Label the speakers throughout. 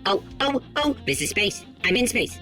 Speaker 1: Oh, this is space. I'm in space.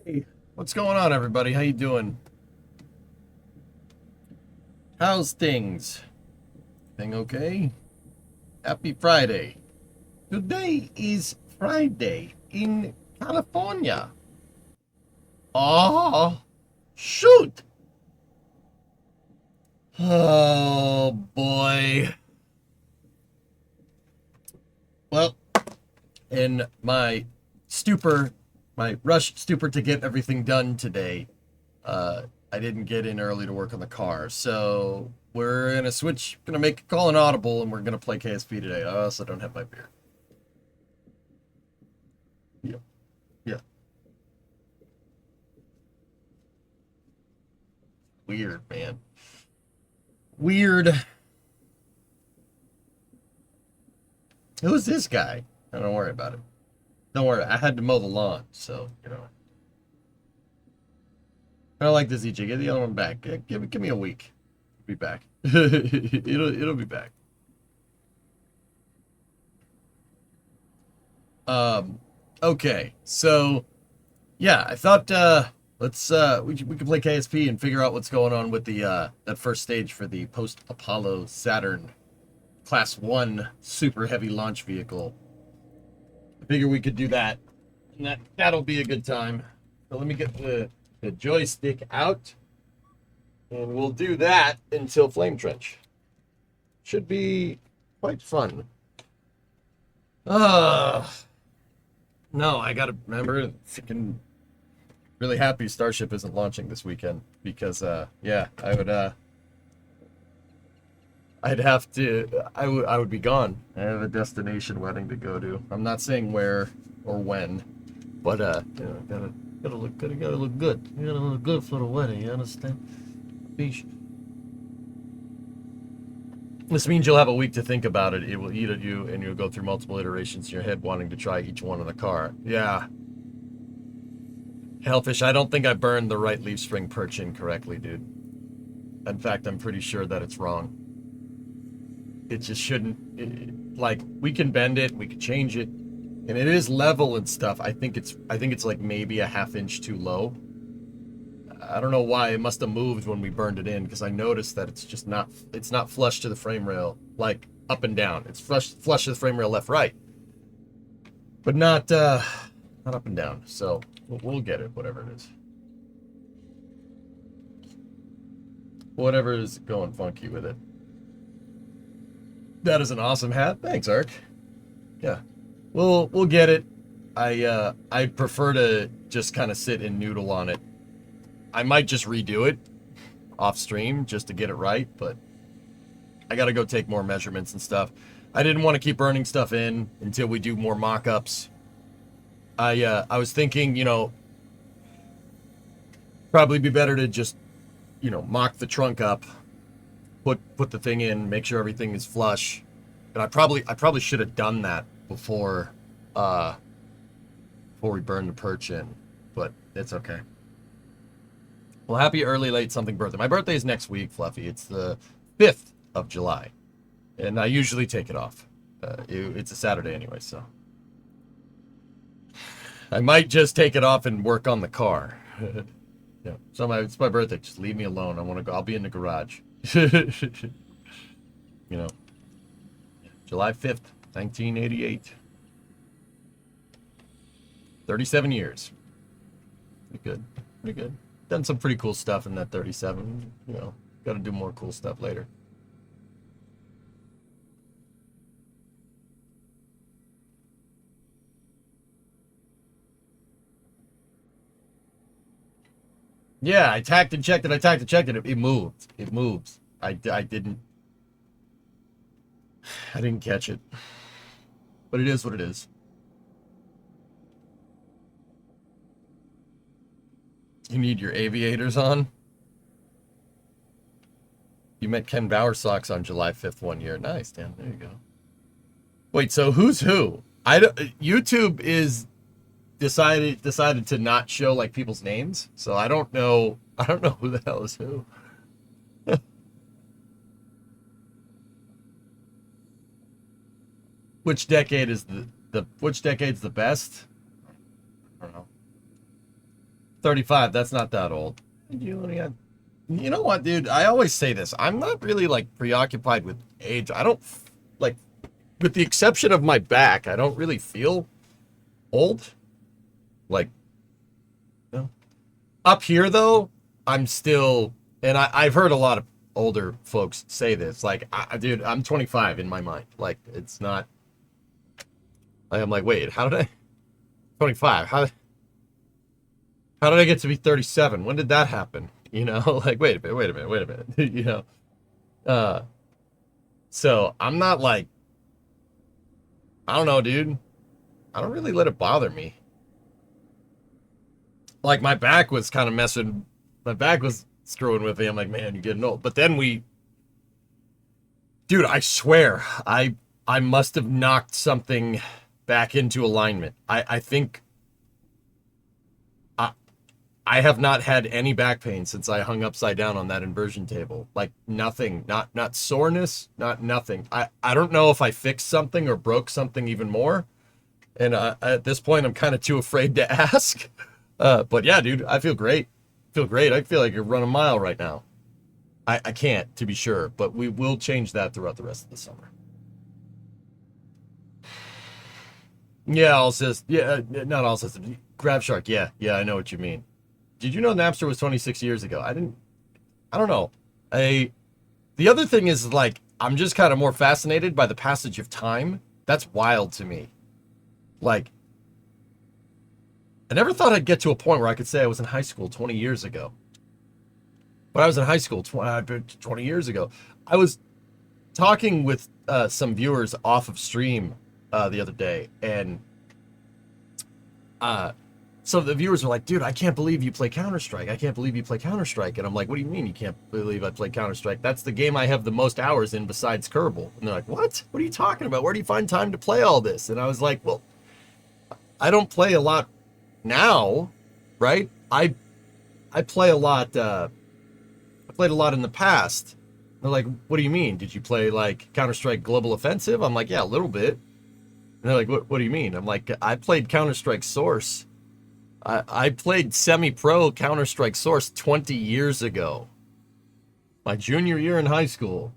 Speaker 2: Hey, what's going on, everybody? How you doing? How's things? Thing okay? Happy Friday. Today is Friday in California. Oh, shoot! Oh, boy. Well, in my stupor, my rushed stupor to get everything done today, I didn't get in early to work on the car, so we're gonna make a call an audible, and we're gonna play KSP today. I also don't have my beer. Yeah, yeah. Weird, man. Weird. Who's this guy? Don't worry about it. Don't worry. I had to mow the lawn, so you know. I don't like this EJ. Get the other one back. Give me a week. Be back. It'll be back. Okay. So yeah, I thought let's we could play KSP and figure out what's going on with the that first stage for the post Apollo Saturn Class 1 super heavy launch vehicle. I figure we could do that. And that'll be a good time. So let me get the joystick out. And we'll do that until Flame Trench. Should be quite fun. No, I gotta remember, freaking really happy Starship isn't launching this weekend because yeah, I would be gone. I have a destination wedding to go to. I'm not saying where or when, but you know, gotta look good. Gotta look good. You gotta look good for the wedding. You understand? Beach. This means you'll have a week to think about it. It will eat at you, and you'll go through multiple iterations in your head wanting to try each one in the car. Yeah. Hellfish, I don't think I burned the right leaf spring perch in correctly, dude. In fact, I'm pretty sure that it's wrong. It just shouldn't. Like, we can bend it, we can change it, and it is level and stuff. I think it's like maybe a half-inch too low. I don't know why. It must have moved when we burned it in, because I noticed that it's not flush to the frame rail, like up and down. It's flush to the frame rail left right, but not up and down. So we'll get it, whatever it is. Whatever is going funky with it. That is an awesome hat. Thanks, Ark. Yeah, we'll get it. I'd prefer to just kind of sit and noodle on it. I might just redo it off stream just to get it right, but I gotta go take more measurements and stuff. I didn't want to keep burning stuff in until we do more mock-ups. I was thinking, you know, probably be better to just, you know, mock the trunk up, put the thing in, make sure everything is flush, And I probably should have done that before we burned the perch in, but it's okay. Well, happy early late something birthday. My birthday is next week, Fluffy. It's the 5th of July, and I usually take it off. It's a Saturday anyway, so I might just take it off and work on the car. Yeah, so it's my birthday. Just leave me alone. I want to go. I'll be in the garage. You know, July 5th, 1988. 37 years. Pretty good. Pretty good. Done some pretty cool stuff in that 37. You know, got to do more cool stuff later. Yeah, I tacked and checked it. I tacked and checked it. It moved. It moves. I didn't catch it. But it is what it is. You need your aviators on? You met Ken Bowersocks on July 5th one year. Nice, Dan. There you go. Wait, so who's who? YouTube is decided to not show like people's names, so I don't know who the hell is who. Which decade is which decade's the best? I don't know. 35, that's not that old. You know what, dude? I always say this. I'm not really like preoccupied with age. I don't like, with the exception of my back, I don't really feel old. Like, you know. Up here though, I'm still, and I've heard a lot of older folks say this. Like, dude, I'm 25 in my mind. Like, it's not. I'm like, wait, how did I? 25? How did I get to be 37? When did that happen? You know, like, wait a minute. You know, so I'm not like, I don't know, dude. I don't really let it bother me. Like, my back was kind of messing. My back was screwing with me. I'm like, man, you're getting old. But then dude, I swear, I must have knocked something back into alignment. I think I have not had any back pain since I hung upside down on that inversion table. Like, nothing, not soreness, nothing. I don't know if I fixed something or broke something even more. And at this point, I'm kind of too afraid to ask. But yeah, dude, I feel great. I feel like I run a mile right now. I can't, to be sure, but we will change that throughout the rest of the summer. Yeah, all systems. Yeah, not all systems. Grab Shark. Yeah, I know what you mean. Did you know Napster was 26 years ago? I don't know. The other thing is, like, I'm just kind of more fascinated by the passage of time. That's wild to me. Like, I never thought I'd get to a point where I could say I was in high school 20 years ago. But I was in high school 20 years ago. I was talking with some viewers off of stream the other day, and so the viewers were like, dude, I can't believe you play Counter-Strike. I can't believe you play Counter-Strike. And I'm like, what do you mean you can't believe I play Counter-Strike? That's the game I have the most hours in besides Kerbal. And they're like, what? What are you talking about? Where do you find time to play all this? And I was like, well, I don't play a lot now, right? I play a lot, I played a lot in the past. They're like, what do you mean? Did you play like Counter-Strike Global Offensive? I'm like, yeah, a little bit. And they're like, what do you mean? I'm like, I played Counter-Strike Source. I played semi-pro Counter-Strike Source 20 years ago. My junior year in high school.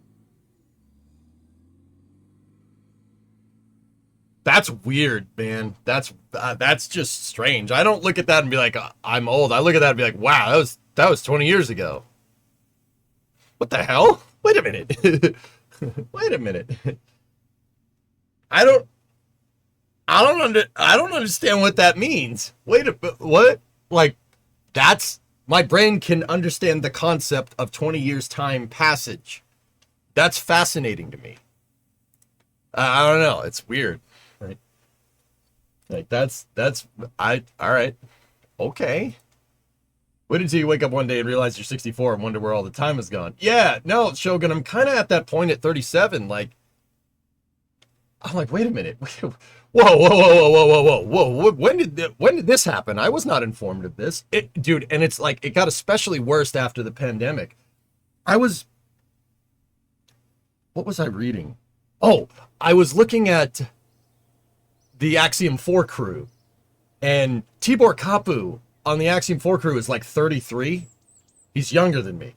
Speaker 2: That's weird, man. That's just strange. I don't look at that and be like, I'm old. I look at that and be like, wow, that was 20 years ago. What the hell? Wait a minute. Wait a minute. I don't understand what that means. Wait a bit. What? Like, that's, my brain can understand the concept of 20 years time passage. That's fascinating to me. I don't know. It's weird. Right? Like, all right. Okay. Wait until you wake up one day and realize you're 64 and wonder where all the time has gone. Yeah, no, Shogun, I'm kind of at that point at 37. Like, I'm like, wait a minute. Whoa, whoa, whoa, whoa, whoa, whoa, whoa, whoa. When did this happen? I was not informed of this. Dude, and it's like, it got especially worse after the pandemic. I was, what was I reading? Oh, I was looking at the Axiom 4 crew, and Tibor Kapu on the Axiom 4 crew is like 33. He's younger than me.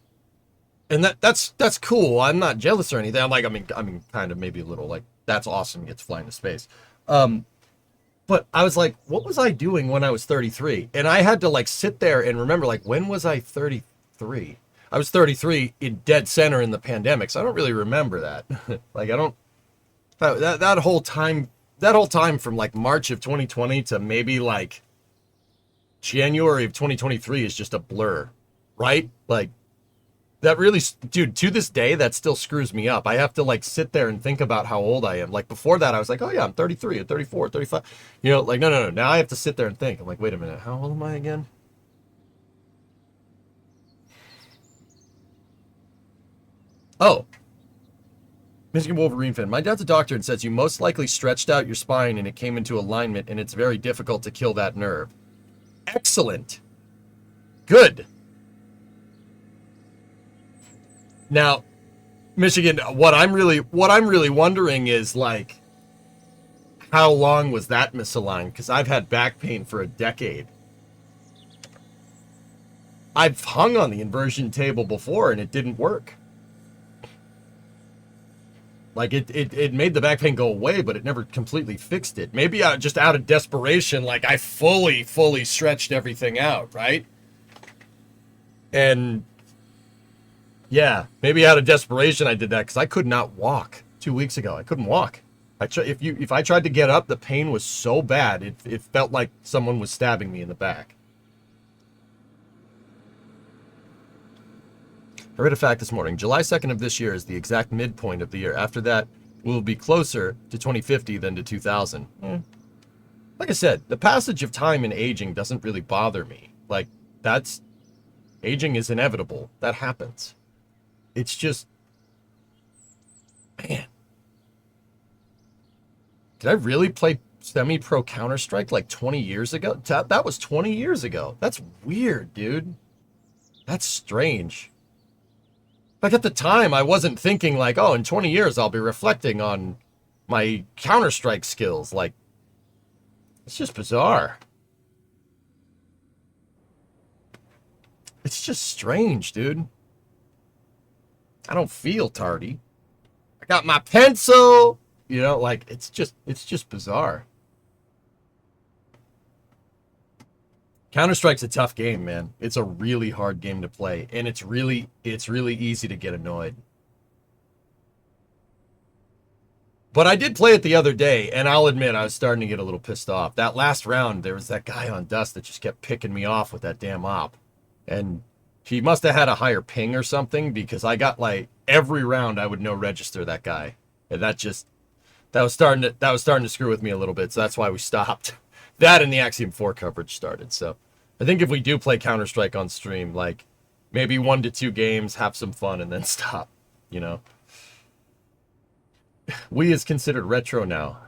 Speaker 2: And that's cool. I'm not jealous or anything. I mean, kind of maybe a little, like, that's awesome. He gets flying to space. But I was like, what was I doing when I was 33? And I had to like sit there and remember, like, when was I 33? I was 33 in dead center in the pandemic, so I don't really remember that. Like, I don't, that whole time from like March of 2020 to maybe like January of 2023 is just a blur, right? Like, that really, dude, to this day, that still screws me up. I have to like sit there and think about how old I am. Like before that, I was like, oh yeah, I'm 33 or 34, 35. You know, like, no. Now I have to sit there and think. I'm like, wait a minute, how old am I again? Oh, Michigan Wolverine fan. My dad's a doctor and says you most likely stretched out your spine and it came into alignment and it's very difficult to kill that nerve. Excellent. Good. Now, Michigan, what I'm really wondering is like, how long was that misaligned? Because I've had back pain for a decade. I've hung on the inversion table before and it didn't work. Like it made the back pain go away, but it never completely fixed it. Maybe just out of desperation, like I fully stretched everything out, right? And yeah, maybe out of desperation I did that because I could not walk 2 weeks ago. I couldn't walk. If I tried to get up, the pain was so bad it felt like someone was stabbing me in the back. I read a fact this morning. July 2nd of this year is the exact midpoint of the year. After that, we'll be closer to 2050 than to 2000. Like I said, the passage of time and aging doesn't really bother me. Like, aging is inevitable. That happens. It's just, man. Did I really play semi-pro Counter-Strike like 20 years ago? That was 20 years ago. That's weird, dude. That's strange. Like at the time, I wasn't thinking like, oh, in 20 years, I'll be reflecting on my Counter-Strike skills. Like, it's just bizarre. It's just strange, dude. I don't feel tardy. I got my pencil. You know, like, it's just bizarre. Counter-Strike's a tough game, man. It's a really hard game to play, and it's really easy to get annoyed. But I did play it the other day, and I'll admit I was starting to get a little pissed off. That last round, there was that guy on Dust that just kept picking me off with that damn op. And he must have had a higher ping or something, because I got like every round I would no register that guy. And that was starting to screw with me a little bit, so that's why we stopped. That and the Axiom 4 coverage started. So I think if we do play Counter-Strike on stream, like maybe 1 to 2 games, have some fun, and then stop, you know? We is considered retro now.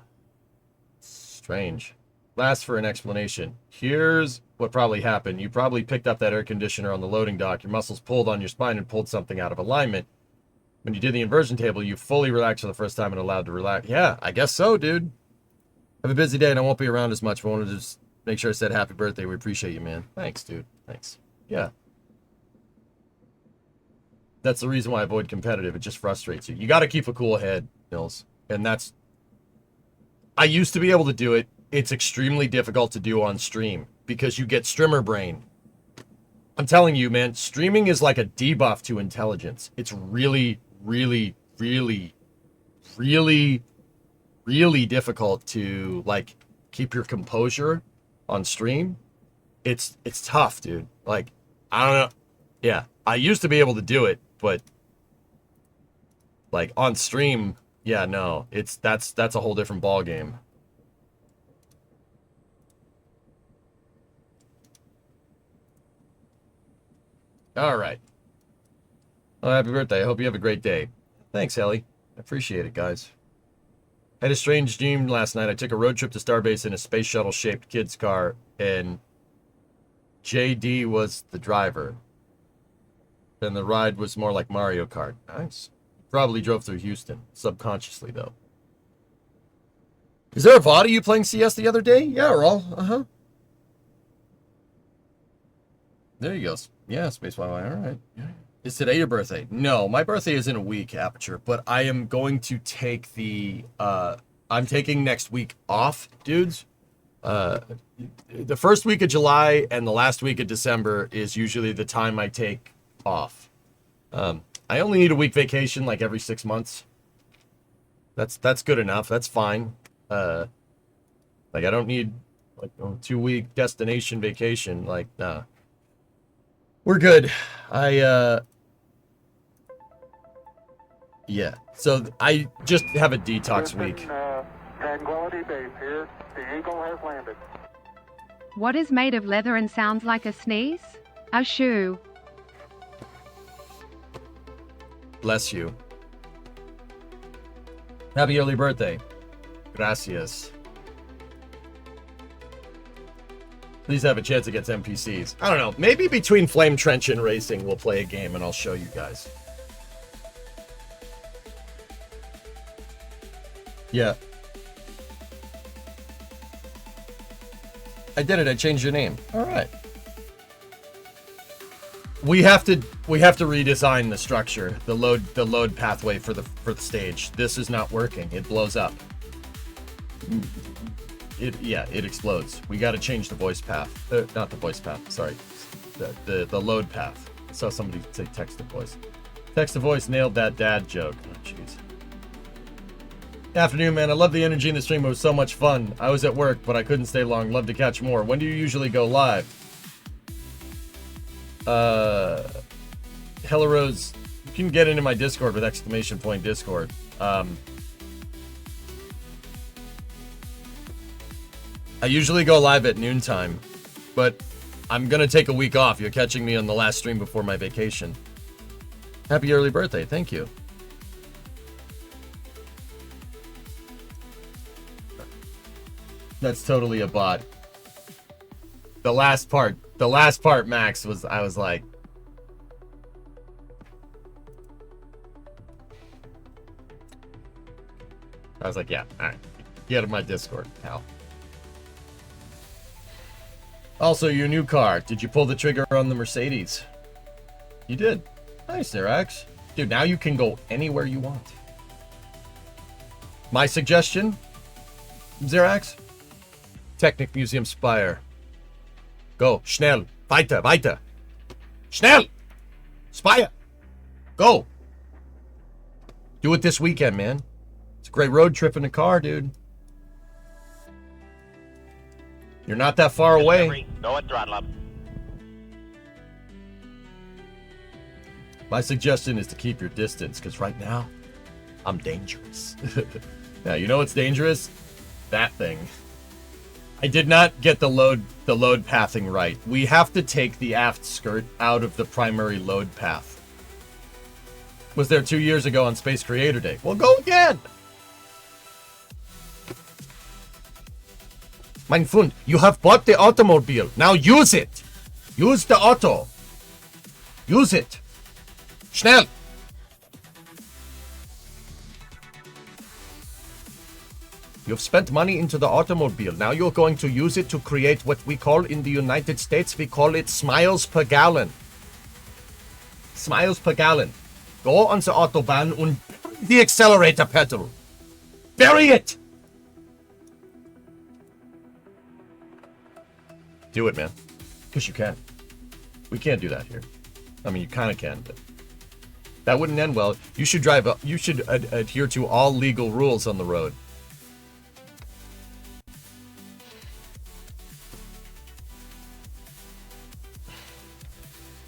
Speaker 2: Strange. Last for an explanation. Here's what probably happened. You probably picked up that air conditioner on the loading dock. Your muscles pulled on your spine and pulled something out of alignment. When you did the inversion table, you fully relaxed for the first time and allowed to relax. Yeah, I guess so, dude. Have a busy day and I won't be around as much, but I wanted to just make sure I said happy birthday. We appreciate you, man. Thanks, dude. Thanks. Yeah. That's the reason why I avoid competitive. It just frustrates you. You got to keep a cool head, Nils. And I used to be able to do it. It's extremely difficult to do on stream because you get streamer brain. I'm telling you, man, streaming is like a debuff to intelligence. It's really difficult to like keep your composure on stream. It's tough, dude. Like, I don't know. Yeah, I used to be able to do it, but like on stream, yeah, no. That's a whole different ball game. All right. Well, happy birthday. I hope you have a great day. Thanks, Ellie. I appreciate it, guys. I had a strange dream last night. I took a road trip to Starbase in a space shuttle-shaped kid's car, and JD was the driver. And the ride was more like Mario Kart. Nice. Probably drove through Houston, subconsciously, though. Is there a VOD of you playing CS the other day? Yeah, Raul. Uh-huh. There you go. Yeah, Space YY. All right. Yeah. Is today your birthday? No, my birthday is in a week, Aperture, but I am going to take the, I'm taking next week off, dudes. The first week of July and the last week of December is usually the time I take off. I only need a week vacation like every 6 months. That's good enough. That's fine. Like I don't need like a 2-week destination vacation. Like, nah. We're good. Yeah. So I just have a detox week.
Speaker 3: Tranquility Base here. The Eagle has landed.
Speaker 4: What is made of leather and sounds like a sneeze? A shoe.
Speaker 2: Bless you. Happy early birthday. Gracias. Please have a chance against NPCs. I don't know. Maybe between Flame Trench and Racing, we'll play a game and I'll show you guys. Yeah. I did it. I changed your name. All right. We have to redesign the structure, the load pathway for the stage. This is not working. It blows up. It explodes. We got to change the voice path. Not the voice path. Sorry, the load path. I saw somebody say text to voice. Text to voice nailed that dad joke. Oh, jeez. Afternoon, man. I love the energy in the stream. It was so much fun. I was at work, but I couldn't stay long. Love to catch more. When do you usually go live? Hello Rose, you can get into my Discord with !Discord. I usually go live at noontime, but I'm gonna take a week off. You're catching me on the last stream before my vacation. Happy early birthday, thank you. That's totally a bot. The last part, Max, I was like, yeah, all right. Get in my Discord, pal. Also, your new car. Did you pull the trigger on the Mercedes? You did. Nice, Zerax. Dude, now you can go anywhere you want. My suggestion, Zerax? Technic Museum Spire. Go. Schnell. Weiter. Weiter. Schnell! Spire! Go! Do it this weekend, man. It's a great road trip in the car, dude. You're not that far away.
Speaker 5: Go and throttle up.
Speaker 2: My suggestion is to keep your distance, because right now, I'm dangerous. Now, you know what's dangerous? That thing. I did not get the load pathing right. We have to take the aft skirt out of the primary load path. Was there 2 years ago on Space Creator Day? Well, go again! Mein Freund, you have bought the automobile. Now use it. Use the auto. Use it. Schnell. You've spent money into the automobile. Now you're going to use it to create what we call in the United States, we call it smiles per gallon. Smiles per gallon. Go on the Autobahn and the accelerator pedal. Bury it. Do it, man. Because you can. We can't do that here. I mean, you kind of can, but that wouldn't end well. You should you should adhere to all legal rules on the road.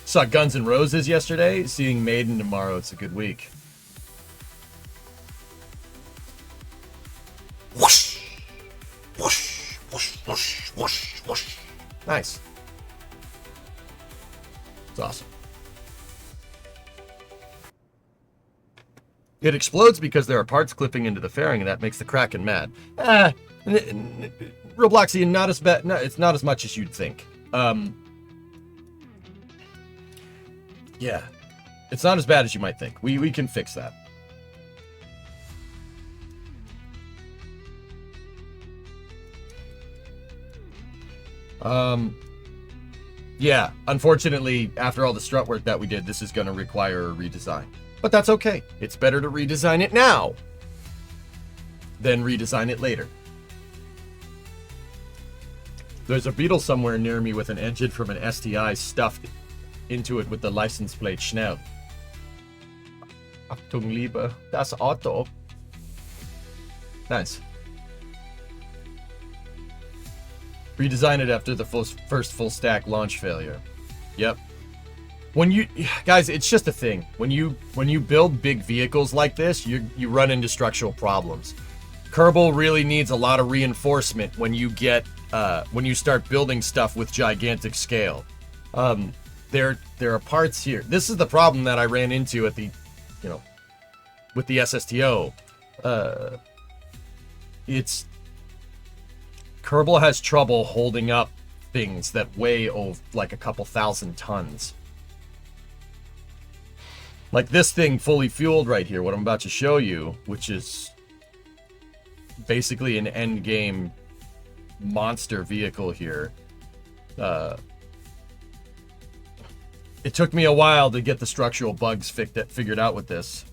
Speaker 2: Saw Guns N' Roses yesterday. Seeing Maiden tomorrow. It's a good week. Whoosh! Whoosh! Whoosh! Whoosh! Whoosh! Whoosh! Nice. It's awesome. It explodes because there are parts clipping into the fairing, and that makes the Kraken mad. Robloxian, not as bad. No, it's not as much as you'd think. Yeah, it's not as bad as you might think. We can fix that. Yeah, unfortunately, after all the strut work that we did, this is going to require a redesign. But that's okay. It's better to redesign it now than redesign it later. There's a beetle somewhere near me with an engine from an STI stuffed into it with the license plate Schnell. Achtung, Liebe, das Auto. Nice. Redesign it after the first full stack launch failure. Yep. When you guys, it's just a thing. When you build big vehicles like this, you run into structural problems. Kerbal really needs a lot of reinforcement when you start building stuff with gigantic scale. There are parts here. This is the problem that I ran into at the, with the SSTO. Kerbal has trouble holding up things that weigh like a couple thousand tons. Like this thing fully fueled right here, what I'm about to show you, which is basically an end game monster vehicle here. It took me a while to get the structural bugs figured out with this.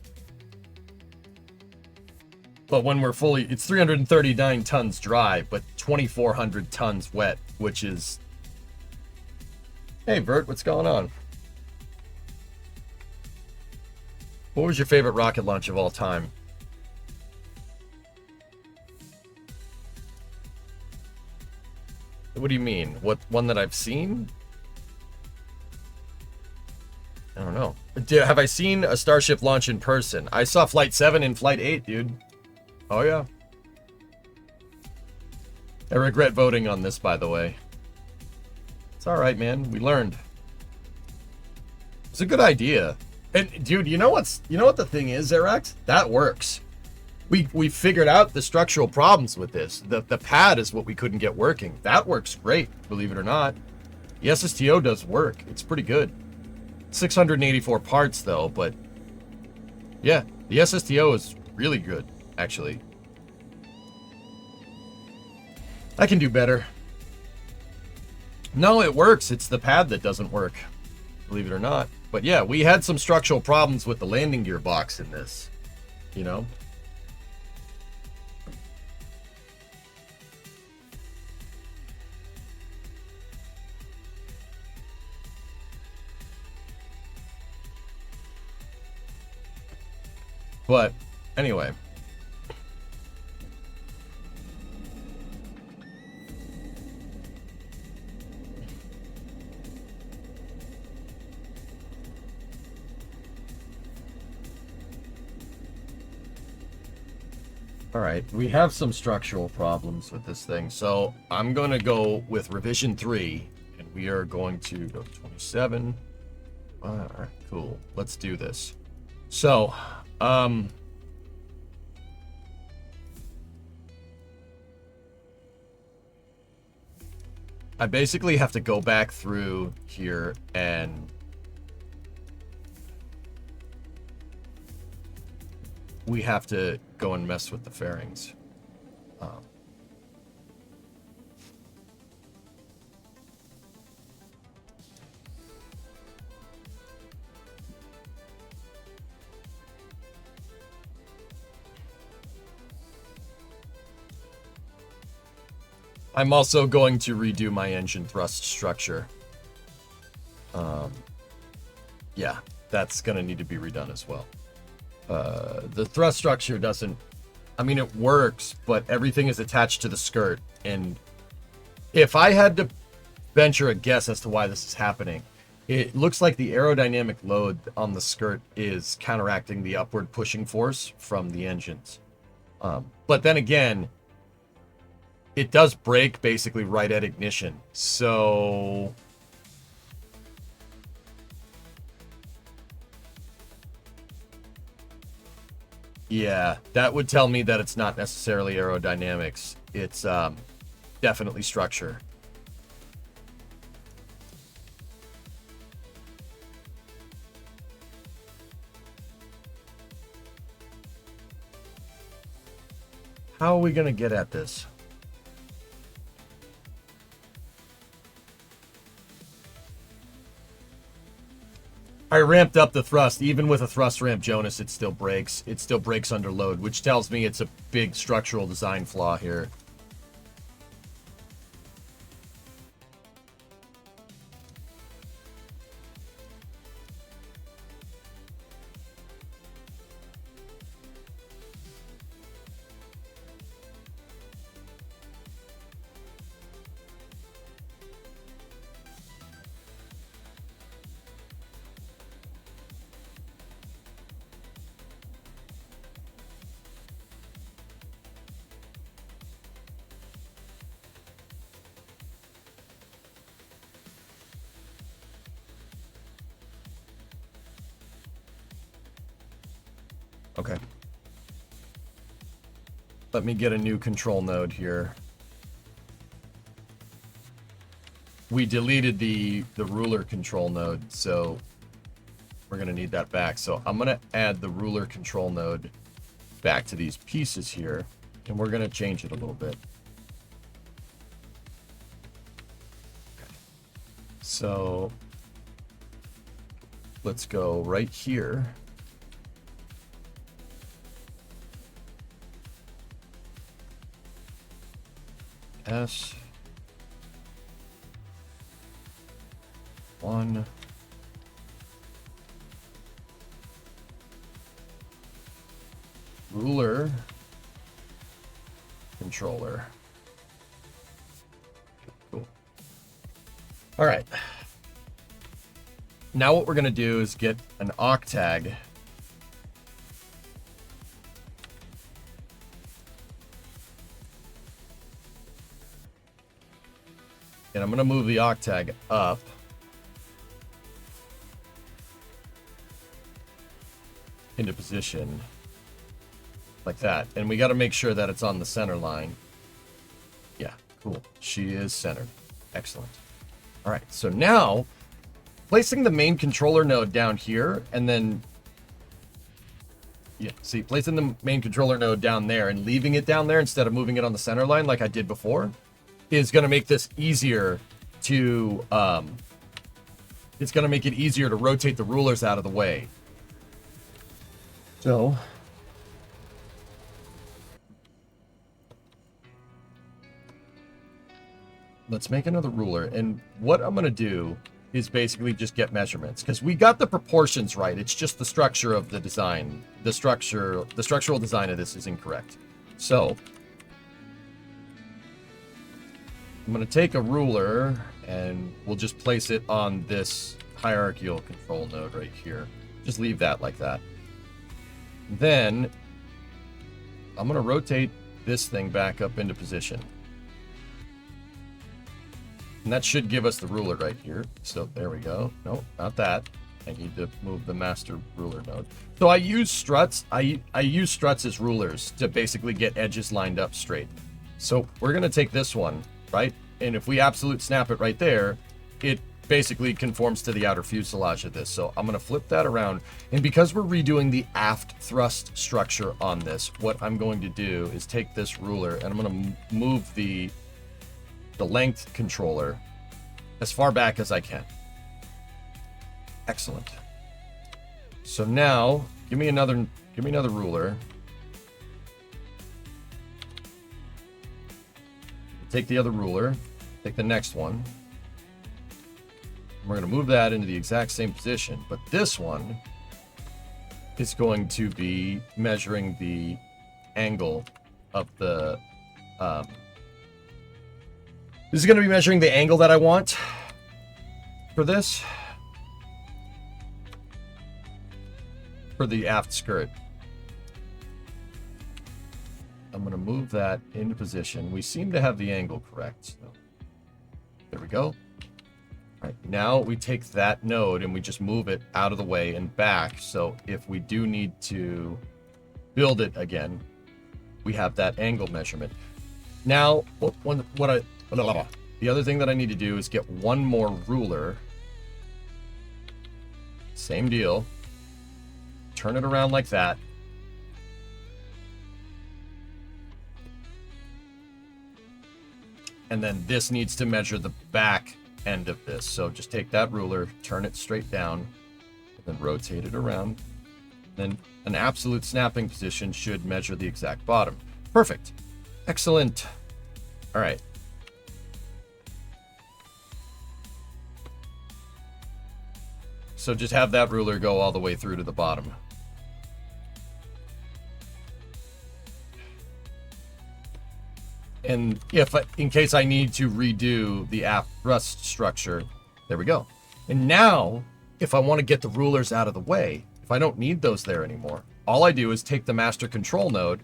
Speaker 2: But when we're fully, it's 339 tons dry, but 2,400 tons wet, which is... Hey, Bert, what's going on? What was your favorite rocket launch of all time? What do you mean? What one that I've seen? I don't know. Have I seen a Starship launch in person? I saw Flight 7 and Flight 8, dude. Oh, yeah. I regret voting on this, by the way. It's alright, man. We learned. It's a good idea. And, dude, you know what the thing is, Zerax? That works. We figured out the structural problems with this. The pad is what we couldn't get working. That works great, believe it or not. The SSTO does work. It's pretty good. 684 parts, though, but... Yeah, the SSTO is really good, actually. I can do better. No, it works. It's the pad that doesn't work, believe it or not. But yeah, we had some structural problems with the landing gear box in this, you know? But anyway. All right, we have some structural problems with this thing, so I'm going to go with revision 3, and we are going to go to 27. All right, cool. Let's do this. So, I basically have to go back through here and we have to go and mess with the fairings. I'm also going to redo my engine thrust structure. Yeah, that's going to need to be redone as well. The thrust structure doesn't... I mean, it works, but everything is attached to the skirt. And if I had to venture a guess as to why this is happening, it looks like the aerodynamic load on the skirt is counteracting the upward pushing force from the engines. But then again, it does brake basically right at ignition. So... Yeah, that would tell me that it's not necessarily aerodynamics. It's definitely structure. How are we going to get at this? I ramped up the thrust. Even with a thrust ramp, Jonas, it still breaks. It still breaks under load, which tells me it's a big structural design flaw here. Okay. Let me get a new control node here. We deleted the ruler control node, so we're going to need that back. So I'm going to add the ruler control node back to these pieces here, and we're going to change it a little bit. So let's go right here. S 1 ruler controller. Cool. All right. Now what we're going to do is get an octag. And I'm going to move the octag up. Into position. Like that. And we got to make sure that it's on the center line. Yeah, cool. She is centered. Excellent. All right, so now placing the main controller node down here and then... Yeah, see, placing the main controller node down there and leaving it down there instead of moving it on the center line like I did before is going to make this easier to, it's going to make it easier to rotate the rulers out of the way. So, let's make another ruler. And what I'm going to do is basically just get measurements because we got the proportions right. It's just the structure of the design. The structural design of this is incorrect. So, I'm going to take a ruler and we'll just place it on this hierarchical control node right here. Just leave that like that. Then I'm going to rotate this thing back up into position. And that should give us the ruler right here. So there we go. No, not that. I need to move the master ruler node. So I use struts. I use struts as rulers to basically get edges lined up straight. So we're going to take this one, right? And if we absolute snap it right there, it basically conforms to the outer fuselage of this. So I'm going to flip that around. And because we're redoing the aft thrust structure on this, what I'm going to do is take this ruler and I'm going to move the length controller as far back as I can. Excellent. So now give me another ruler. Take the other ruler, take the next one. We're going to move that into the exact same position, but this one is going to be measuring the angle of the this is going to be measuring the angle that I want for this, for the aft skirt. I'm going to move that into position. We seem to have the angle correct. So there we go. All right, now we take that node and we just move it out of the way and back. So if we do need to build it again, we have that angle measurement. Now, the other thing that I need to do is get one more ruler. Same deal. Turn it around like that. And then this needs to measure the back end of this. So just take that ruler, turn it straight down, and then rotate it around. Then an absolute snapping position should measure the exact bottom. Perfect. Excellent. All right. So just have that ruler go all the way through to the bottom. And in case I need to redo the aft thrust structure, there we go. And now, if I want to get the rulers out of the way, if I don't need those there anymore, all I do is take the master control node,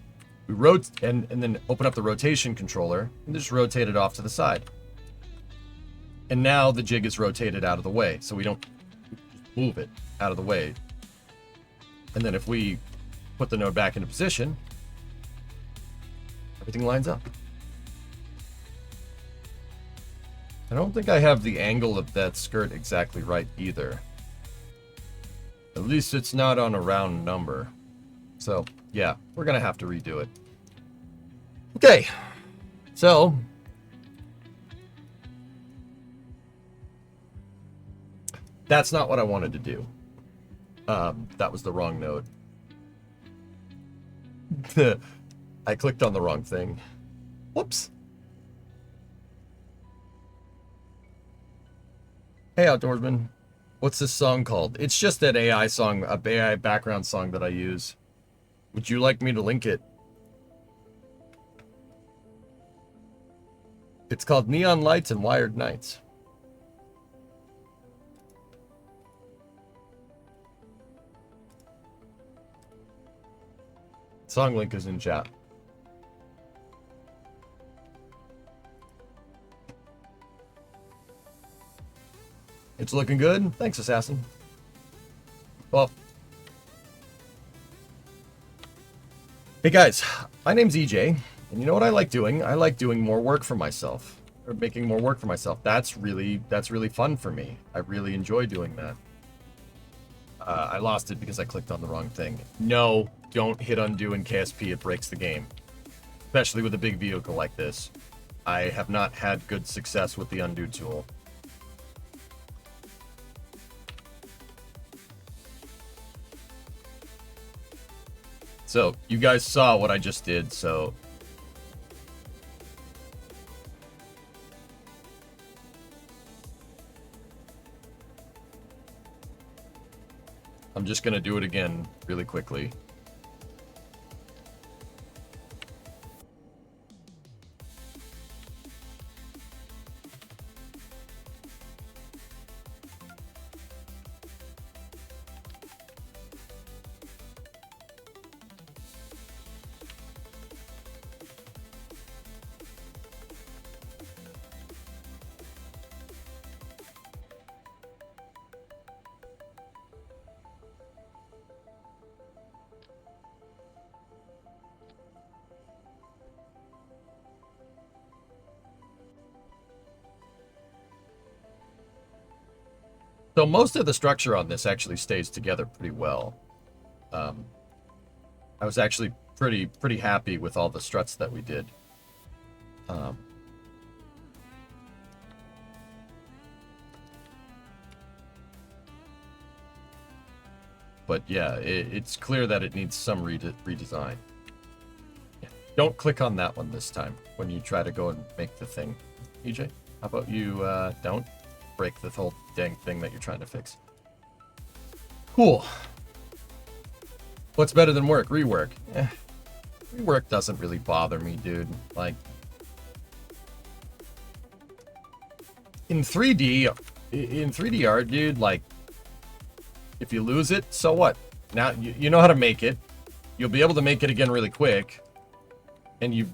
Speaker 2: we and then open up the rotation controller, and just rotate it off to the side. And now the jig is rotated out of the way, so we don't move it out of the way. And then if we put the node back into position, everything lines up. I don't think I have the angle of that skirt exactly right either. At least it's not on a round number. So, yeah, we're going to have to redo it. Okay, so that's not what I wanted to do. That was the wrong node. I clicked on the wrong thing. Whoops. Hey, outdoorsman. What's this song called? It's just an AI song, a AI background song that I use. Would you like me to link it? It's called Neon Lights and Wired Nights. Song link is in chat. It's looking good. Thanks, Assassin. Well, hey guys, my name's EJ, and you know what I like doing? I like doing more work for myself, or making more work for myself. That's really fun for me. I really enjoy doing that. I lost it because I clicked on the wrong thing. No, don't hit undo in KSP. It breaks the game, especially with a big vehicle like this. I have not had good success with the undo tool. So, you guys saw what I just did, so... I'm just gonna do it again really quickly. So most of the structure on this actually stays together pretty well. I was actually pretty happy with all the struts that we did. But yeah, it's clear that it needs some redesign. Yeah. Don't click on that one this time when you try to go and make the thing. EJ, how about you don't break the whole dang thing that you're trying to fix. Cool. What's better than work? Rework. Rework doesn't really bother me, dude. Like, in 3D art, dude, like, if you lose it, so what? Now, you know how to make it. You'll be able to make it again really quick. And you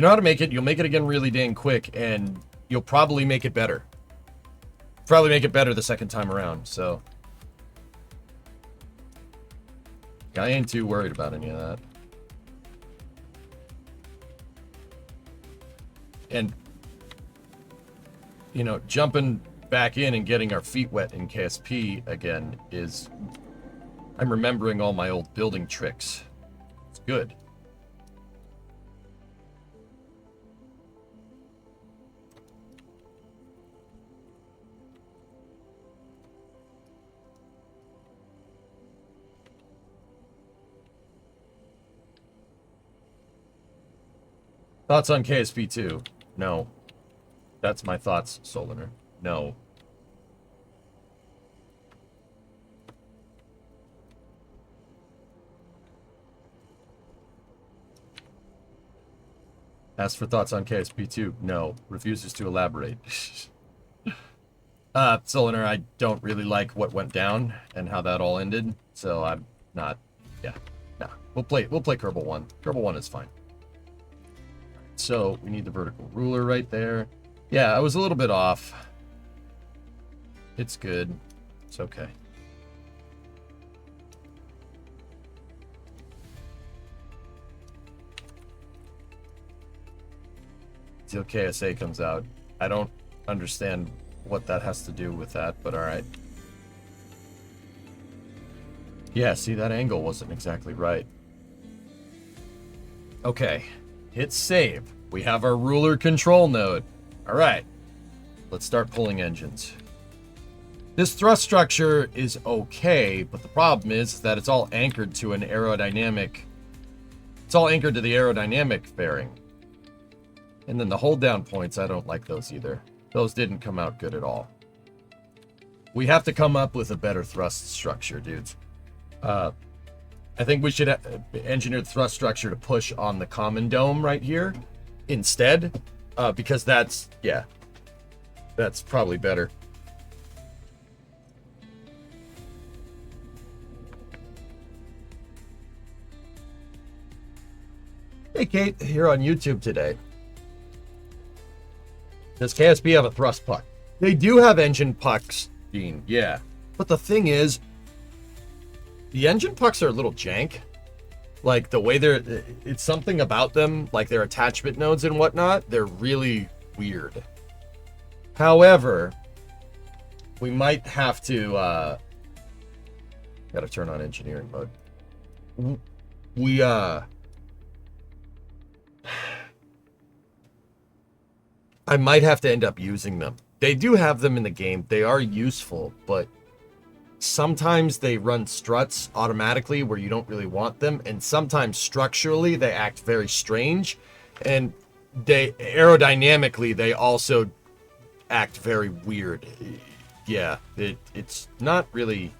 Speaker 2: know how to make it, you'll make it again really dang quick, and you'll probably make it better. Probably make it better the second time around, so. I ain't too worried about any of that. And, you know, jumping back in and getting our feet wet in KSP again is... I'm remembering all my old building tricks. It's good. Thoughts on KSP 2? No. That's my thoughts, Solinar. No. As for thoughts on KSP 2? No. Refuses to elaborate. Solinar, I don't really like what went down and how that all ended, so I'm not... Yeah. Nah. We'll play Kerbal 1. Kerbal 1 is fine. So, we need the vertical ruler right there. Yeah, I was a little bit off. It's good. It's okay. Till KSA comes out. I don't understand what that has to do with that, but alright. Yeah, see, that angle wasn't exactly right. Okay. Hit save. We have our ruler control node. Alright. Let's start pulling engines. This thrust structure is okay, but the problem is that it's all anchored to an aerodynamic... It's all anchored to the aerodynamic fairing. And then the hold down points, I don't like those either. Those didn't come out good at all. We have to come up with a better thrust structure, dudes. I think we should engineer the thrust structure to push on the common dome right here instead, because that's probably better. Hey Kate, here on YouTube today. Does KSP have a thrust puck? They do have engine pucks, Dean, yeah. But the thing is, the engine pucks are a little jank. Like, the way it's something about them, like their attachment nodes and whatnot, they're really weird. However, we might have to, gotta turn on engineering mode. I might have to end up using them. They do have them in the game. They are useful, but sometimes they run struts automatically where you don't really want them, and sometimes structurally they act very strange, and they aerodynamically they also act very weird. Yeah, it's not really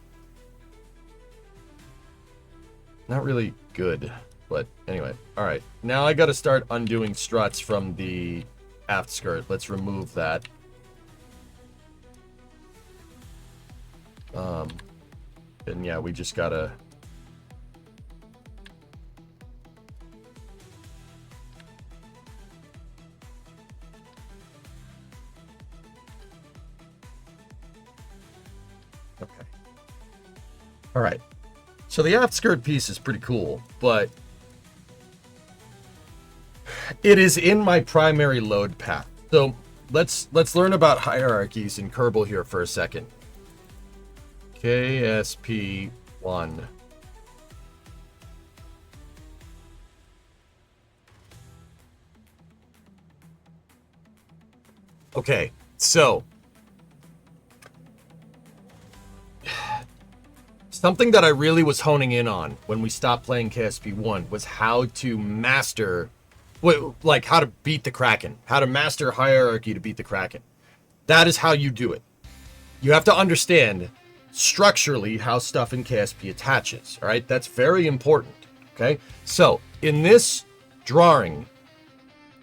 Speaker 2: good. But anyway, all right. Now I got to start undoing struts from the aft skirt. Let's remove that. And yeah, we just gotta... Okay. All right. So the aft skirt piece is pretty cool, but it is in my primary load path. So let's learn about hierarchies in Kerbal here for a second. KSP 1. Okay, so something that I really was honing in on when we stopped playing KSP 1 was how to master, like how to beat the Kraken, how to master hierarchy to beat the Kraken. That is how you do it. You have to understand structurally how stuff in KSP attaches, all right? That's very important, okay? So, in this drawing,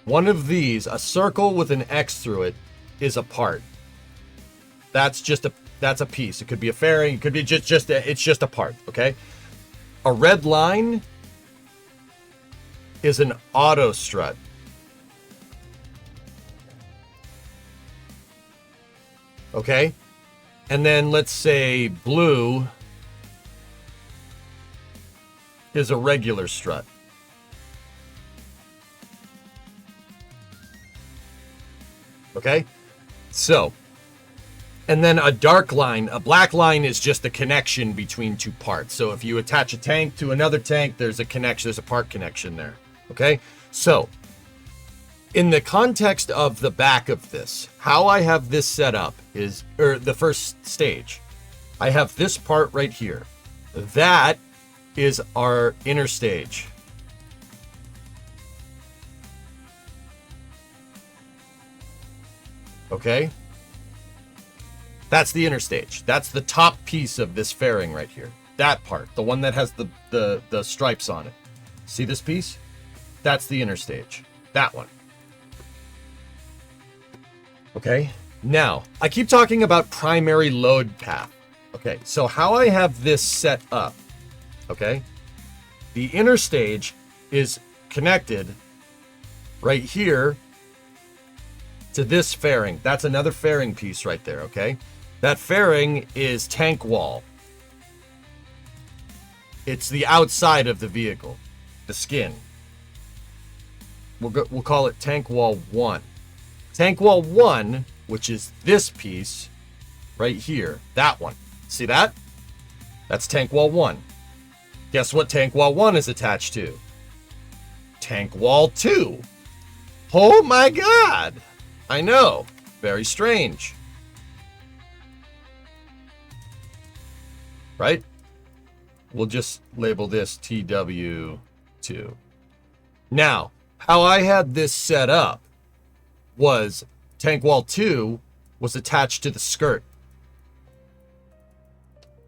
Speaker 2: one of these, a circle with an X through it, is a part. That's a piece. It could be a fairing, it could be it's just a part, okay? A red line is an auto strut. Okay? And then let's say blue is a regular strut. Okay? So, and then a dark line, a black line is just the connection between two parts. So if you attach a tank to another tank, there's a connection, there's a part connection there. Okay? So, in the context of the back of this, how I have this set up is, or the first stage, I have this part right here. That is our inner stage. Okay? That's the inner stage. That's the top piece of this fairing right here. That part, the one that has the stripes on it. See this piece? That's the inner stage. That one. Okay? Now, I keep talking about primary load path. Okay, so how I have this set up, okay? The inner stage is connected right here to this fairing. That's another fairing piece right there, okay? That fairing is tank wall. It's the outside of the vehicle, the skin. We'll call it tank wall 1. Tank wall 1, which is this piece right here, that one. See that? That's tank wall 1. Guess what tank wall 1 is attached to? Tank wall 2. Oh my God! I know, very strange. Right? We'll just label this TW2. Now, how I had this set up was tank wall 2 was attached to the skirt.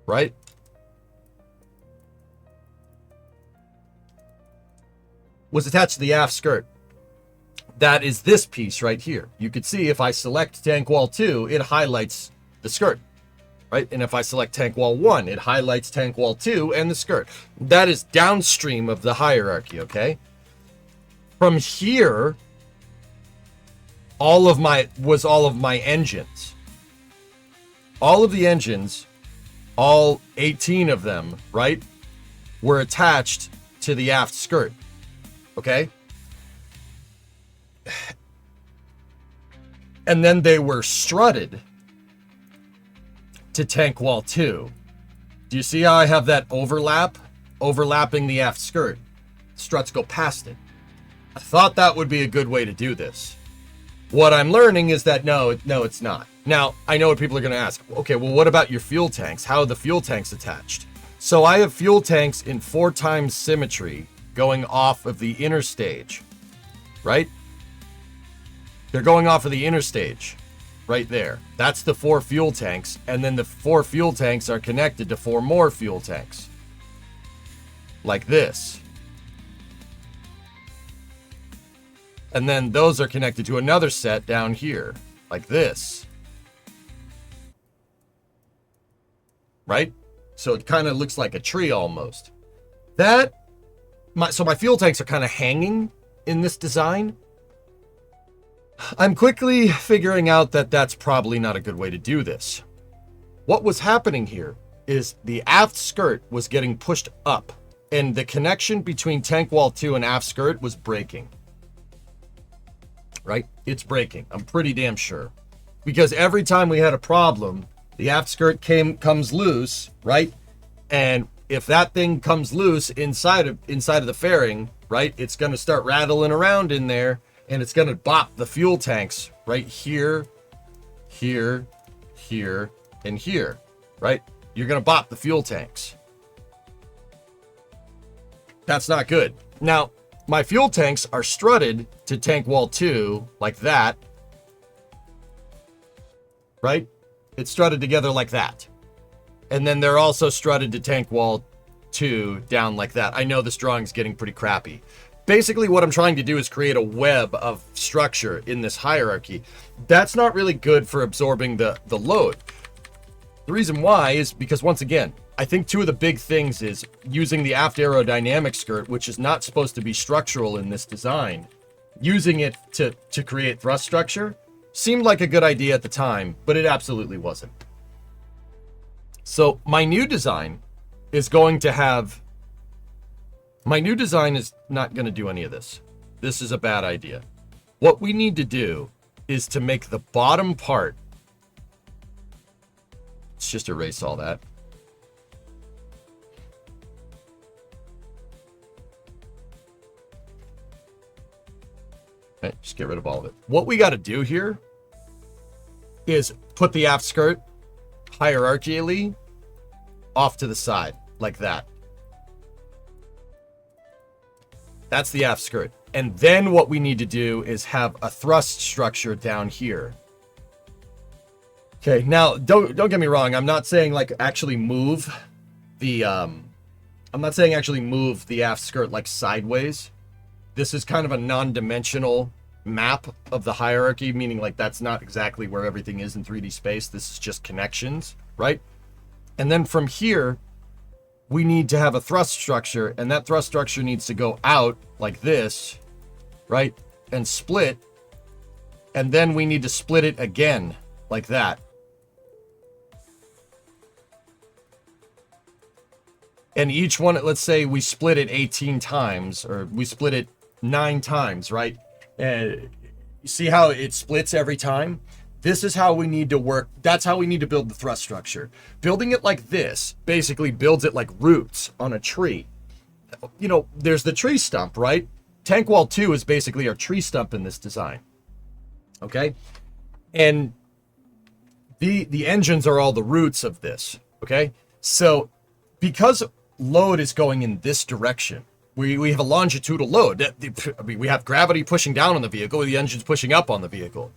Speaker 2: Right? Was attached to the aft skirt. That is this piece right here. You can see if I select tank wall 2, it highlights the skirt. Right? And if I select tank wall 1, it highlights tank wall 2 and the skirt. That is downstream of the hierarchy, okay? From here, all of my engines. All of the engines, all 18 of them, right, were attached to the aft skirt. Okay? And then they were strutted to tank wall 2. Do you see how I have that overlapping the aft skirt? Struts go past it. I thought that would be a good way to do this. What I'm learning is that no, it's not. Now, I know what people are going to ask. Okay, well, what about your fuel tanks? How are the fuel tanks attached? So I have fuel tanks in 4 times symmetry going off of the inner stage, right? They're going off of the inner stage right there. That's the 4 fuel tanks. And then the 4 fuel tanks are connected to 4 more fuel tanks. Like this. And then those are connected to another set down here. Like this. Right? So it kind of looks like a tree almost. So my fuel tanks are kind of hanging in this design. I'm quickly figuring out that that's probably not a good way to do this. What was happening here is the aft skirt was getting pushed up, and the connection between tank wall 2 and aft skirt was breaking. Right? It's breaking. I'm pretty damn sure. Because every time we had a problem, the aft skirt comes loose, right? And if that thing comes loose inside of the fairing, right, it's going to start rattling around in there, and it's going to bop the fuel tanks right here, here, here, and here, right? You're going to bop the fuel tanks. That's not good. Now, my fuel tanks are strutted to tank wall 2 like that, right? It's strutted together like that. And then they're also strutted to tank wall 2 down like that. I know this drawing's getting pretty crappy. Basically, what I'm trying to do is create a web of structure in this hierarchy. That's not really good for absorbing the load. The reason why is because, once again, I think 2 of the big things is using the aft aerodynamic skirt, which is not supposed to be structural in this design. Using it to create thrust structure seemed like a good idea at the time, but it absolutely wasn't. So my new design is going to have My new design is not going to do any of this. This is a bad idea. What we need to do is to make the bottom part. Let's just erase all that. Okay, just get rid of all of it. What we got to do here is put the aft skirt hierarchically off to the side, like that. That's the aft skirt. And then what we need to do is have a thrust structure down here. Okay, now don't get me wrong. I'm not saying like actually move the aft skirt like sideways. This is kind of a non-dimensional map of the hierarchy, meaning like that's not exactly where everything is in 3D space. This is just connections, right? And then from here, we need to have a thrust structure, and that thrust structure needs to go out like this, right? And split. And then we need to split it again like that. And each one, let's say we split it 18 times, or we split it 9 times, right? And you see how it splits every time? This is how we need to work. That's how we need to build the thrust structure. Building it like this basically builds it like roots on a tree. You know, there's the tree stump, right? Tank wall 2 is basically our tree stump in this design. Okay? And the engines are all the roots of this. Okay? So because load is going in this direction, we have a longitudinal load. I mean, we have gravity pushing down on the vehicle, the engine's pushing up on the vehicle.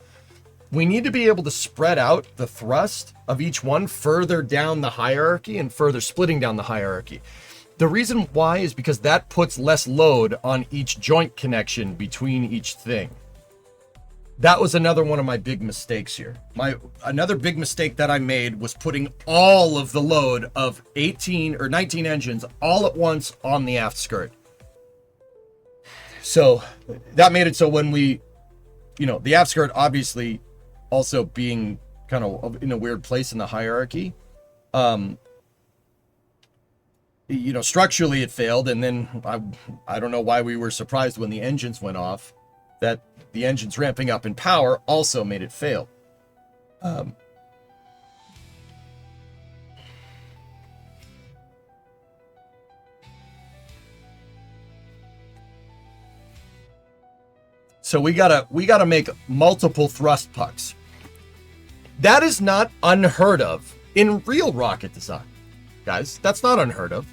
Speaker 2: We need to be able to spread out the thrust of each one further down the hierarchy and further splitting down the hierarchy. The reason why is because that puts less load on each joint connection between each thing. That was another one of my big mistakes here. Another big mistake that I made was putting all of the load of 18 or 19 engines all at once on the aft skirt. So that made it so when we, you know, the aft skirt obviously also being kind of in a weird place in the hierarchy, you know, structurally it failed. And then I don't know why we were surprised when the engines went off, that the engines ramping up in power also made it fail. So we gotta make multiple thrust pucks. That is not unheard of in real rocket design, guys. That's not unheard of.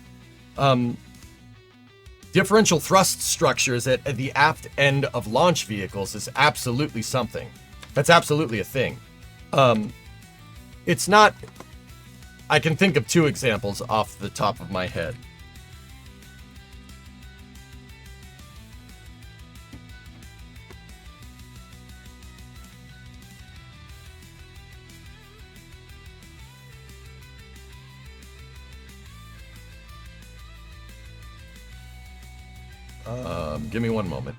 Speaker 2: Differential thrust structures at the aft end of launch vehicles is absolutely something. That's absolutely a thing. It's not. I can think of 2 examples off the top of my head. Give me one moment.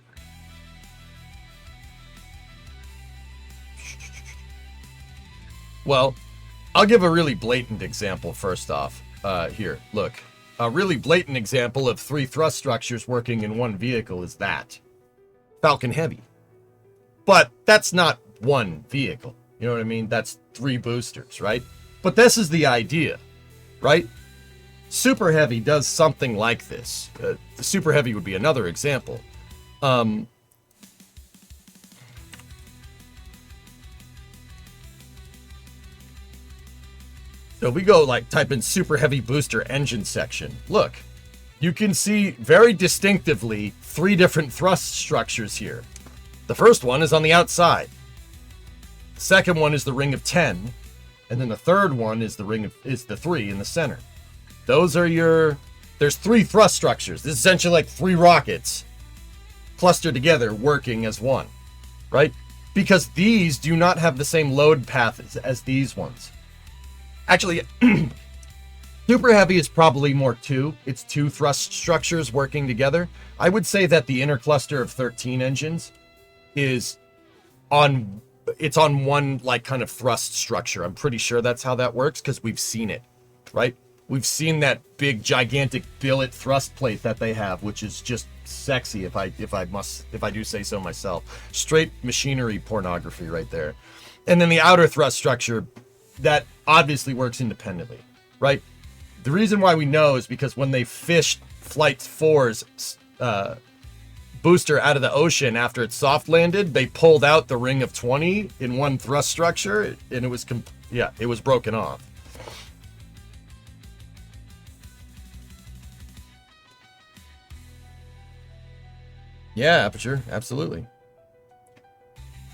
Speaker 2: Well, I'll give a really blatant example first off. Here, look. A really blatant example of 3 thrust structures working in one vehicle is that. Falcon Heavy. But that's not one vehicle. You know what I mean? That's 3 boosters, right? But this is the idea, right? Super Heavy does something like this. The Super Heavy would be another example. So if we go like type in Super Heavy booster engine section, look, you can see very distinctively 3 different thrust structures here. The first one is on the outside. The second one is the ring of 10, and then the third one is the 3 in the center. Those are there's 3 thrust structures. This is essentially like 3 rockets clustered together working as one, right? Because these do not have the same load path as these ones. Actually, Super Heavy is probably more 2. It's 2 thrust structures working together. I would say that the inner cluster of 13 engines is on one like kind of thrust structure. I'm pretty sure that's how that works because we've seen it, right? We've seen that big, gigantic billet thrust plate that they have, which is just sexy, if I do say so myself. Straight machinery pornography right there. And then the outer thrust structure, that obviously works independently, right? The reason why we know is because when they fished Flight 4's booster out of the ocean after it soft landed, they pulled out the ring of 20 in one thrust structure, and it was it was broken off. Yeah, Aperture, absolutely.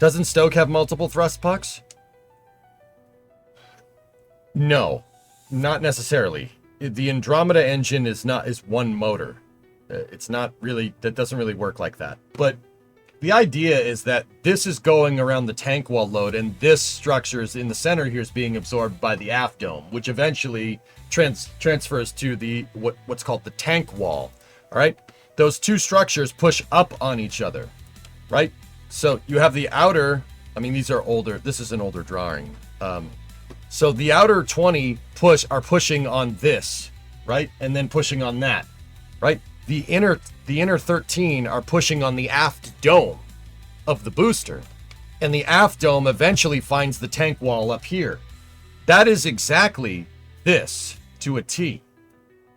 Speaker 2: Doesn't Stoke have multiple thrust pucks? No, not necessarily. The Andromeda engine is one motor. It's not really, that doesn't really work like that. But the idea is that this is going around the tank wall load, and this structure is in the center here is being absorbed by the aft dome, which eventually transfers to the what's called the tank wall. All right, those two structures push up on each other, right? So you have the outer. I mean, these are older. This is an older drawing. So the outer 20 are pushing on this, right, and then pushing on that, right. The inner 13 are pushing on the aft dome of the booster, and the aft dome eventually finds the tank wall up here. That is exactly this to a T.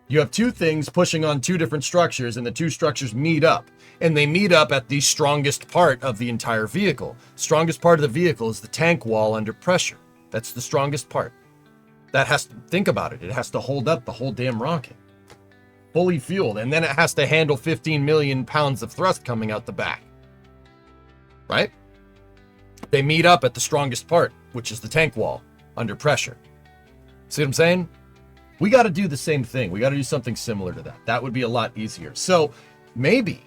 Speaker 2: You have two things pushing on two different structures, and the two structures meet up, and they meet up at the strongest part of the entire vehicle. Strongest part of the vehicle is the tank wall under pressure. That's the strongest part. That has to, think about it, it has to hold up the whole damn rocket. Fully fueled, and then it has to handle 15 million pounds of thrust coming out the back. Right? They meet up at the strongest part, which is the tank wall, under pressure. See what I'm saying? We got to do the same thing. We got to do something similar to that. That would be a lot easier. So maybe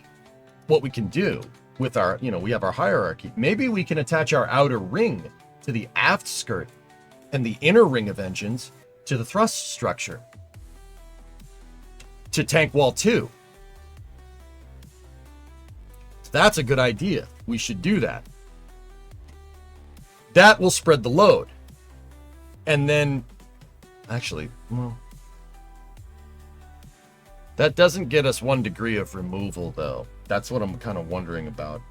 Speaker 2: what we can do with our, we have our hierarchy. Maybe we can attach our outer ring to the aft skirt and the inner ring of engines to the thrust structure. To tank wall 2. So that's a good idea. We should do that. That will spread the load. And then, actually, well, that doesn't get us 1 degree of removal, though. That's what I'm kind of wondering about.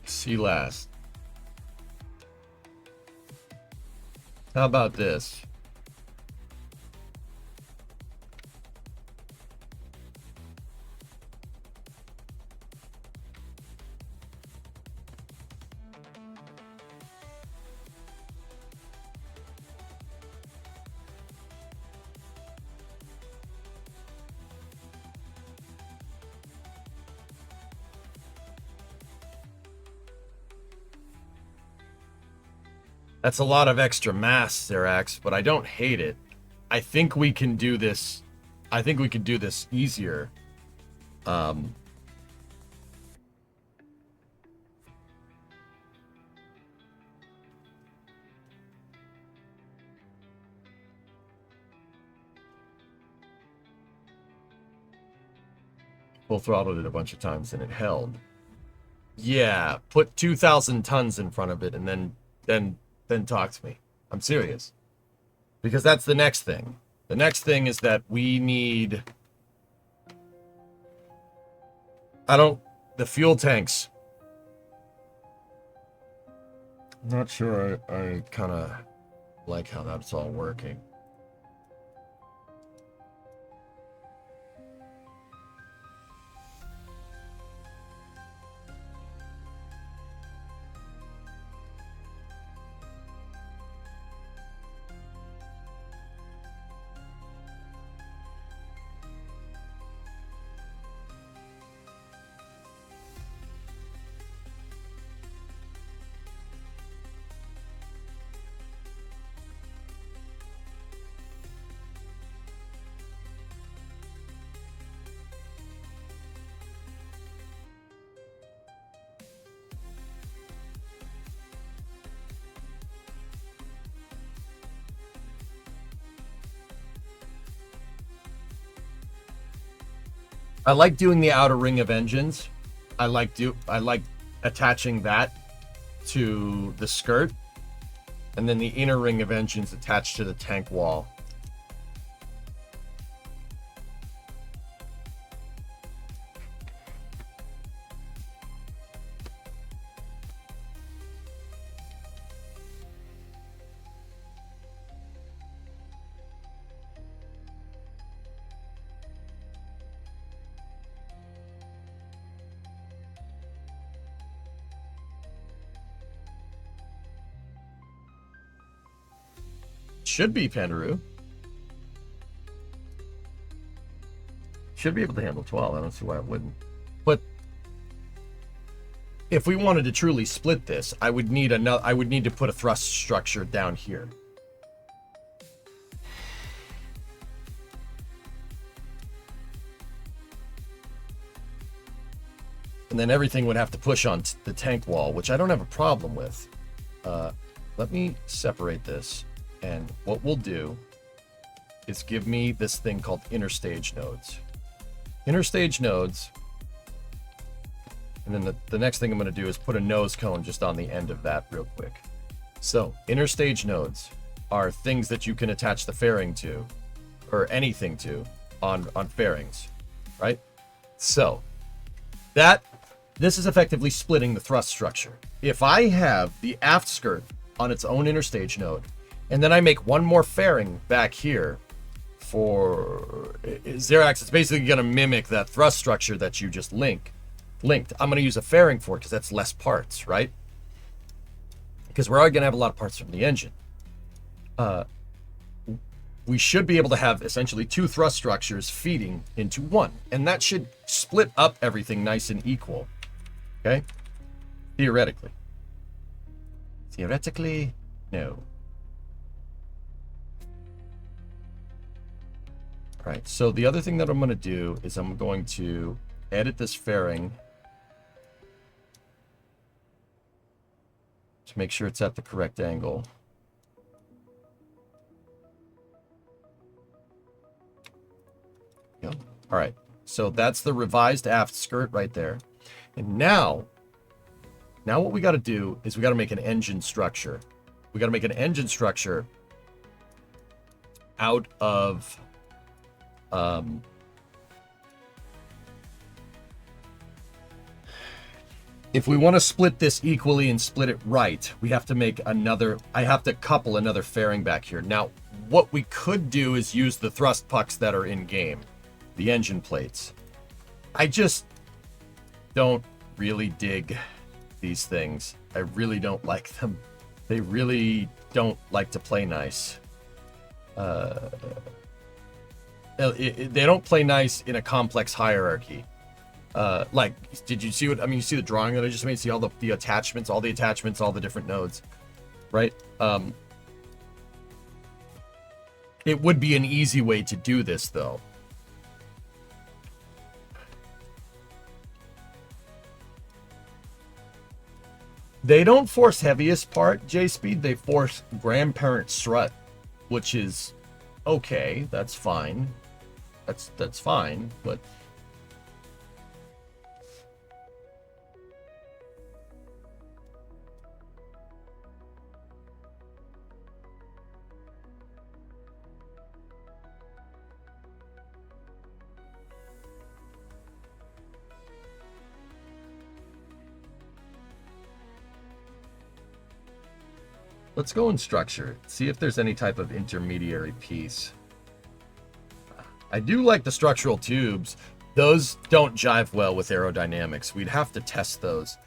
Speaker 2: See last. How about this? That's a lot of extra mass, Zerax, but I don't hate it. I think we can do this. I think we can do this easier. Full throttled it a bunch of times and it held. Yeah, put 2,000 tons in front of it and then talk to me. I'm serious. Because that's the next thing. The next thing is that we need... the fuel tanks. I'm not sure I kind of like how that's all working. I like doing the outer ring of engines. I like attaching that to the skirt, and then the inner ring of engines attached to the tank wall. Should be Pandaroo. Should be able to handle 12. I don't see why it wouldn't. But if we wanted to truly split this, I would need to put a thrust structure down here. And then everything would have to push on the tank wall, which I don't have a problem with. Let me separate this. And what we'll do is give me this thing called interstage nodes. Interstage nodes. And then the next thing I'm going to do is put a nose cone just on the end of that real quick. So interstage nodes are things that you can attach the fairing to, or anything to, on fairings, right? So this is effectively splitting the thrust structure. If I have the aft skirt on its own interstage node, and then I make one more fairing back here for Xerax, it's basically going to mimic that thrust structure that you just linked. I'm going to use a fairing for it because that's less parts, right? Because we're already going to have a lot of parts from the engine. We should be able to have essentially two thrust structures feeding into one. And that should split up everything nice and equal. Okay? Theoretically. Theoretically, no. Right, so the other thing that I'm going to do is I'm going to edit this fairing to make sure it's at the correct angle. Go. All right, so that's the revised aft skirt right there. And now what we got to do is we got to make an engine structure. We got to make an engine structure out of if we want to split this equally and split it right, we have to make I have to couple another fairing back here. Now, what we could do is use the thrust pucks that are in game, the engine plates. I just don't really dig these things. I really don't like them. They really don't like to play nice. They don't play nice in a complex hierarchy. Like, did you see you see the drawing that I just made? See all the attachments, all the different nodes, right? It would be an easy way to do this, though. They don't force heaviest part, J-Speed. They force grandparent strut, which is okay. That's fine. That's fine, but let's go in structure. See if there's any type of intermediary piece. I do like the structural tubes. Those don't jive well with aerodynamics. We'd have to test those.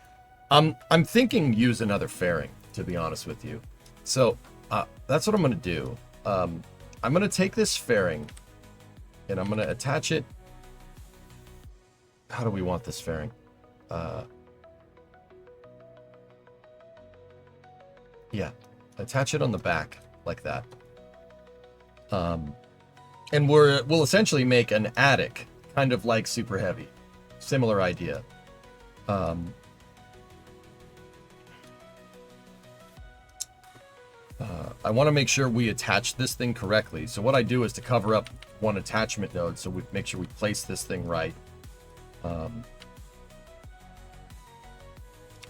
Speaker 2: I'm thinking use another fairing, to be honest with you. So that's what I'm going to do. I'm going to take this fairing and I'm going to attach it. How do we want this fairing? Yeah, attach it on the back like that. And we'll essentially make an attic, kind of like Super Heavy. Similar idea. I want to make sure we attach this thing correctly. So what I do is to cover up one attachment node, so we make sure we place this thing right.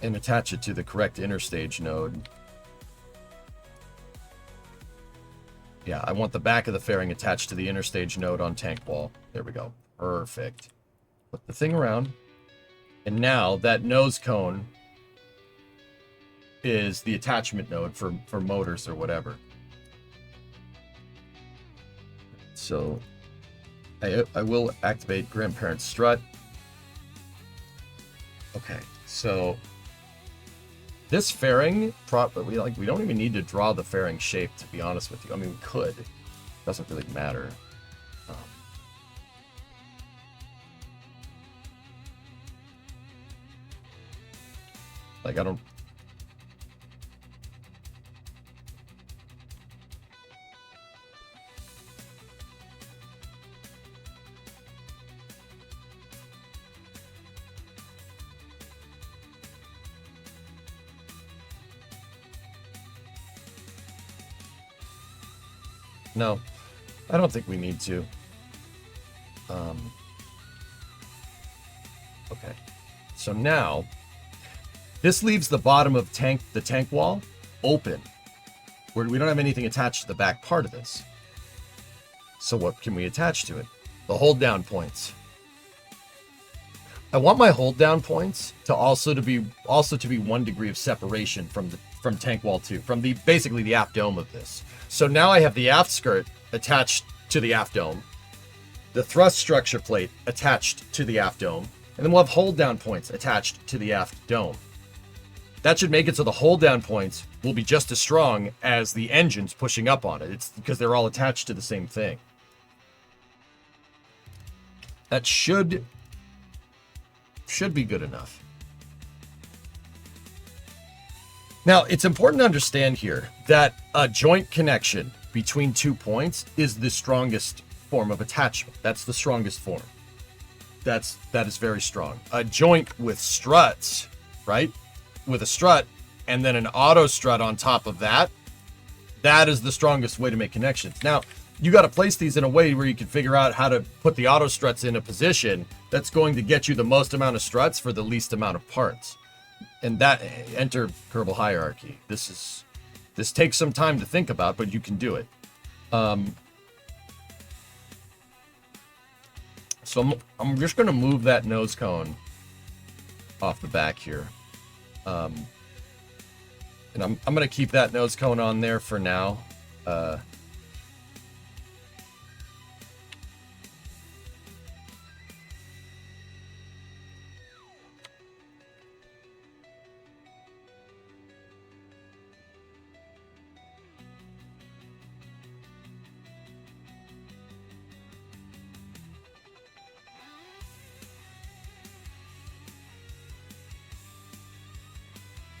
Speaker 2: And attach it to the correct interstage node. Yeah, I want the back of the fairing attached to the interstage node on tank wall. There we go. Perfect. Put the thing around. And now that nose cone is the attachment node for motors or whatever. So I will activate grandparent strut. Okay, so this fairing, we don't even need to draw the fairing shape, to be honest with you. I mean, we could. Doesn't really matter. Like, I don't... No, I don't think we need to. Okay, so now this leaves the bottom of the tank wall open, where we don't have anything attached to the back part of this. So what can we attach to it? The hold down points. I want my hold down points to also to be 1 degree of separation from tank wall 2, from basically the aft dome of this. So now I have the aft skirt attached to the aft dome, the thrust structure plate attached to the aft dome, and then we'll have hold down points attached to the aft dome. That should make it so the hold down points will be just as strong as the engines pushing up on it. It's because they're all attached to the same thing. That should be good enough. Now, it's important to understand here that a joint connection between 2 points is the strongest form of attachment. That's the strongest form. That is very strong. A joint with struts, right? With a strut and then an auto strut on top of that, that is the strongest way to make connections. Now, you got to place these in a way where you can figure out how to put the auto struts in a position that's going to get you the most amount of struts for the least amount of parts. And that, enter Kerbal hierarchy. This takes some time to think about, but you can do it. So I'm just going to move that nose cone off the back here. And I'm going to keep that nose cone on there for now.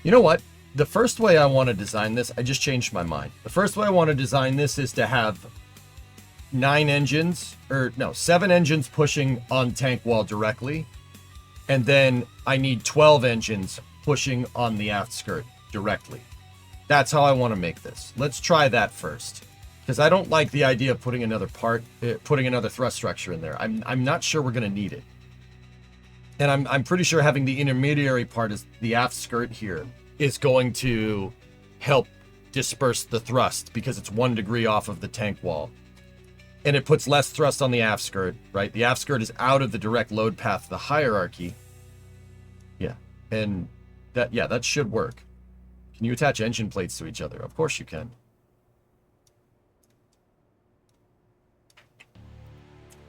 Speaker 2: You know what? The first way I want to design this, I just changed my mind. The first way I want to design this is to have 7 engines pushing on tank wall directly. And then I need 12 engines pushing on the aft skirt directly. That's how I want to make this. Let's try that first. Because I don't like the idea of putting another thrust structure in there. I'm not sure we're going to need it. And I'm pretty sure having the intermediary part is the aft skirt here is going to help disperse the thrust because it's 1 degree off of the tank wall. And it puts less thrust on the aft skirt, right? The aft skirt is out of the direct load path of the hierarchy. Yeah. And that should work. Can you attach engine plates to each other? Of course you can.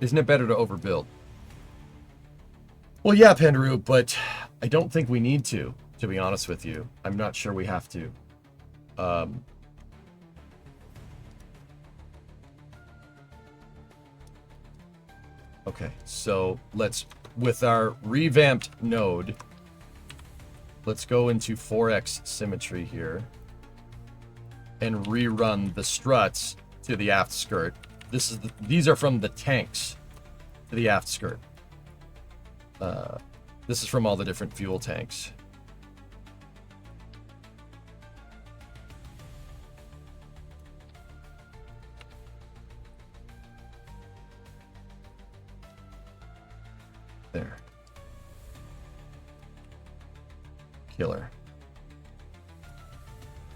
Speaker 2: Isn't it better to overbuild? Well, yeah, Pandaroo, but I don't think we need to be honest with you. I'm not sure we have to. Okay, so with our revamped node, let's go into 4x symmetry here and rerun the struts to the aft skirt. These are from the tanks to the aft skirt. This is from all the different fuel tanks. There. Killer.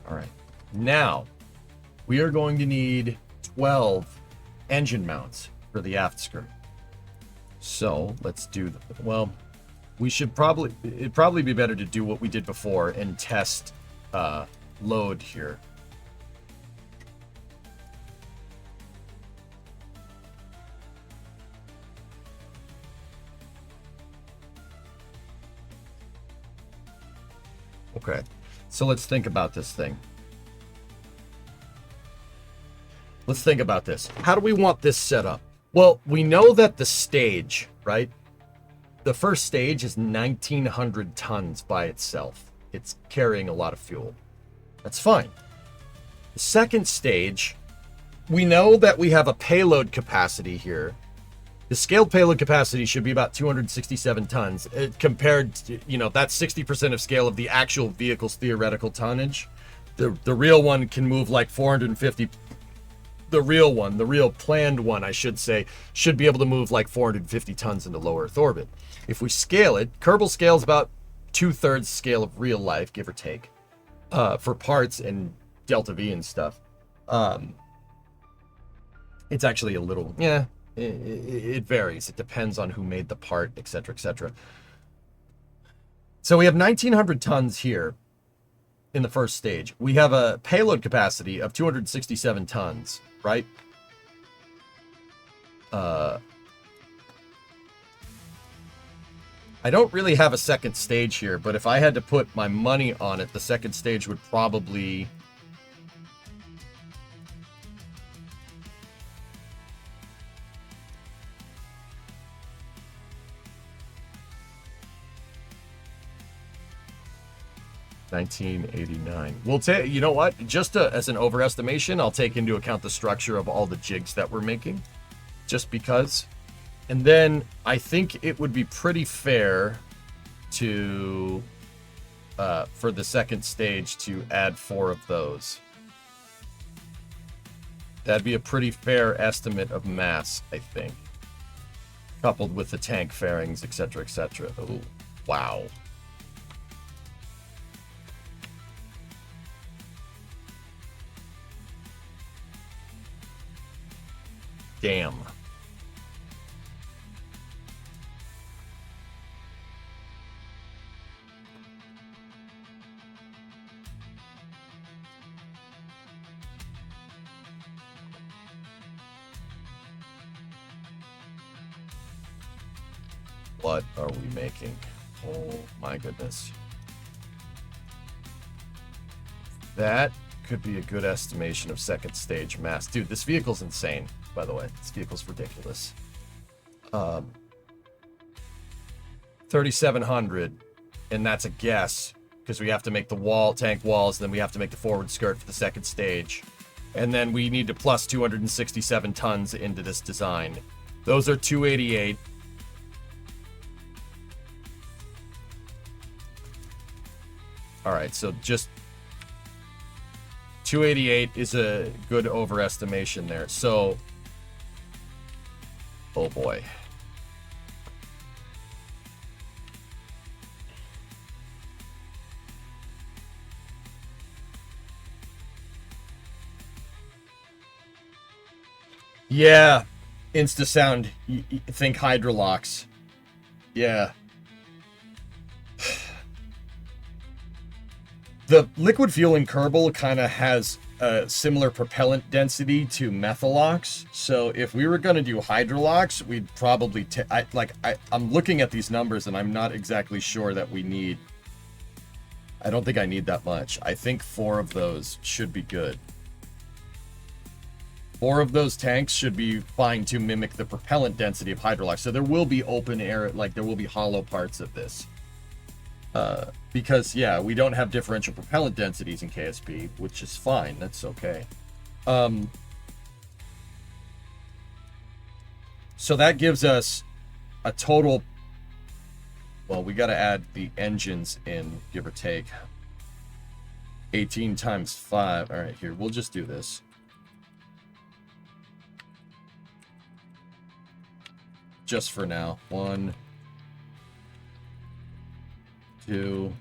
Speaker 2: All right. Now, we are going to need 12 engine mounts for the aft skirt. So let's do well. We should it'd probably be better to do what we did before and test load here. Okay, so let's think about this thing. Let's think about this. How do we want this set up? Well, we know that the stage, right? The first stage is 1,900 tons by itself. It's carrying a lot of fuel. That's fine. The second stage, we know that we have a payload capacity here. The scaled payload capacity should be about 267 tons. Compared to, that's 60% of scale of the actual vehicle's theoretical tonnage. The real one can move like 450. The real planned one, I should say, should be able to move like 450 tons into low Earth orbit. If we scale it, Kerbal scales about 2/3 scale of real life, give or take, for parts and Delta V and stuff. It's actually a little, it varies. It depends on who made the part, etc., etc. So we have 1,900 tons here in the first stage. We have a payload capacity of 267 tons, right? I don't really have a second stage here, but if I had to put my money on it, the second stage would probably... $19.89. We'll take, you know what? Just as an overestimation, I'll take into account the structure of all the jigs that we're making, just because. And then I think it would be pretty fair to, for the second stage, to add 4 of those. That'd be a pretty fair estimate of mass, I think, coupled with the tank fairings, etc., etc. Oh, wow. Damn. What are we making? Oh my goodness. That could be a good estimation of second stage mass. Dude, this vehicle's insane, by the way. This vehicle's ridiculous. 3,700, and that's a guess, because we have to make the tank walls, then we have to make the forward skirt for the second stage. And then we need to plus 267 tons into this design. Those are 288. All right, so just 288 is a good overestimation there. So, oh boy. Yeah, InstaSound, think Hydrolox. Yeah. The liquid fuel in Kerbal kind of has a similar propellant density to Methalox. So if we were going to do Hydrolox, we'd probably... I'm looking at these numbers and I'm not exactly sure that we need... I don't think I need that much. I think 4 of those should be good. 4 of those tanks should be fine to mimic the propellant density of Hydrolox. So there will be open air, there will be hollow parts of this. Because, yeah, we don't have differential propellant densities in KSP, which is fine. That's okay. So that gives us a total... Well, we got to add the engines in, give or take. 18 times 5. All right, here. We'll just do this. Just for now. 1, 2,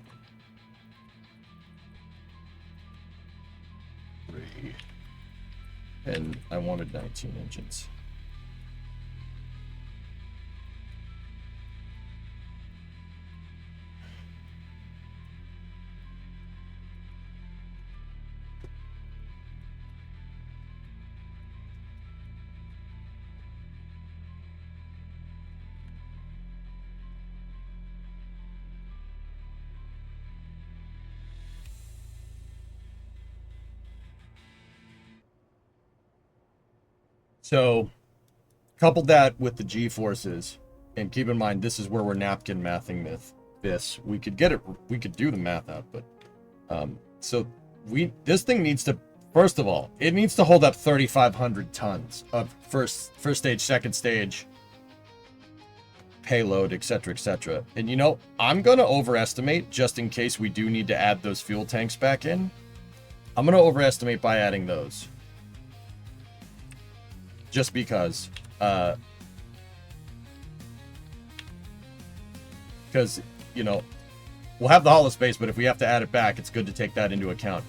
Speaker 2: I wanted 19 engines. So, couple that with the G-forces, and keep in mind this is where we're napkin mathing this. We could get it. We could do the math out, but so this thing needs to, first of all, it needs to hold up 3,500 tons of first stage, second stage, payload, etc., etc. And you know, I'm gonna overestimate just in case we do need to add those fuel tanks back in. I'm gonna overestimate by adding those. Just because you know, we'll have the hollow space, but if we have to add it back, it's good to take that into account.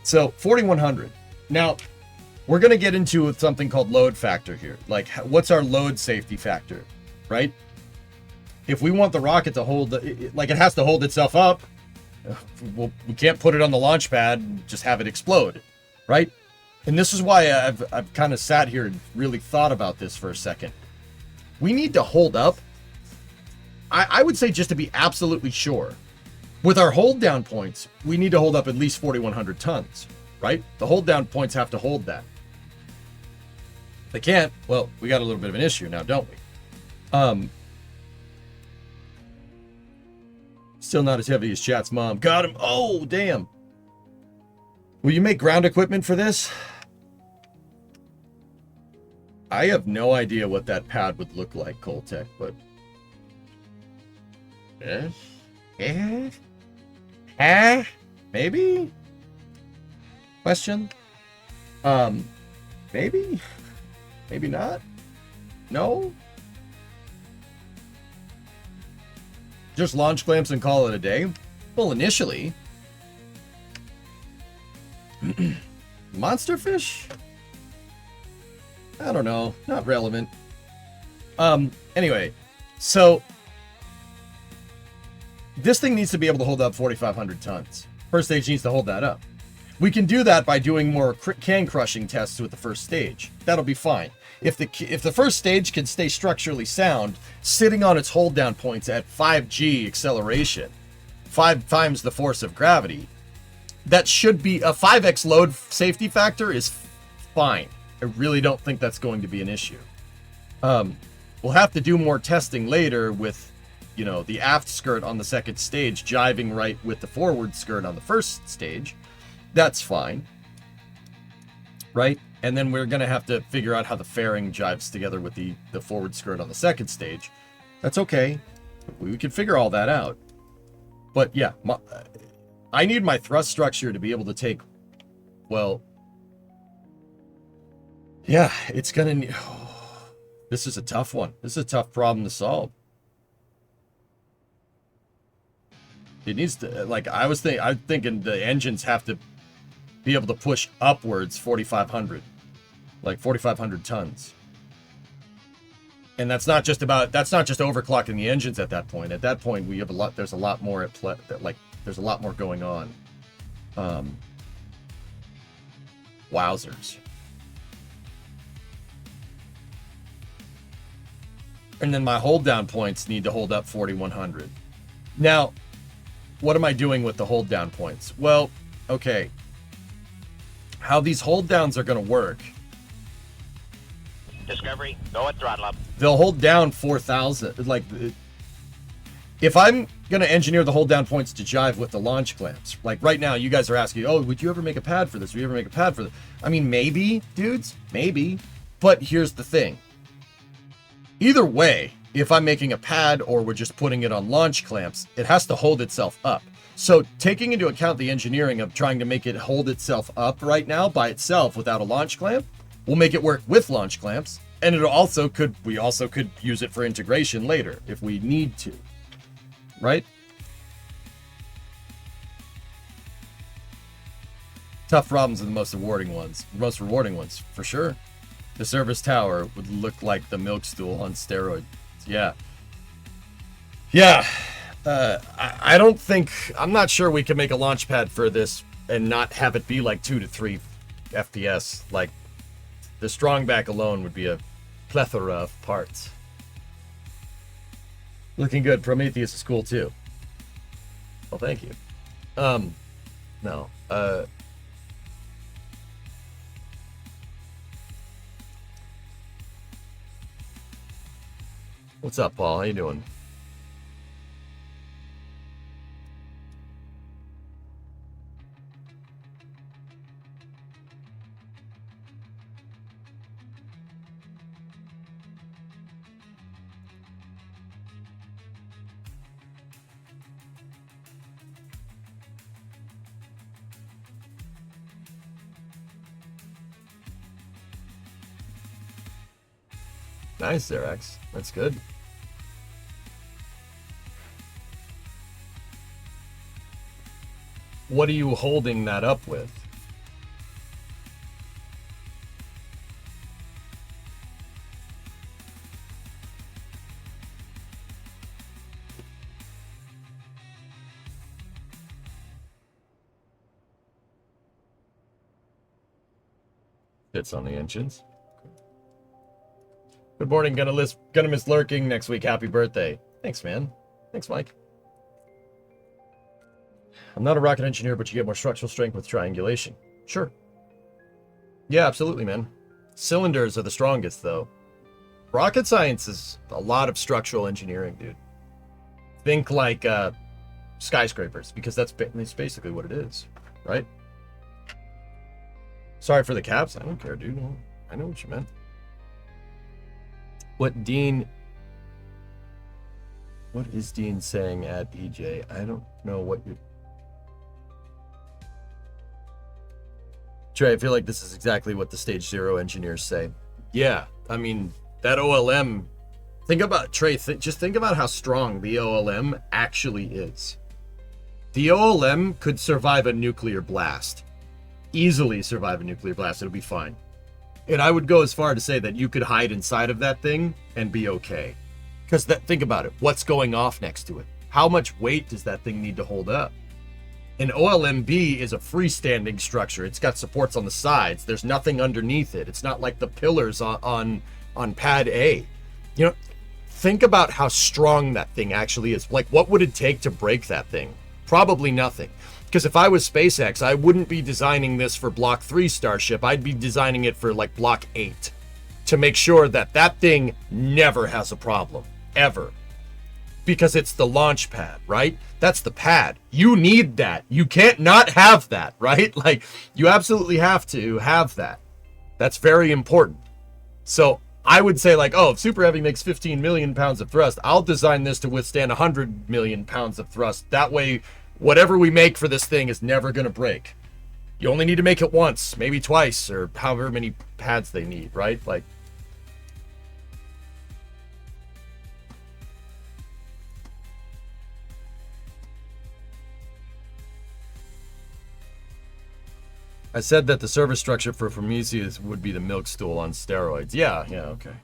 Speaker 2: So 4,100. Now we're going to get into something called load factor here. Like, what's our load safety factor, right? If we want the rocket to hold, like, it has to hold itself up. Well, we can't put it on the launch pad and just have it explode, right? And this is why I've kind of sat here and really thought about this for a second. We need to hold up. I would say, just to be absolutely sure, with our hold down points, we need to hold up at least 4,100 tons, right? The hold down points have to hold that. If they can't, well, we got a little bit of an issue now, don't we? Still not as heavy as Chat's mom. Got him. Oh, damn. Will you make ground equipment for this? I have no idea what that pad would look like, Coltech, but... Maybe? Question? Maybe? Maybe not? No? Just launch clamps and call it a day? Well, initially. Monsterfish? I don't know. Not relevant. Anyway, so this thing needs to be able to hold up 4,500 tons. First stage needs to hold that up. We can do that by doing more can crushing tests with the first stage. That'll be fine. If the first stage can stay structurally sound, sitting on its hold down points at 5G acceleration, 5 times the force of gravity, that should be a 5x load safety factor is fine. I really don't think that's going to be an issue. We'll have to do more testing later with, you know, the aft skirt on the second stage jiving right with the forward skirt on the first stage. That's fine. Right? And then we're going to have to figure out how the fairing jives together with the forward skirt on the second stage. That's okay. We can figure all that out. But yeah, I need my thrust structure to be able to take, well, yeah, it's going to... This is a tough one. This is a tough problem to solve. It needs to, like, I'm thinking the engines have to be able to push upwards 4,500, like 4,500 tons. And that's not just overclocking the engines at that point. At that point, we have there's a lot more at play, there's a lot more going on. Wowzers. And then my hold down points need to hold up 4,100. Now, what am I doing with the hold down points? Well, okay. How these hold downs are going to work.
Speaker 5: Discovery, go at throttle up.
Speaker 2: They'll hold down 4,000. Like, if I'm going to engineer the hold down points to jive with the launch clamps, like right now, you guys are asking, oh, would you ever make a pad for this? Would you ever make a pad for this? I mean, maybe, dudes, maybe. But here's the thing. Either way, if I'm making a pad or we're just putting it on launch clamps, it has to hold itself up. So taking into account the engineering of trying to make it hold itself up right now by itself without a launch clamp, we'll make it work with launch clamps. And we also could use it for integration later if we need to, right? Tough problems are the most rewarding ones, for sure. The service tower would look like the milk stool on steroids. Yeah. Yeah. I don't think... I'm not sure we can make a launch pad for this and not have it be like 2 to 3 FPS. Like, the strong back alone would be a plethora of parts. Looking good. Prometheus is cool too. Well, thank you. No. What's up, Paul? How you doing? Nice there, X. That's good. What are you holding that up with? Fits on the engines. Good morning, gonna miss lurking next week. Happy birthday. Thanks, man. Thanks, Mike. I'm not a rocket engineer, but you get more structural strength with triangulation. Sure. Yeah, absolutely, man. Cylinders are the strongest, though. Rocket science is a lot of structural engineering, dude. Think like skyscrapers, because that's basically what it is, right? Sorry for the caps. I don't care, dude. I know what you meant. What is Dean saying at EJ? I don't know what you... Trey, I feel like this is exactly what the Stage 0 engineers say. Yeah, I mean, that OLM... Think about, Trey, just think about how strong the OLM actually is. The OLM could survive a nuclear blast. Easily survive a nuclear blast. It'll be fine. And I would go as far to say that you could hide inside of that thing and be okay. Because think about it. What's going off next to it? How much weight does that thing need to hold up? An OLMB is a freestanding structure. It's got supports on the sides. There's nothing underneath it. It's not like the pillars on pad A. You know, think about how strong that thing actually is. Like, what would it take to break that thing? Probably nothing. Because if I was SpaceX, I wouldn't be designing this for Block 3 Starship. I'd be designing it for, like, Block 8. To make sure that that thing never has a problem. Ever. Because it's the launch pad, right? That's the pad. You need that. You can't not have that, right? Like, you absolutely have to have that. That's very important. So, I would say, like, oh, if Super Heavy makes 15 million pounds of thrust, I'll design this to withstand 100 million pounds of thrust. That way... whatever we make for this thing is never going to break. You only need to make it once, maybe twice, or however many pads they need, right? Like, I said that the service structure for Prometheus would be the milk stool on steroids. Yeah, okay.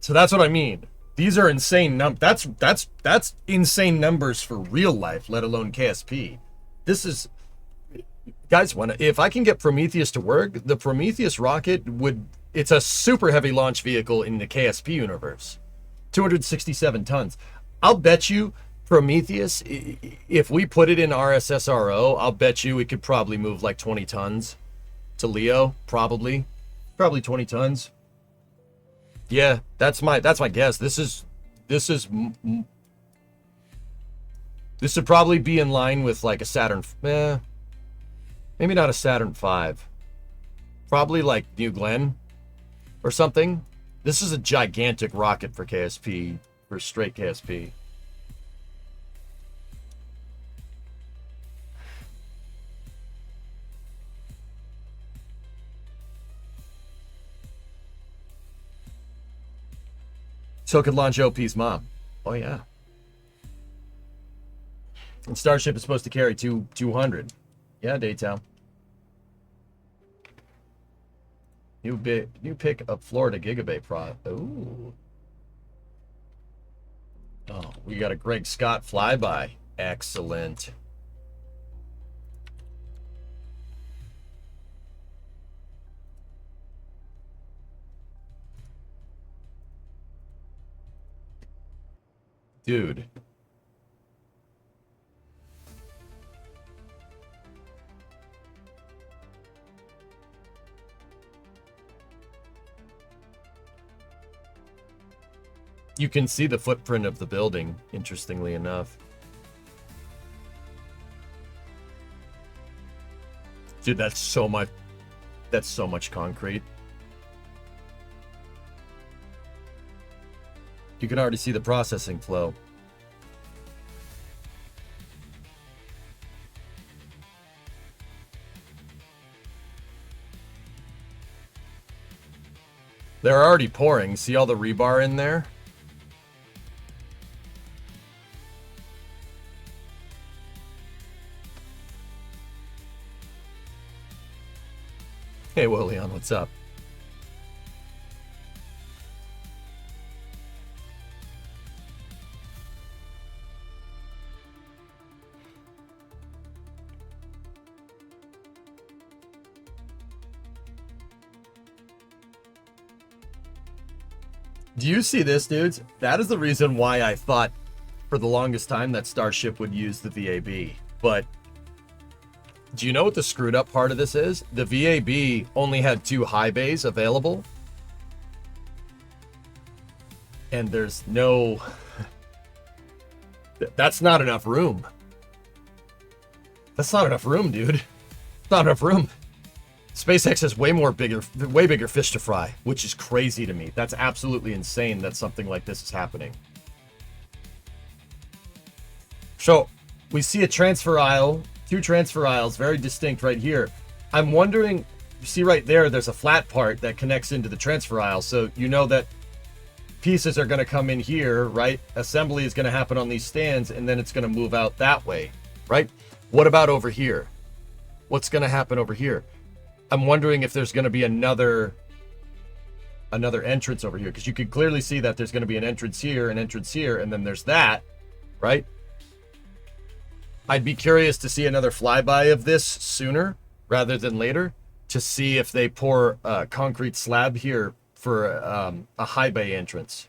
Speaker 2: So that's what I mean. These are insane numbers. That's insane numbers for real life, let alone KSP. This is, guys, if I can get Prometheus to work, the Prometheus rocket it's a super heavy launch vehicle in the KSP universe. 267 tons. I'll bet you Prometheus, if we put it in RSSRO, I'll bet you it could probably move like 20 tons to Leo, probably 20 tons. Yeah, that's my guess. This would probably be in line with like a Saturn, maybe not a Saturn V. Probably like New Glenn or something. This is a gigantic rocket for KSP, for straight KSP. So it could launch OP's mom. Oh, yeah. And Starship is supposed to carry 200. Yeah, Daytown. You pick up Florida Gigabay Pro. Ooh. Oh, we got a Greg Scott flyby. Excellent. Dude. You can see the footprint of the building, interestingly enough. Dude, that's so much concrete. You can already see the processing flow. They're already pouring. See all the rebar in there? Hey, Willian, what's up? Do you see this, dudes? That is the reason why I thought for the longest time that Starship would use the VAB. But do you know what the screwed up part of this is? The VAB only had 2 high bays available. And there's no... That's not enough room. That's not enough room, dude. It's not enough room. SpaceX has way bigger fish to fry, which is crazy to me. That's absolutely insane that something like this is happening. So we see a transfer aisle, 2 transfer aisles, very distinct right here. I'm wondering, you see right there, there's a flat part that connects into the transfer aisle. So you know that pieces are going to come in here, right? Assembly is going to happen on these stands, and then it's going to move out that way, right? What about over here? What's going to happen over here? I'm wondering if there's going to be another entrance over here, because you can clearly see that there's going to be an entrance here, and then there's that, right? I'd be curious to see another flyby of this sooner rather than later to see if they pour a concrete slab here for a high bay entrance.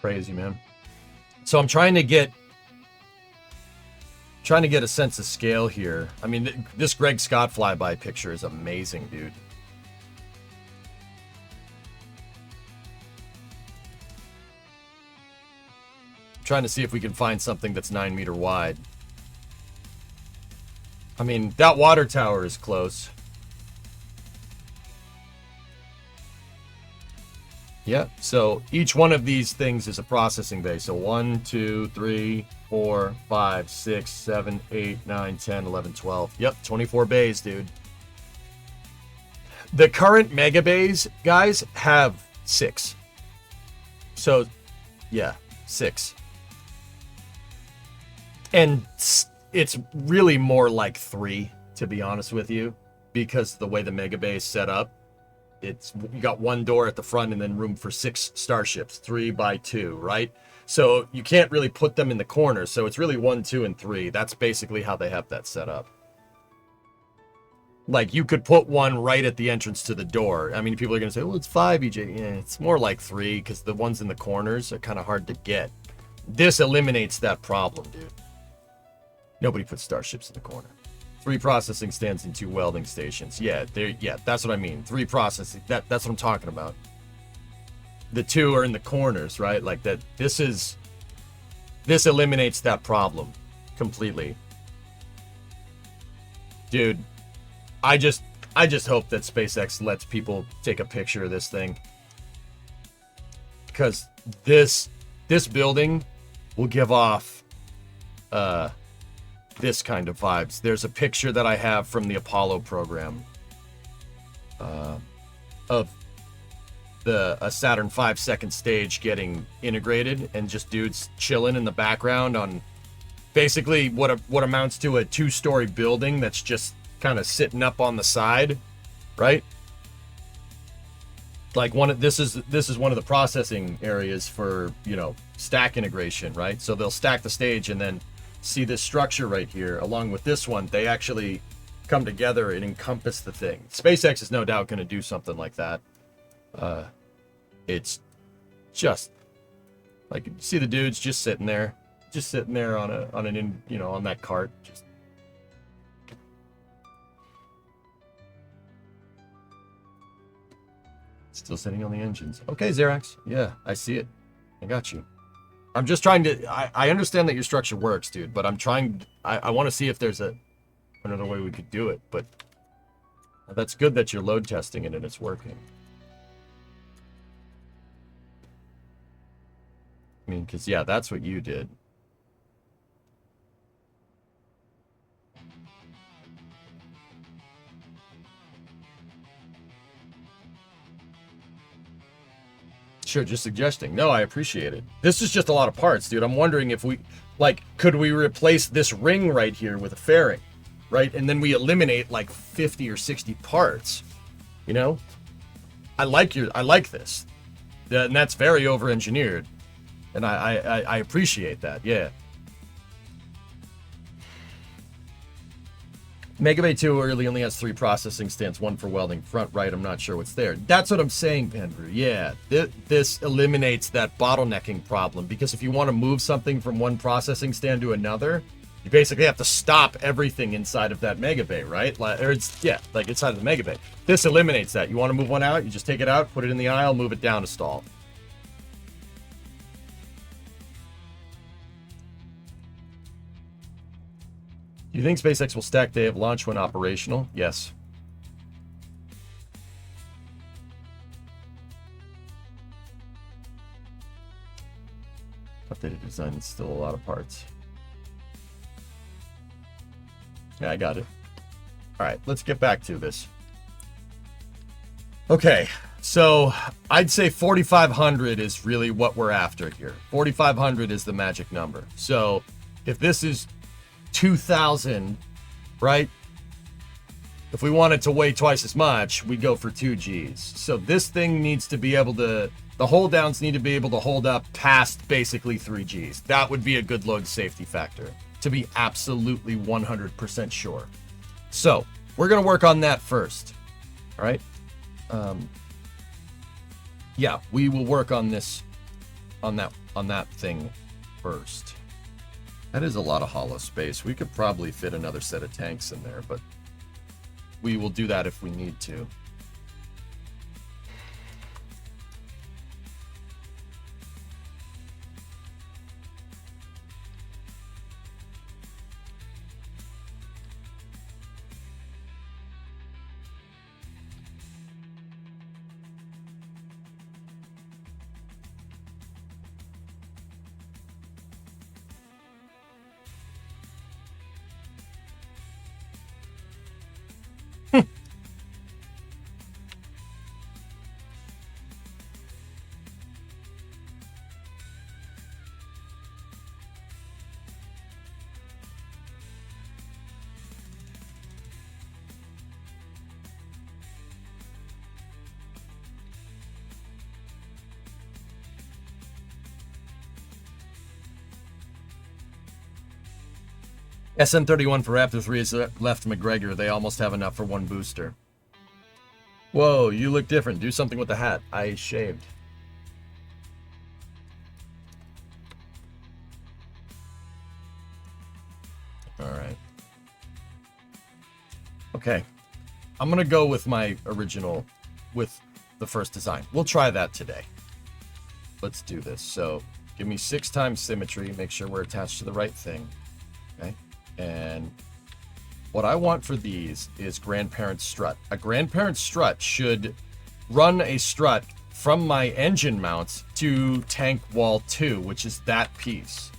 Speaker 2: Crazy, man. So I'm trying to get a sense of scale here. I mean, this Greg Scott flyby picture is amazing, dude. I'm trying to see if we can find something that's 9 meter wide. I mean, that water tower is close. Yeah, so each one of these things is a processing bay. So 1, 2, 3, 4, 5, 6, 7, 8, 9, 10, 11, 12. Yep, 24 bays, dude. The current mega bays, guys, have 6. So, yeah, 6. And it's really more like 3, to be honest with you, because the way the mega bay is set up. You got 1 door at the front and then room for 6 starships, 3 by 2, right? So you can't really put them in the corners. So it's really 1, 2, and 3. That's basically how they have that set up. Like, you could put one right at the entrance to the door. I mean, people are going to say, well, it's 5, EJ. Yeah, it's more like 3 because the ones in the corners are kind of hard to get. This eliminates that problem, dude. Nobody puts starships in the corner. 3 processing stands and 2 welding stations. Yeah, that's what I mean. 3 processing. That's what I'm talking about. The 2 are in the corners, right? Like that. This eliminates that problem completely. Dude, I just I just hope that SpaceX lets people take a picture of this thing. Because this building will give off this kind of vibes. There's a picture that I have from the Apollo program of a Saturn V second stage getting integrated and just dudes chilling in the background on basically what amounts to a 2-story building that's just kind of sitting up on the side, right? Like this is one of the processing areas for, you know, stack integration, right? So they'll stack the stage and then see this structure right here along with this one. They actually come together and encompass the thing. SpaceX is no doubt going to do something like that. It's just like, you see the dudes just sitting there on on that cart, just still sitting on the engines. Okay, Xerax. Yeah, I see it. I got you. I'm just trying to... I understand that your structure works, dude, but I'm trying... I want to see if there's another way we could do it, but... That's good that you're load testing it and it's working. I mean, because, yeah, that's what you did. Sure, just suggesting. No, I appreciate it. This is just a lot of parts, dude. I'm wondering if we, like, could we replace this ring right here with a fairing, right? And then we eliminate like 50 or 60 parts, you know? I like this. And that's very over-engineered. And I appreciate that, yeah. Megabay 2 really only has 3 processing stands, 1 for welding. Front right, I'm not sure what's there. That's what I'm saying, Andrew. Yeah, this eliminates that bottlenecking problem, because if you want to move something from one processing stand to another, you basically have to stop everything inside of that megabay, right? Or like inside of the megabay. This eliminates that. You want to move one out, you just take it out, put it in the aisle, move it down to stall. Do you think SpaceX will stack day of launch when operational? Yes. Updated design is still a lot of parts. Yeah, I got it. All right, let's get back to this. Okay, so I'd say 4,500 is really what we're after here. 4,500 is the magic number. So if this is 2,000, right? If we want it to weigh twice as much, we go for 2 Gs. So this thing needs to be able to, the hold downs need to be able to hold up past basically 3 Gs. That would be a good load safety factor, to be absolutely 100% sure. So we're going to work on that first. All right. Yeah, we will work on this, on that thing first. That is a lot of hollow space. We could probably fit another set of tanks in there, but we will do that if we need to. SN31 for Raptor 3 is left McGregor. They almost have enough for 1 booster. Whoa, you look different. Do something with the hat. I shaved. Alright. Okay. I'm going to go with my original, with the first design. We'll try that today. Let's do this. So, give me 6 times symmetry. Make sure we're attached to the right thing. Okay. And what I want for these is grandparent strut. A grandparent strut should run a strut from my engine mounts to tank wall 2, which is that piece.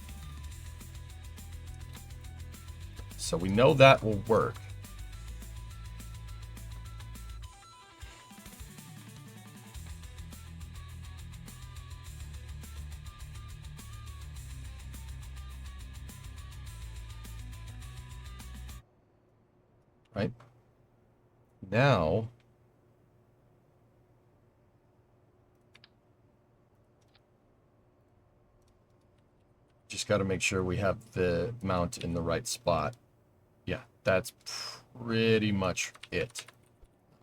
Speaker 2: So we know that will work. Right? Now, just got to make sure we have the mount in the right spot. Yeah, that's pretty much it.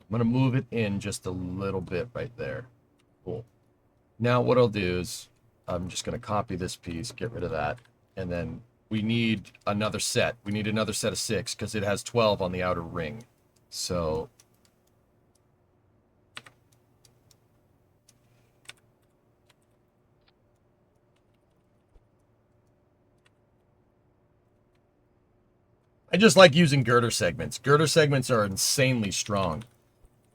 Speaker 2: I'm going to move it in just a little bit right there. Cool. Now what I'll do is I'm just going to copy this piece, get rid of that, and then we need another set. We need another set of 6 because it has 12 on the outer ring. So I just like using girder segments. Girder segments are insanely strong.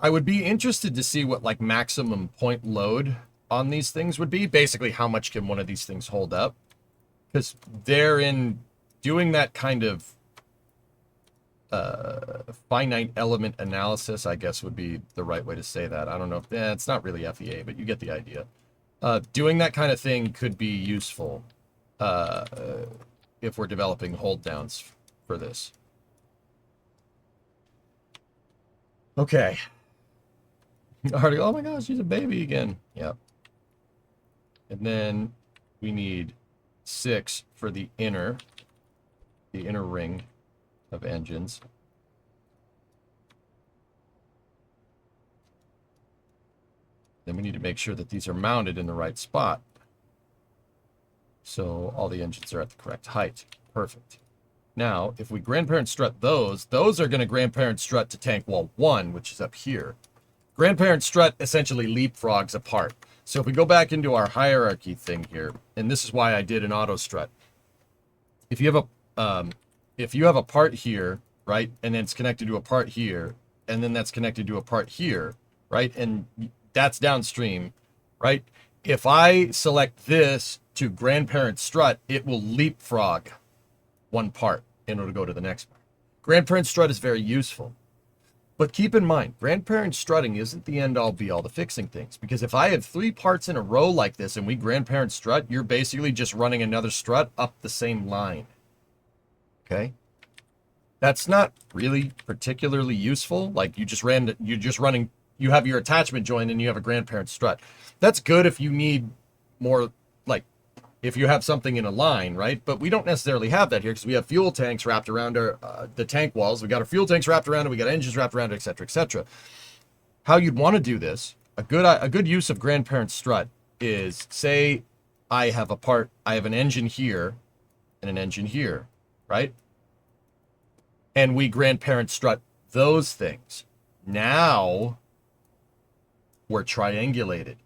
Speaker 2: I would be interested to see what like maximum point load on these things would be. Basically, how much can one of these things hold up? Because they're in doing that kind of finite element analysis, I guess would be the right way to say that. I don't know if it's not really FEA, but you get the idea. Doing that kind of thing could be useful if we're developing hold downs for this. Okay. Already, oh my gosh, she's a baby again. Yep. And then we need 6 for the inner ring of engines. Then we need to make sure that these are mounted in the right spot. So all the engines are at the correct height. Perfect. Now, if we grandparent strut those are going to grandparent strut to tank wall 1, which is up here. Grandparent strut essentially leapfrogs apart. So if we go back into our hierarchy thing here, and this is why I did an auto strut. If you have a part here, right, and then it's connected to a part here, and then that's connected to a part here, right, and that's downstream, right? If I select this to grandparent strut, it will leapfrog one part in order to go to the next part. Grandparent strut is very useful. But keep in mind, grandparent strutting isn't the end-all be-all to fixing things. Because if I have 3 parts in a row like this and we grandparent strut, you're basically just running another strut up the same line. Okay? That's not really particularly useful. Like you have your attachment joint and you have a grandparent strut. That's good if you need more, like, if you have something in a line, right? But we don't necessarily have that here because we have fuel tanks wrapped around our the tank walls. We got our fuel tanks wrapped around it. We got engines wrapped around it, etc., etc. How you'd want to do this, a good use of grandparent strut is, say I have an engine here and an engine here, right? And we grandparent strut those things. Now we're triangulated.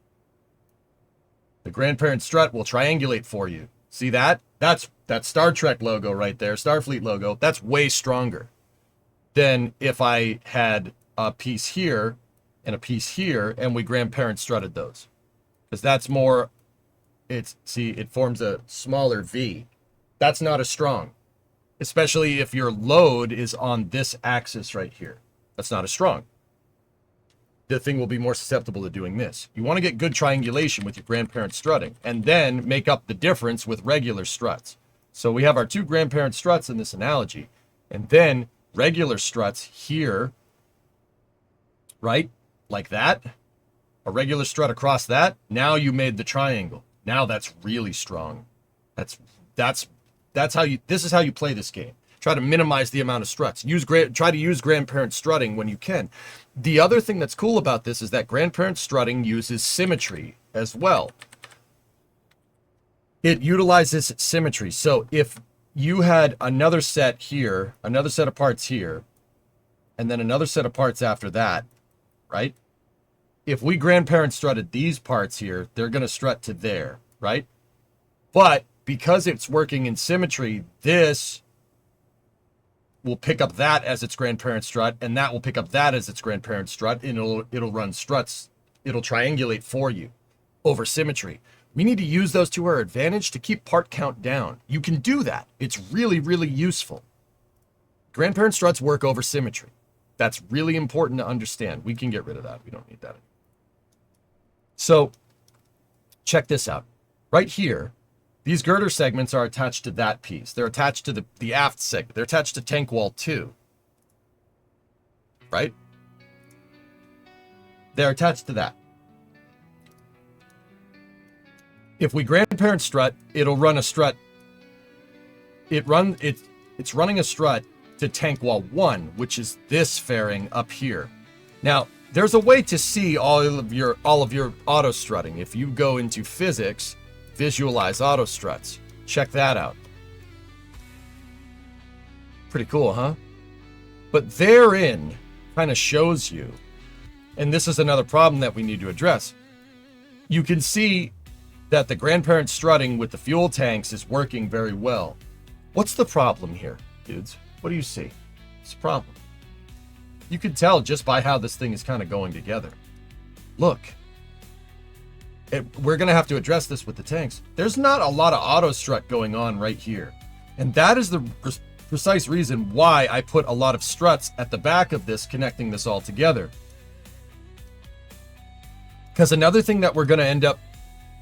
Speaker 2: The grandparent strut will triangulate for you. See that? That's that Star Trek logo right there, Starfleet logo. That's way stronger than if I had a piece here and a piece here and we grandparent strutted those. Because that's more, it forms a smaller V. That's not as strong. Especially if your load is on this axis right here. That's not as strong. The thing will be more susceptible to doing this. You want to get good triangulation with your grandparent strutting and then make up the difference with regular struts. So we have our 2 grandparent struts in this analogy and then regular struts here, right? Like that. A regular strut across that. Now you made the triangle. Now that's really strong. That's how you, this is how you play this game. Try to minimize the amount of struts. Try to use grandparent strutting when you can. The other thing that's cool about this is that grandparent strutting uses symmetry as well. It utilizes symmetry. So if you had another set here, another set of parts here, and then another set of parts after that, right? If we grandparent strutted these parts here, they're going to strut to there, right? But because it's working in symmetry, this will pick up that as its grandparent strut, and that will pick up that as its grandparent strut, and it'll run struts. It'll triangulate for you over symmetry. We need to use those to our advantage to keep part count down. You can do that. It's really, really useful. Grandparent struts work over symmetry. That's really important to understand. We can get rid of that. We don't need that. So check this out. Right here, these girder segments are attached to that piece. They're attached to the aft segment. They're attached to tank wall 2. Right? They're attached to that. If we grandparent strut, it'll run a strut. It's running a strut to tank wall 1, which is this fairing up here. Now, there's a way to see all of your auto strutting. If you go into physics, visualize auto struts. Check that out. Pretty cool, huh? But therein kind of shows you, and this is another problem that we need to address. You can see that the grandparent strutting with the fuel tanks is working very well. What's the problem here, dudes? What do you see? What's the problem? You can tell just by how this thing is kind of going together. Look. We're going to have to address this with the tanks. There's not a lot of auto strut going on right here. And that is the precise reason why I put a lot of struts at the back of this, connecting this all together. Because another thing that we're going to end up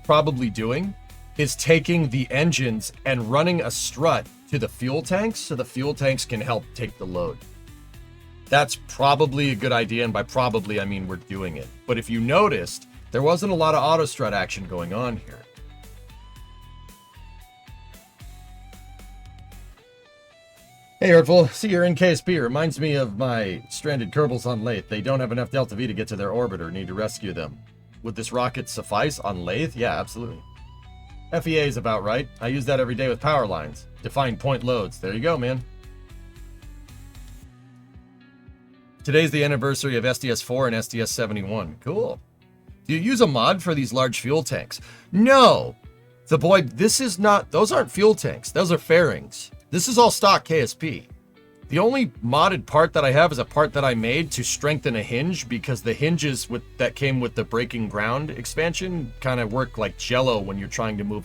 Speaker 2: probably doing is taking the engines and running a strut to the fuel tanks so the fuel tanks can help take the load. That's probably a good idea, and by probably I mean we're doing it. But if you noticed, there wasn't a lot of auto strut action going on here. Hey Earthful, see you're in KSP. Reminds me of my stranded Kerbals on Lathe. They don't have enough Delta V to get to their orbiter. Need to rescue them. Would this rocket suffice on Lathe? Yeah, absolutely. FEA is about right. I use that every day with power lines. Define point loads. There you go, man. Today's the anniversary of SDS4 and SDS71. Cool. Do you use a mod for these large fuel tanks? No. This is not, those aren't fuel tanks. Those are fairings. This is all stock KSP. The only modded part that I have is a part that I made to strengthen a hinge, because the hinges that came with the breaking ground expansion kind of work like jello when you're trying to move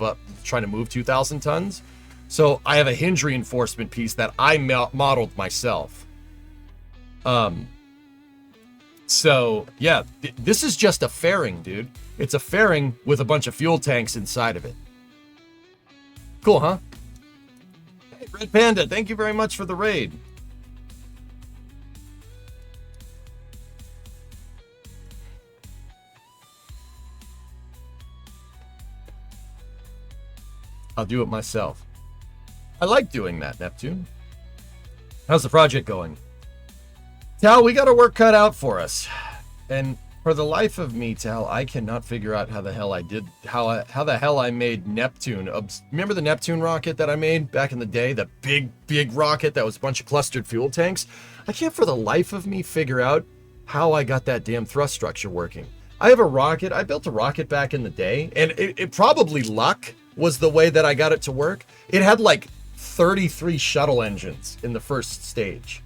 Speaker 2: 2,000 tons. So I have a hinge reinforcement piece that I modeled myself. So yeah, this is just a fairing, dude. It's a fairing with a bunch of fuel tanks inside of it. Cool, huh? Hey, Red Panda, thank you very much for the raid. I'll do it myself. I like doing that, Neptune. How's the project going? Tal, we got our work cut out for us. And for the life of me, Tal, I cannot figure out how the hell I made Neptune. Remember the Neptune rocket that I made back in the day? The big rocket that was a bunch of clustered fuel tanks? I can't for the life of me figure out how I got that damn thrust structure working. I have a rocket. I built a rocket back in the day, and it probably luck was the way that I got it to work. It had like 33 shuttle engines in the first stage.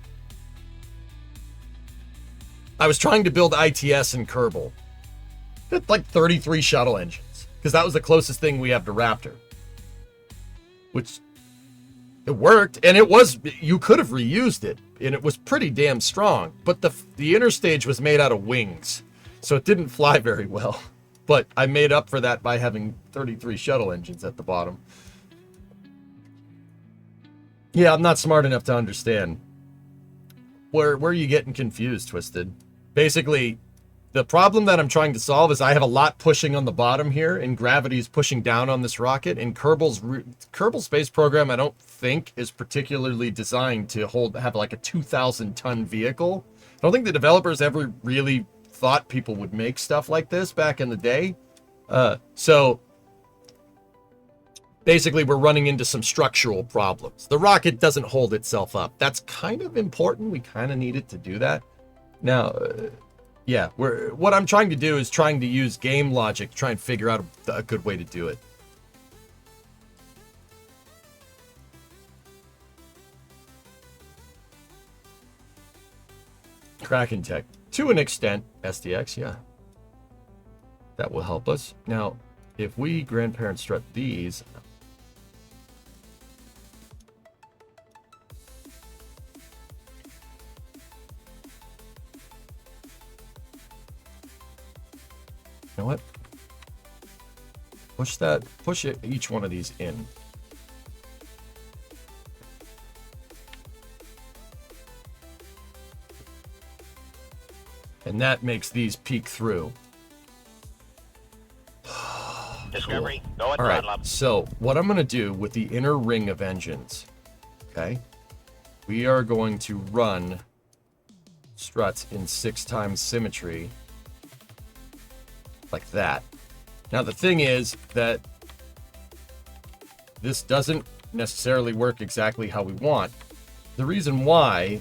Speaker 2: I was trying to build ITS in Kerbal. It had like 33 shuttle engines, because that was the closest thing we have to Raptor. Which, it worked, and you could have reused it, and it was pretty damn strong, but the inner stage was made out of wings, so it didn't fly very well. But I made up for that by having 33 shuttle engines at the bottom. Yeah, I'm not smart enough to understand. Where are you getting confused, Twisted? Basically, the problem that I'm trying to solve is I have a lot pushing on the bottom here, and gravity is pushing down on this rocket. And Kerbal Space Program, I don't think, is particularly designed to have like a 2,000-ton vehicle. I don't think the developers ever really thought people would make stuff like this back in the day. So basically we're running into some structural problems. The rocket doesn't hold itself up. That's kind of important. We kind of need it to do that. Now, yeah, what I'm trying to do is trying to use game logic to try and figure out a good way to do it. Kraken Tech. To an extent, SDX, yeah. That will help us. Now, if we grandparent strut these... You know what? Push each one of these in. And that makes these peek through.
Speaker 5: Discovery, go at
Speaker 2: All right,
Speaker 5: throttle up.
Speaker 2: so what I'm going to do with the inner ring of engines, okay, we are going to run struts in 6x symmetry like that. Now, the thing is that this doesn't necessarily work exactly how we want. The reason why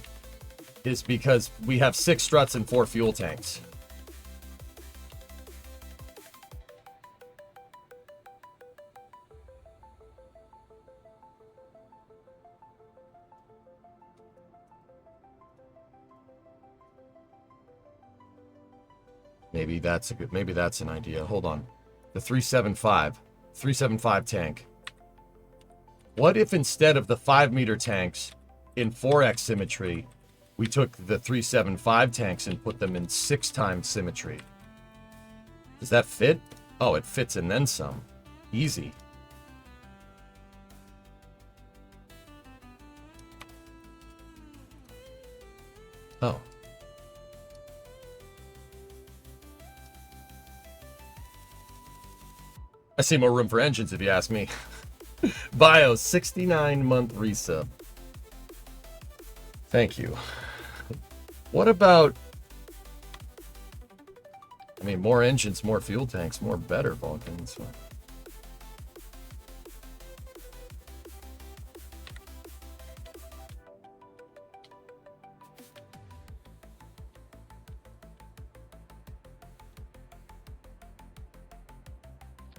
Speaker 2: is because we have 6 struts and 4 fuel tanks. Maybe that's an idea. Hold on. The 375 tank. What if instead of the 5-meter tanks in 4x symmetry, we took the 375 tanks and put them in 6x symmetry? Does that fit? Oh, it fits and then some. Easy. Oh. I see more room for engines if you ask me. Bio, 69-month resub. Thank you. What about... I mean, more engines, more fuel tanks, more better, Vulcan. So.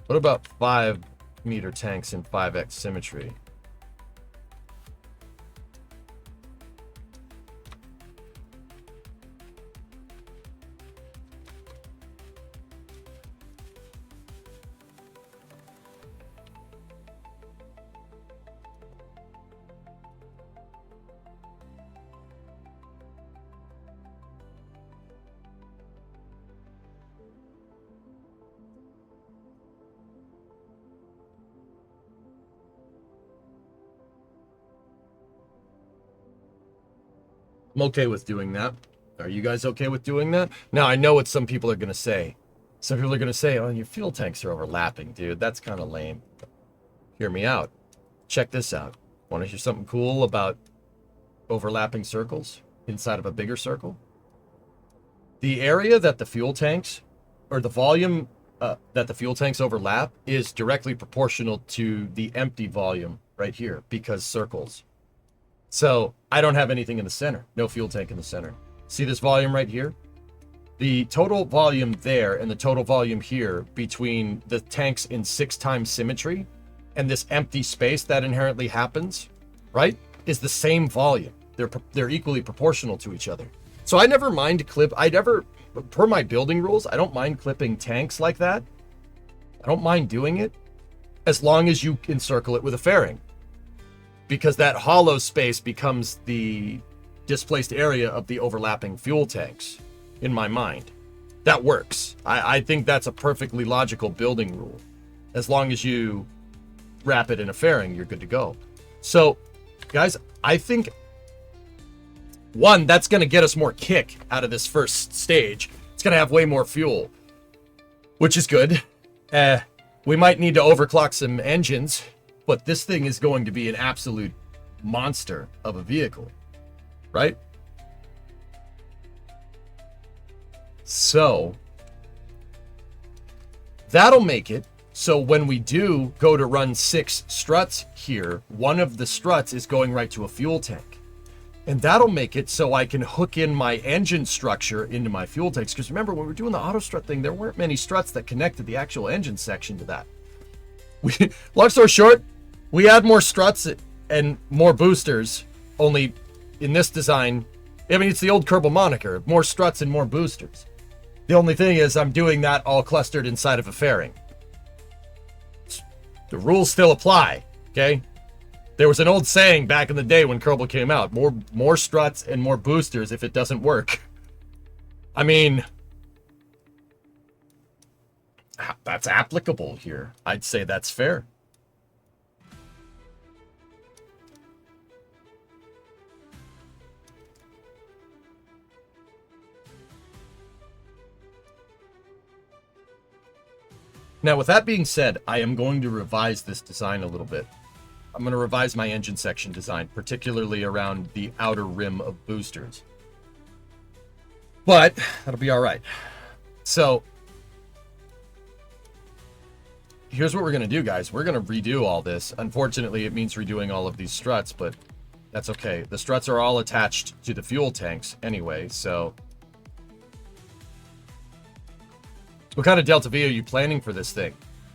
Speaker 2: What about 5-meter tanks in 5x symmetry? I'm okay with doing that. Are you guys okay with doing that? Now, I know what some people are going to say. Some people are going to say, oh, your fuel tanks are overlapping, dude. That's kind of lame. Hear me out. Check this out. Want to hear something cool about overlapping circles inside of a bigger circle? The area that the fuel tanks, or the volume that the fuel tanks overlap, is directly proportional to the empty volume right here, because circles. So I don't have anything in the center. No fuel tank in the center. See this volume right here? The total volume there and the total volume here between the tanks in 6x symmetry and this empty space that inherently happens, right, is the same volume. They're equally proportional to each other. So I never mind per my building rules, I don't mind clipping tanks like that. I don't mind doing it as long as you encircle it with a fairing. Because that hollow space becomes the displaced area of the overlapping fuel tanks, in my mind. That works. I think that's a perfectly logical building rule. As long as you wrap it in a fairing, you're good to go. So, guys, I think, one, that's going to get us more kick out of this first stage. It's going to have way more fuel, which is good. We might need to overclock some engines, but this thing is going to be an absolute monster of a vehicle, right? So that'll make it so when we do go to run 6 struts here, one of the struts is going right to a fuel tank. And that'll make it so I can hook in my engine structure into my fuel tanks. Because remember, when we were doing the auto strut thing, there weren't many struts that connected the actual engine section to that. Long story short, we add more struts and more boosters, only in this design, I mean, it's the old Kerbal moniker, more struts and more boosters. The only thing is I'm doing that all clustered inside of a fairing. The rules still apply, okay? There was an old saying back in the day when Kerbal came out, more struts and more boosters if it doesn't work. I mean, that's applicable here. I'd say that's fair. Now, with that being said, I am going to revise this design a little bit. I'm going to revise my engine section design, particularly around the outer rim of boosters. But that'll be all right. So here's what we're going to do, guys. We're going to redo all this. Unfortunately, it means redoing all of these struts, but that's okay. The struts are all attached to the fuel tanks anyway, so... What kind of Delta V are you planning for this thing?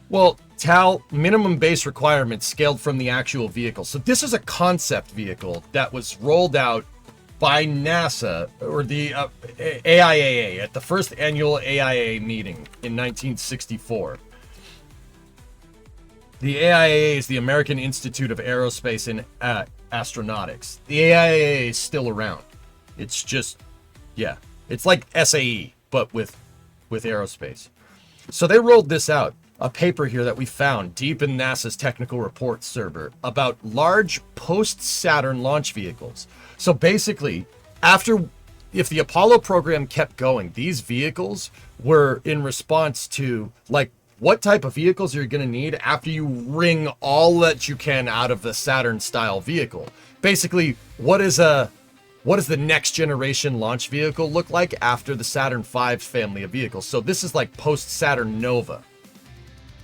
Speaker 2: Well, Tal, minimum base requirements scaled from the actual vehicle. So this is a concept vehicle that was rolled out by NASA, or the AIAA, at the first annual AIAA meeting in 1964. The AIAA is the American Institute of Aerospace and Astronautics. The AIAA is still around. It's just, yeah, it's like SAE, but with aerospace. So they rolled this out, a paper here that we found deep in NASA's technical reports server about large post-Saturn launch vehicles. So basically, if the Apollo program kept going, these vehicles were in response to, like, what type of vehicles you're going to need after you wring all that you can out of the Saturn-style vehicle. Basically, what does the next generation launch vehicle look like after the Saturn V family of vehicles? So this is like post-Saturn Nova.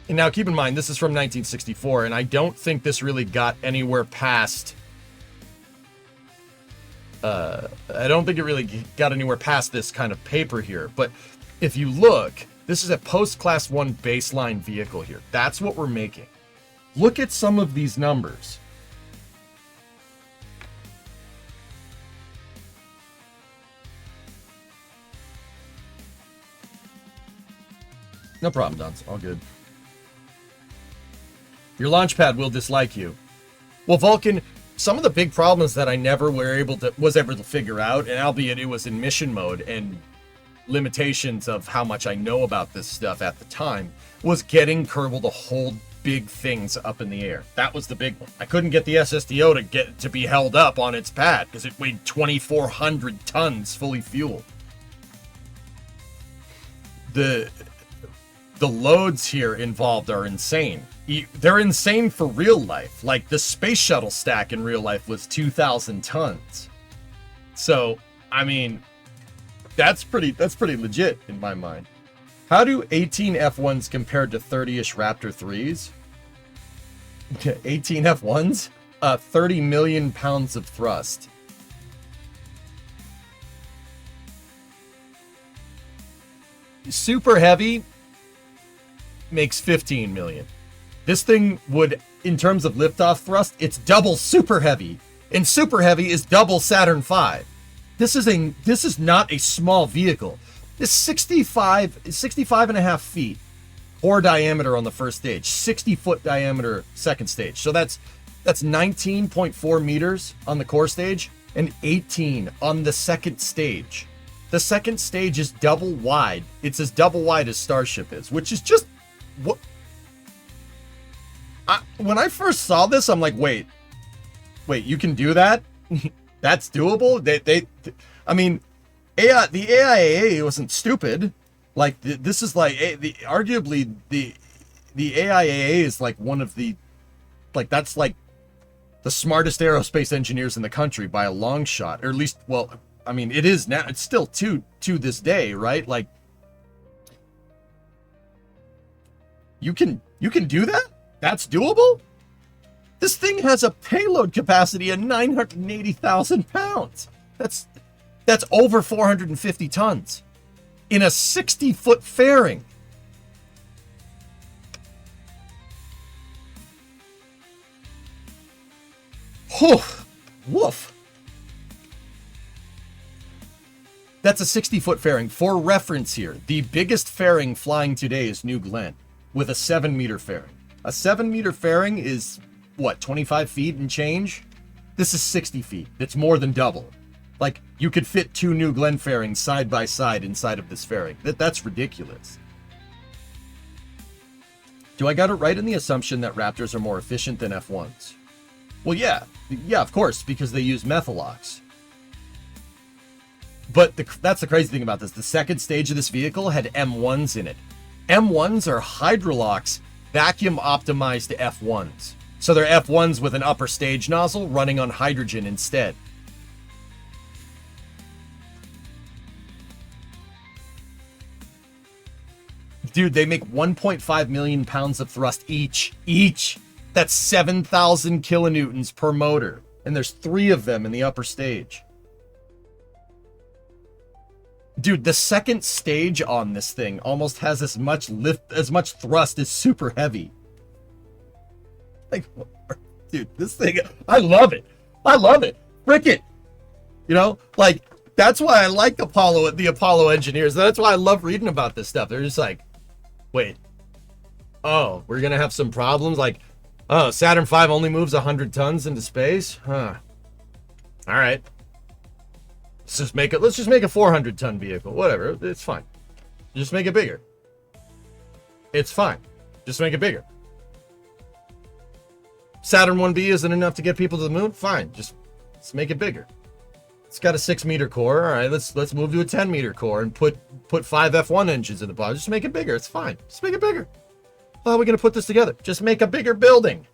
Speaker 2: And now keep in mind, this is from 1964, and I don't think this really got anywhere past... I don't think it really got anywhere past this kind of paper here. But if you look, this is a post-Class 1 baseline vehicle here. That's what we're making. Look at some of these numbers. No problem, Dons. All good. Your launch pad will dislike you. Well, Vulcan, some of the big problems that I never was able to figure out, and albeit it was in mission mode and limitations of how much I know about this stuff at the time, was getting Kerbal to hold big things up in the air. That was the big one. I couldn't get the SSDO to be held up on its pad because it weighed 2,400 tons fully fueled. The loads here involved are insane. They're insane for real life. Like the space shuttle stack in real life was 2,000 tons. So, I mean, that's pretty legit in my mind. How do 18 F1s compare to 30-ish Raptor 3s? 18 F1s? 30 million pounds of thrust. Super Heavy makes 15 million. This thing would, in terms of liftoff thrust, it's double Super Heavy, and Super Heavy is double Saturn V. This is not a small vehicle. It's 65 and a half feet core diameter on the first stage, 60-foot diameter second stage. So that's 19.4 meters on the core stage and 18 on the second stage. The second stage is double wide. It's as double wide as Starship is, which is just what. When I first saw this, I'm like, wait, you can do that? That's doable? I mean, the AIAA wasn't stupid. Like, this is like, arguably, the AIAA is like one of the, like, that's like the smartest aerospace engineers in the country by a long shot. Or at least, well, I mean, it is now. It's still to this day, right? Like, you can do that? That's doable? This thing has a payload capacity of 980,000 pounds. That's over 450 tons in a 60-foot fairing. Whew. Woof. That's a 60-foot fairing. For reference here, the biggest fairing flying today is New Glenn with a 7-meter fairing. A 7-meter fairing is, what, 25 feet and change? This is 60 feet. It's more than double. Like, you could fit 2 New Glenn fairings side by side inside of this fairing. That's ridiculous. Do I got it right in the assumption that Raptors are more efficient than F1s? Well, yeah. Yeah, of course, because they use Methalox. But that's the crazy thing about this. The second stage of this vehicle had M1s in it. M1s are Hydrolox vacuum optimized F1s. So they're F1s with an upper stage nozzle running on hydrogen instead. Dude, they make 1.5 million pounds of thrust each. That's 7,000 kilonewtons per motor. And there's 3 of them in the upper stage. Dude, the second stage on this thing almost has as much lift, as much thrust as Super Heavy. Like, dude, this thing, I love it. Frick it. You know, like, that's why I like the Apollo engineers. That's why I love reading about this stuff. They're just like, wait, oh, we're going to have some problems? Like, oh, Saturn V only moves 100 tons into space? Huh. All right. Let's just make a 400-ton vehicle. Whatever. It's fine. Just make it bigger. It's fine. Just make it bigger. Saturn 1B isn't enough to get people to the moon? Fine. Just let's make it bigger. It's got a 6-meter core. All right, let's move to a 10-meter core and put 5 F1 engines in the bottom. Just make it bigger. It's fine. Just make it bigger. How are we going to put this together? Just make a bigger building.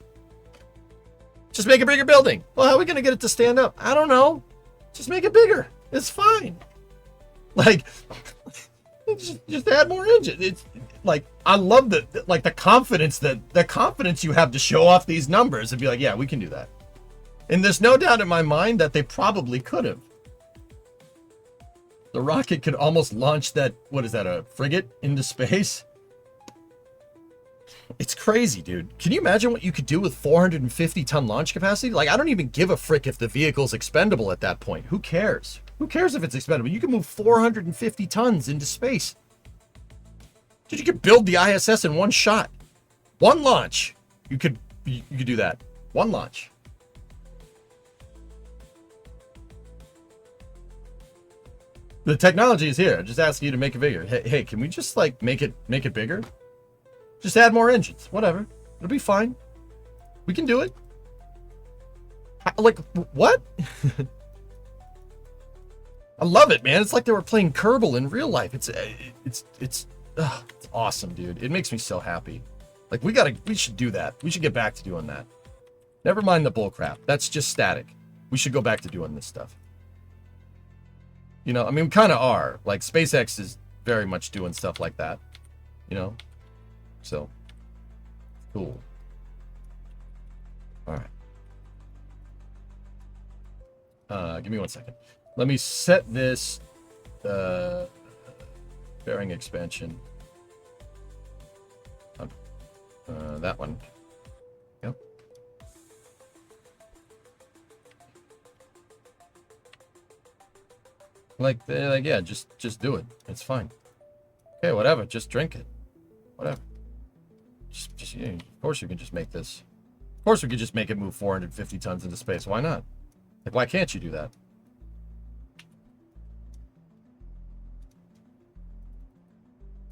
Speaker 2: Just make a bigger building. Well, how are we going to get it to stand up? I don't know. Just make it bigger. It's fine. Like, just add more engines. It's like, I love the confidence you have to show off these numbers and be like, yeah, we can do that. And there's no doubt in my mind that they probably could have. The rocket could almost launch that, what is that, a frigate into space? It's crazy, dude. Can you imagine what you could do with 450-ton launch capacity? Like, I don't even give a frick if the vehicle's expendable at that point. Who cares? Who cares if it's expendable? You can move 450 tons into space. Dude, you could build the ISS in one shot. One launch. You could do that. One launch. The technology is here. Just asking you to make it bigger. Hey, can we just like make it bigger? Just add more engines. Whatever. It'll be fine. We can do it. Like, what? I love it, man. It's like they were playing Kerbal in real life. It's awesome, dude. It makes me so happy. Like, we should do that. We should get back to doing that. Never mind the bullcrap. That's just static. We should go back to doing this stuff. You know, I mean, we kind of are. Like, SpaceX is very much doing stuff like that. You know? So, cool. All right. Give me 1 second. Let me set this bearing expansion. That one. Yep. Like yeah, just do it. It's fine. Okay, whatever. Just drink it. Whatever. Just yeah, of course you can just make this. Of course we could just make it move 450 tons into space. Why not? Like, why can't you do that?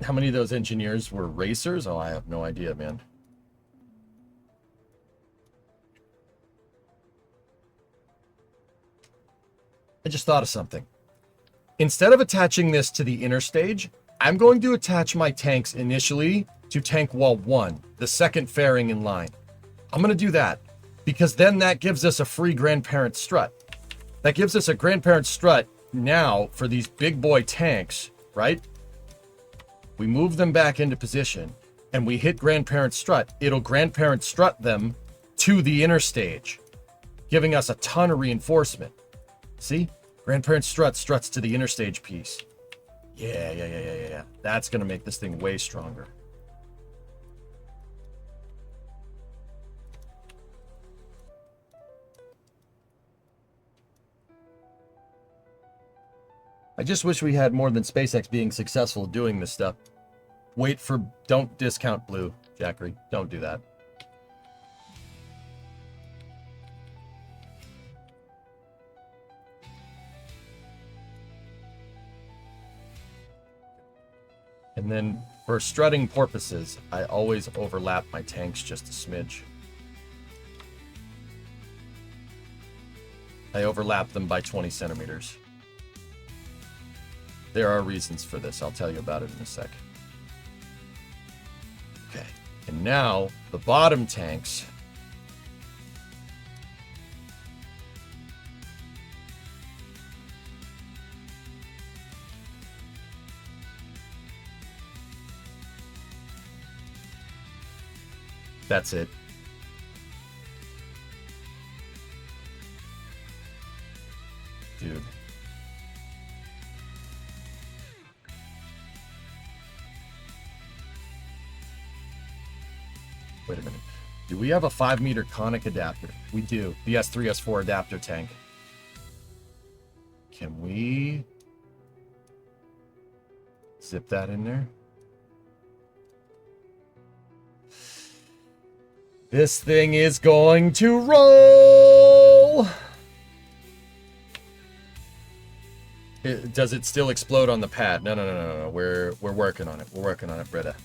Speaker 2: How many of those engineers were racers? Oh, I have no idea, man. I just thought of something. Instead of attaching this to the inner stage, I'm going to attach my tanks initially to tank wall 1, the second fairing in line. I'm going to do that because then that gives us a free grandparent strut. That gives us a grandparent strut now for these big boy tanks, right? We move them back into position and we hit grandparent strut. It'll grandparent strut them to the inner stage, giving us a ton of reinforcement. See? Grandparent struts to the inner stage piece. Yeah. That's going to make this thing way stronger. I just wish we had more than SpaceX being successful doing this stuff. Don't discount Blue, Jackery. Don't do that. And then for strutting purposes, I always overlap my tanks just a smidge. I overlap them by 20 centimeters. There are reasons for this. I'll tell you about it in a sec. Okay, and now the bottom tanks. That's it. Dude. Wait a minute. Do we have a 5-meter conic adapter? We do. The S3, S4 adapter tank. Can we zip that in there? This thing is going to roll! Does it still explode on the pad? No. We're working on it. We're working on it, Britta.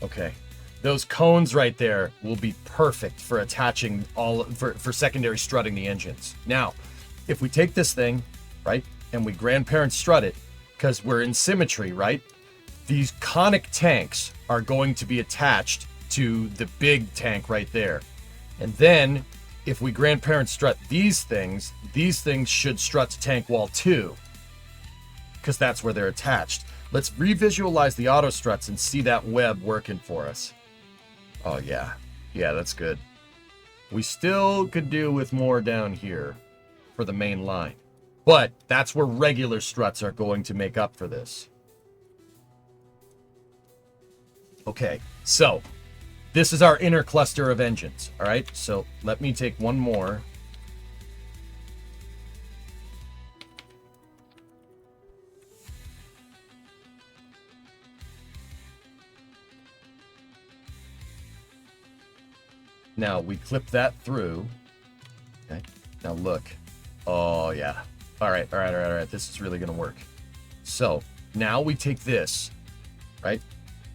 Speaker 2: Okay. Those cones right there will be perfect for attaching for secondary strutting the engines. Now, if we take this thing, right, and we grandparent strut it, because we're in symmetry, right? These conic tanks are going to be attached to the big tank right there. And then if we grandparent strut these things should strut to tank wall 2, because that's where they're attached. Let's revisualize the auto struts and see that web working for us. Oh yeah, that's good. We still could do with more down here for the main line, but that's where regular struts are going to make up for this. Okay, so this is our inner cluster of engines, all right? So let me take one more. Now we clip that through. Okay, now look. Oh yeah. All right. This is really gonna work. So now we take this, right?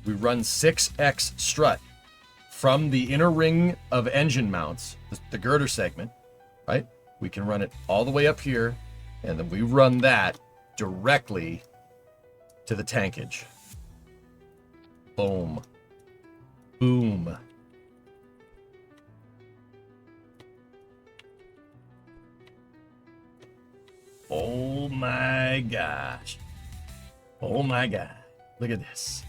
Speaker 2: We run 6x strut from the inner ring of engine mounts, the girder segment, right? We can run it all the way up here, and then we run that directly to the tankage. Boom. Boom. Oh my gosh. Oh my God. Look at this.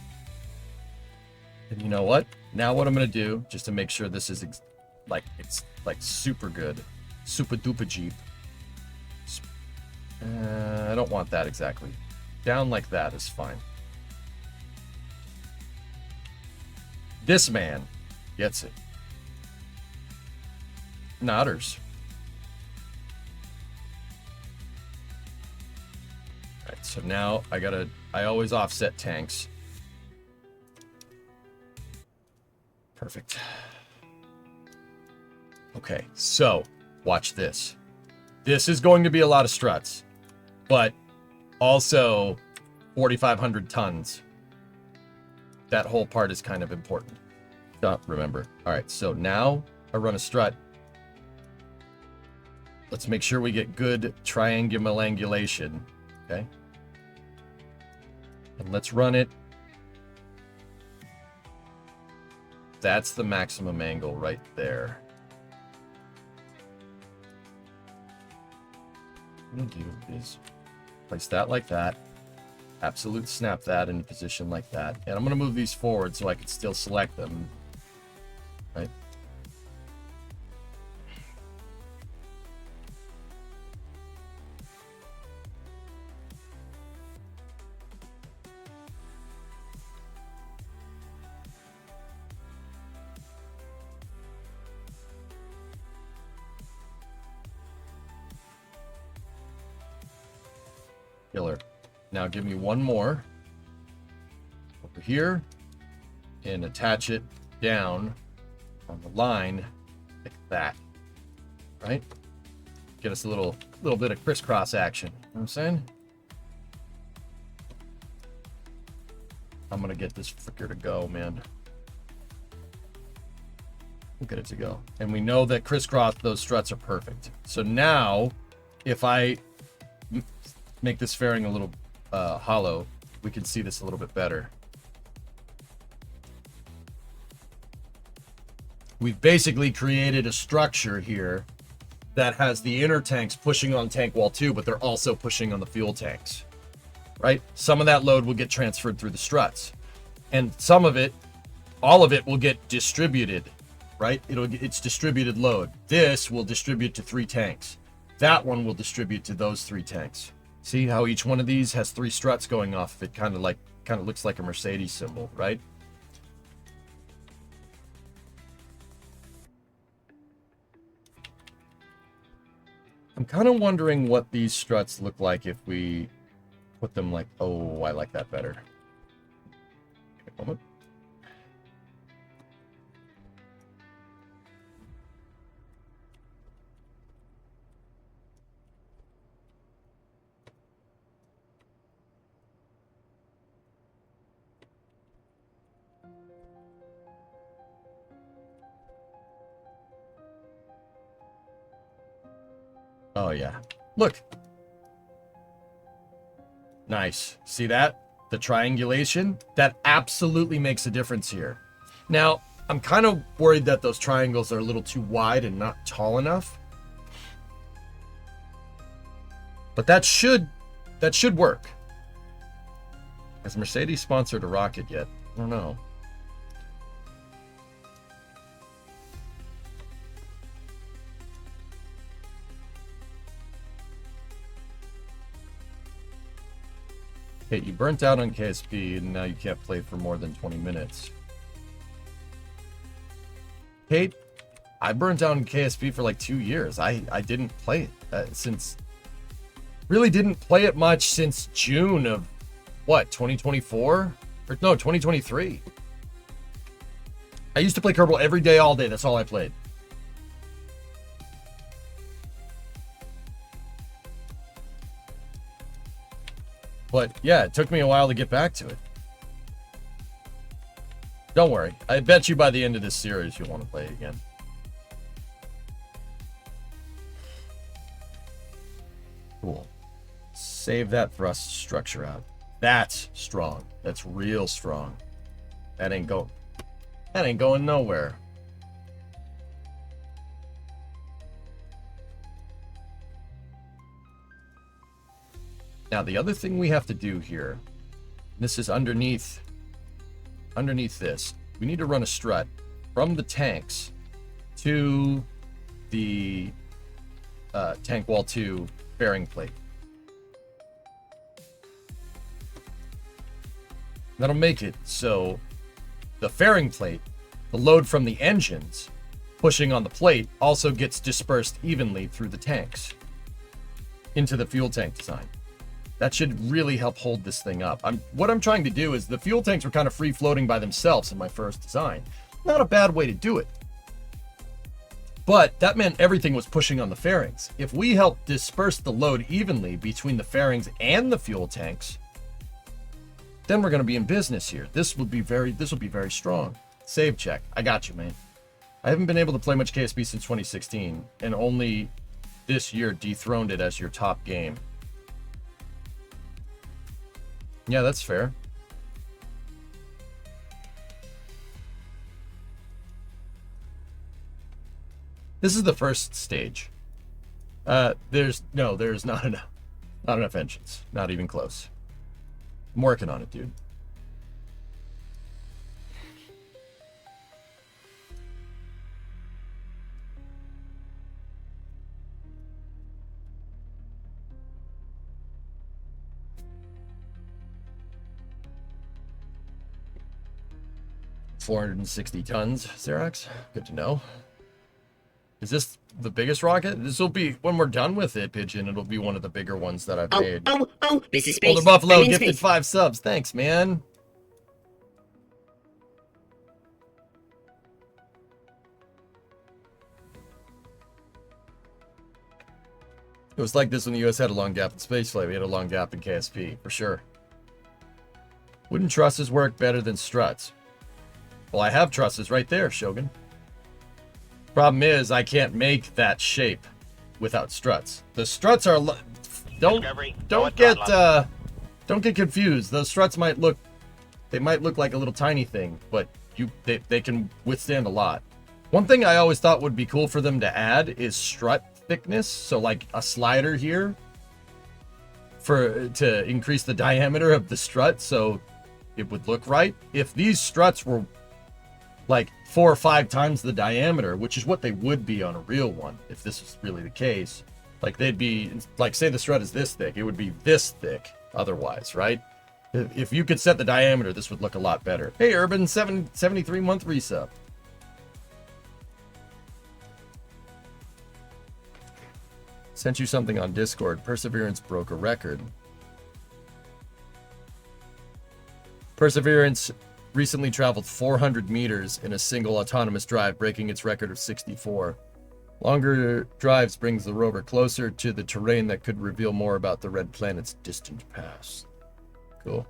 Speaker 2: And you know what? Now what I'm going to do, just to make sure this is it's super good, super duper Jeep. I don't want that exactly. Down like that is fine. This man gets it. Nodders. Alright, so now I always offset tanks. Perfect. Okay, so watch this. This is going to be a lot of struts, but also 4,500 tons. That whole part is kind of important. Don't remember. All right, so now I run a strut. Let's make sure we get good triangulation, okay? And let's run it. That's the maximum angle right there. What I'm gonna do is place that like that. Absolute snap that in position like that. And I'm gonna move these forward so I can still select them. Right? Killer. Now give me one more over here and attach it down on the line like that, right? Get us a little bit of crisscross action. You know what I'm saying? I'm gonna get this fricker to go, man. We'll get it to go. And we know that crisscross, those struts are perfect. So now, if I make this fairing a little hollow, we can see this a little bit better. We've basically created a structure here that has the inner tanks pushing on tank wall 2, but they're also pushing on the fuel tanks, right? Some of that load will get transferred through the struts, and some of it, all of it will get distributed, right? It's distributed load. This will distribute to 3 tanks. That one will distribute to those 3 tanks. See how each one of these has 3 struts going off? It kind of looks like a Mercedes symbol, right? I'm kind of wondering what these struts look like if we put them like, oh, I like that better. Wait a moment. Oh, yeah. Look. Nice. See that? The triangulation? That absolutely makes a difference here. Now, I'm kind of worried that those triangles are a little too wide and not tall enough. But that should work. Has Mercedes sponsored a rocket yet? I don't know. Hey, you burnt out on KSP and now you can't play for more than 20 minutes. Kate, I burnt out on KSP for like 2 years. I didn't play it really didn't play it much since June of what, 2024? Or no, 2023. I used to play Kerbal every day, all day. That's all I played. But yeah, it took me a while to get back to it. Don't worry. I bet you by the end of this series you'll want to play it again. Cool. Save that thrust structure out. That's strong. That's real strong. That ain't going nowhere. Now, the other thing we have to do here, this is underneath this. We need to run a strut from the tanks to the tank wall 2 fairing plate. That'll make it so the fairing plate, the load from the engines pushing on the plate, also gets dispersed evenly through the tanks into the fuel tank design. That should really help hold this thing up. What I'm trying to do is, the fuel tanks were kind of free floating by themselves in my first design. Not a bad way to do it. But that meant everything was pushing on the fairings. If we help disperse the load evenly between the fairings and the fuel tanks, then we're going to be in business here. This will be very strong. Save check. I got you, man. I haven't been able to play much KSP since 2016, and only this year dethroned it as your top game. Yeah, that's fair. This is the first stage. There's not enough engines. Not even close. I'm working on it, dude. $460 tons, Xerox. Good to know. Is this the biggest rocket? This will be, when we're done with it, Pigeon, it'll be one of the bigger ones that I've made.
Speaker 1: This is space.
Speaker 2: Older Buffalo
Speaker 1: I'm in
Speaker 2: gifted
Speaker 1: space.
Speaker 2: 5 subs. Thanks, man. It was like this when the US had a long gap in spaceflight. We had a long gap in KSP, for sure. Wouldn't trusses work better than struts? Well, I have trusses right there, Shogun. Problem is, I can't make that shape without struts. The struts are don't get confused. Those struts might look like a little tiny thing, but they can withstand a lot. One thing I always thought would be cool for them to add is strut thickness, so like a slider here to increase the diameter of the strut so it would look right. If these struts were like 4 or 5 times the diameter, which is what they would be on a real one if this was really the case, like they'd be like, say the strut is this thick, it would be this thick otherwise, right? If you could set the diameter, this would look a lot better. Hey Urban, 73 month resub. Sent you something on Discord. Perseverance broke a record. Perseverance recently traveled 400 meters in a single autonomous drive, breaking its record of 64. Longer drives brings the rover closer to the terrain that could reveal more about the red planet's distant past. Cool.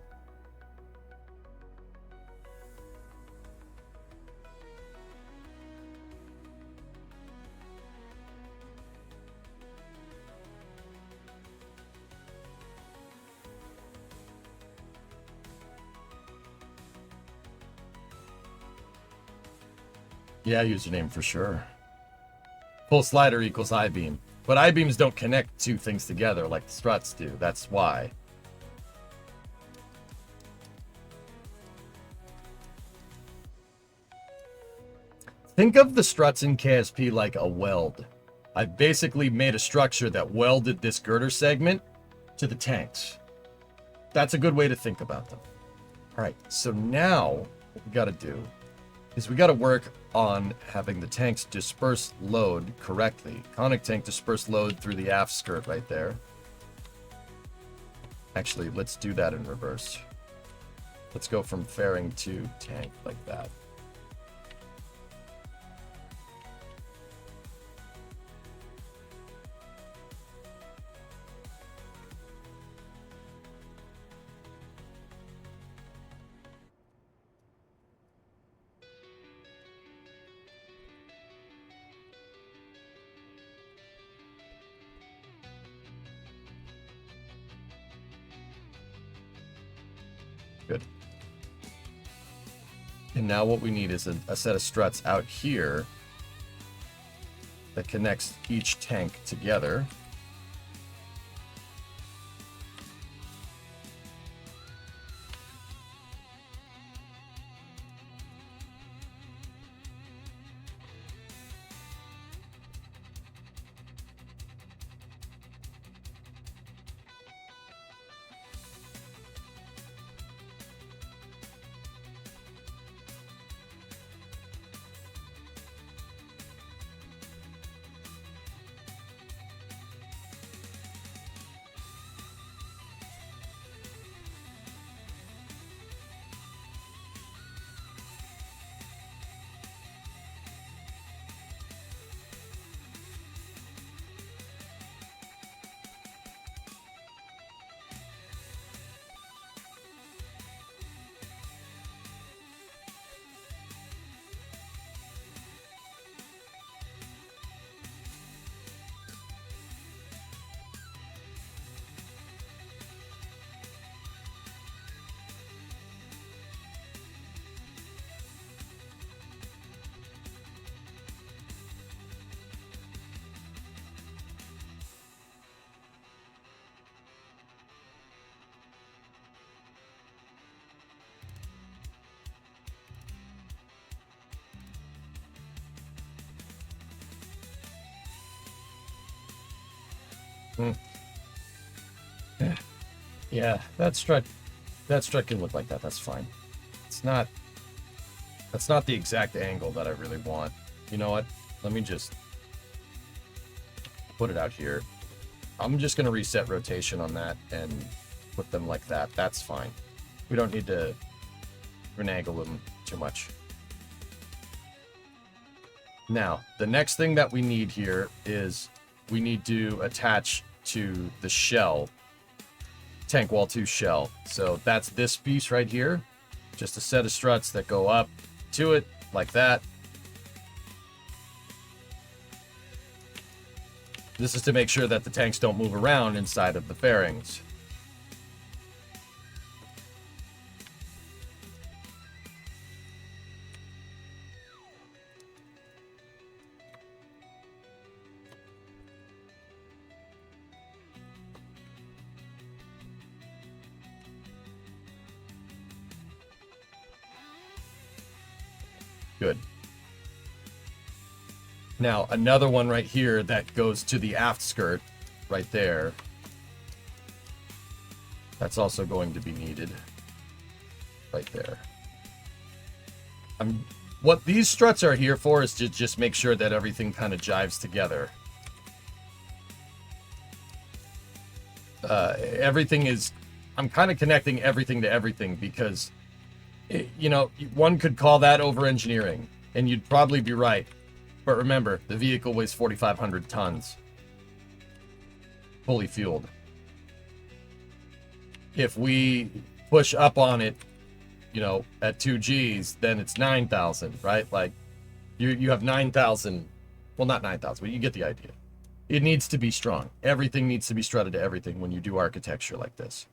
Speaker 2: Yeah, username for sure. Full slider equals I-beam. But I-beams don't connect two things together like the struts do. That's why. Think of the struts in KSP like a weld. I've basically made a structure that welded this girder segment to the tanks. That's a good way to think about them. All right, so now what we got to do is we got to work on having the tanks disperse load correctly. Conic tank disperse load through the aft skirt right there. Actually, let's do that in reverse. Let's go from fairing to tank like that. Good. And now what we need is a set of struts out here that connects each tank together. Yeah, that strut can look like that. That's fine. That's not the exact angle that I really want. You know what? Let me just put it out here. I'm just going to reset rotation on that and put them like that. That's fine. We don't need to finagle them too much. Now, the next thing that we need here is we need to attach to the shell, tank wall 2 shell. So that's this piece right here. Just a set of struts that go up to it like that. This is to make sure that the tanks don't move around inside of the fairings. Good. Now, another one right here that goes to the aft skirt right there. That's also going to be needed right there. What these struts are here for is to just make sure that everything kind of jives together. Everything is... I'm kind of connecting everything to everything because, you know, one could call that over-engineering, and you'd probably be right. But remember, the vehicle weighs 4,500 tons. Fully fueled. If we push up on it, you know, at 2 Gs, then it's 9,000, right? Like, you have 9,000. Well, not 9,000, but you get the idea. It needs to be strong. Everything needs to be strutted to everything when you do architecture like this.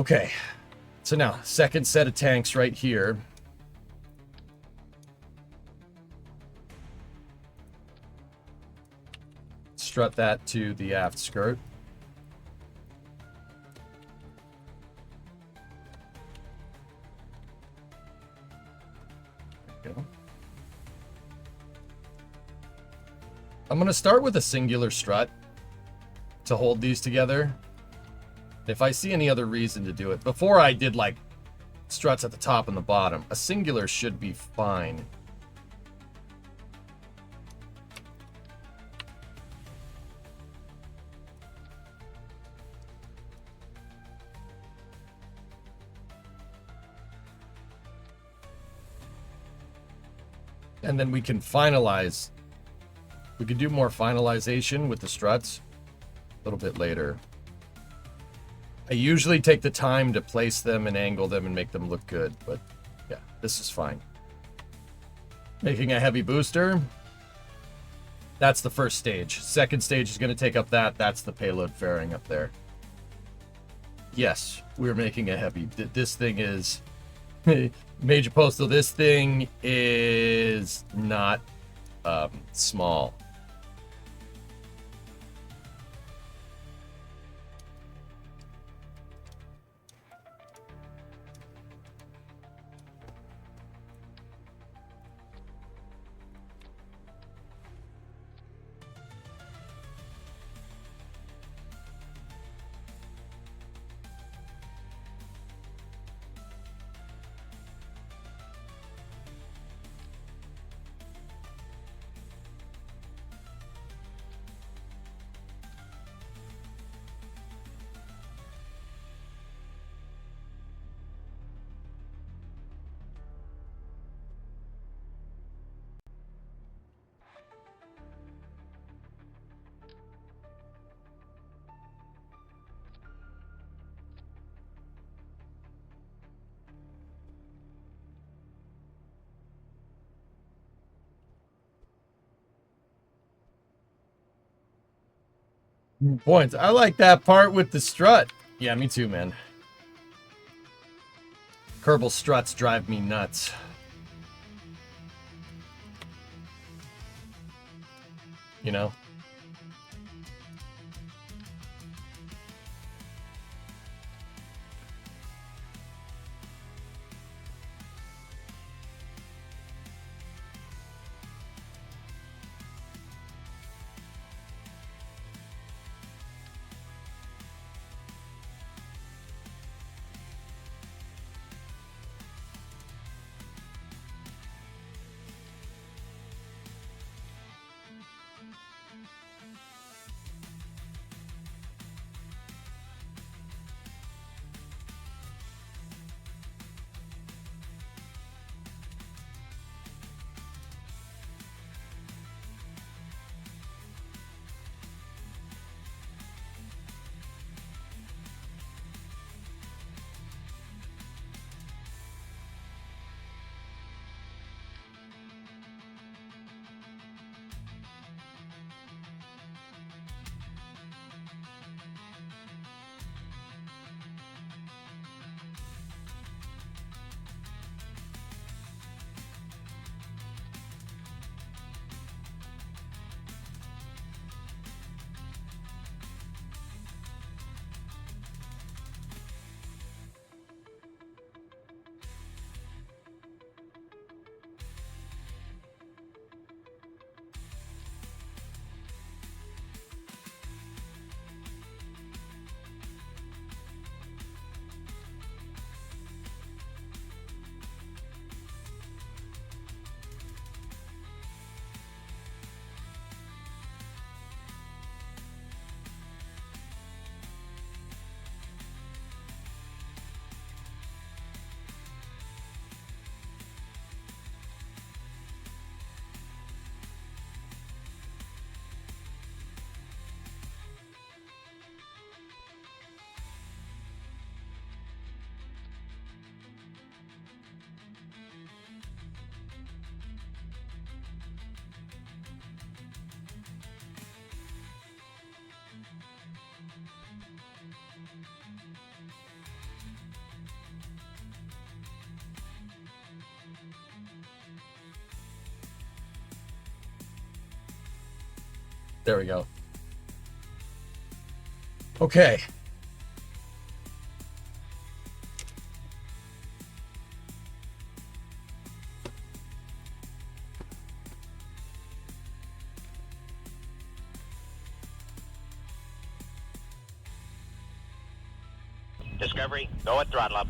Speaker 2: Okay. So now, second set of tanks right here. Strut that to the aft skirt. There we go. I'm going to start with a singular strut to hold these together. If I see any other reason to do it, before I did like struts at the top and the bottom, a singular should be fine. And then we can finalize. We can do more finalization with the struts a little bit later. I usually take the time to place them and angle them and make them look good, but yeah, this is fine. Making a heavy booster. That's the first stage. Second stage is going to take up that. That's the payload fairing up there. Yes, we're making a heavy. This thing is... Major Postal, this thing is not small. Points. I like that part with the strut. Yeah, me too, man. Kerbal struts drive me nuts. You know? There we go. Okay.
Speaker 5: Discovery, go at throttle up.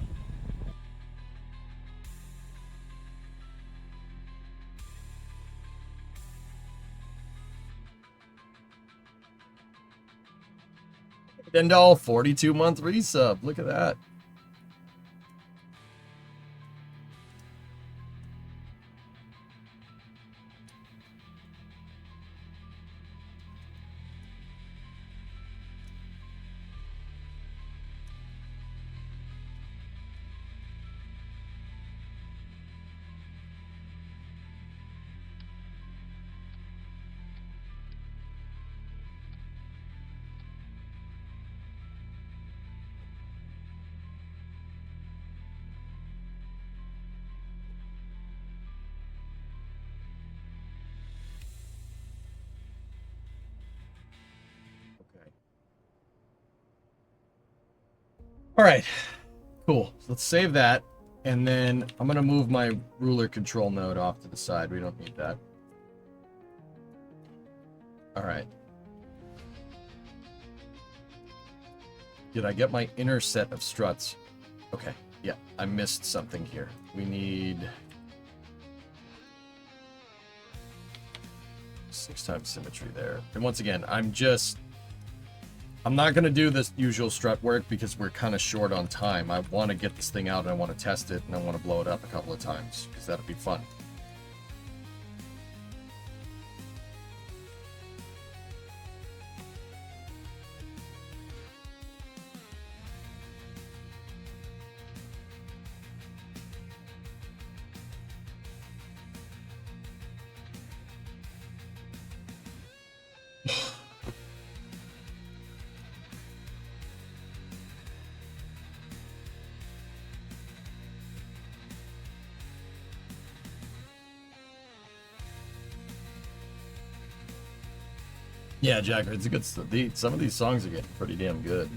Speaker 2: Dendal, 42-month resub. Look at that. All right, cool. So let's save that. And then I'm going to move my ruler control node off to the side. We don't need that. All right. Did I get my inner set of struts? Okay, yeah, I missed something here. We need 6x symmetry there. And once again, I'm not going to do this usual strut work because we're kind of short on time. I want to get this thing out and I want to test it and I want to blow it up a couple of times because that'd be fun. Yeah, Jack, it's a good stuff. Some of these songs are getting pretty damn good.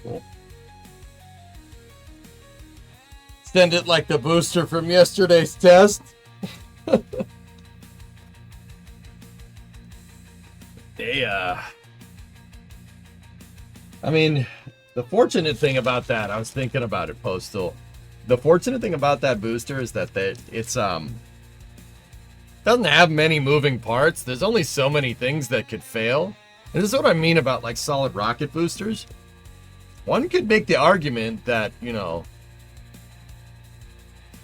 Speaker 2: Cool. Send it like the booster from yesterday's test. I mean, the fortunate thing about that, I was thinking about it, Postal. The fortunate thing about that booster is that it's doesn't have many moving parts. There's only so many things that could fail. And this is what I mean about like solid rocket boosters. One could make the argument that, you know,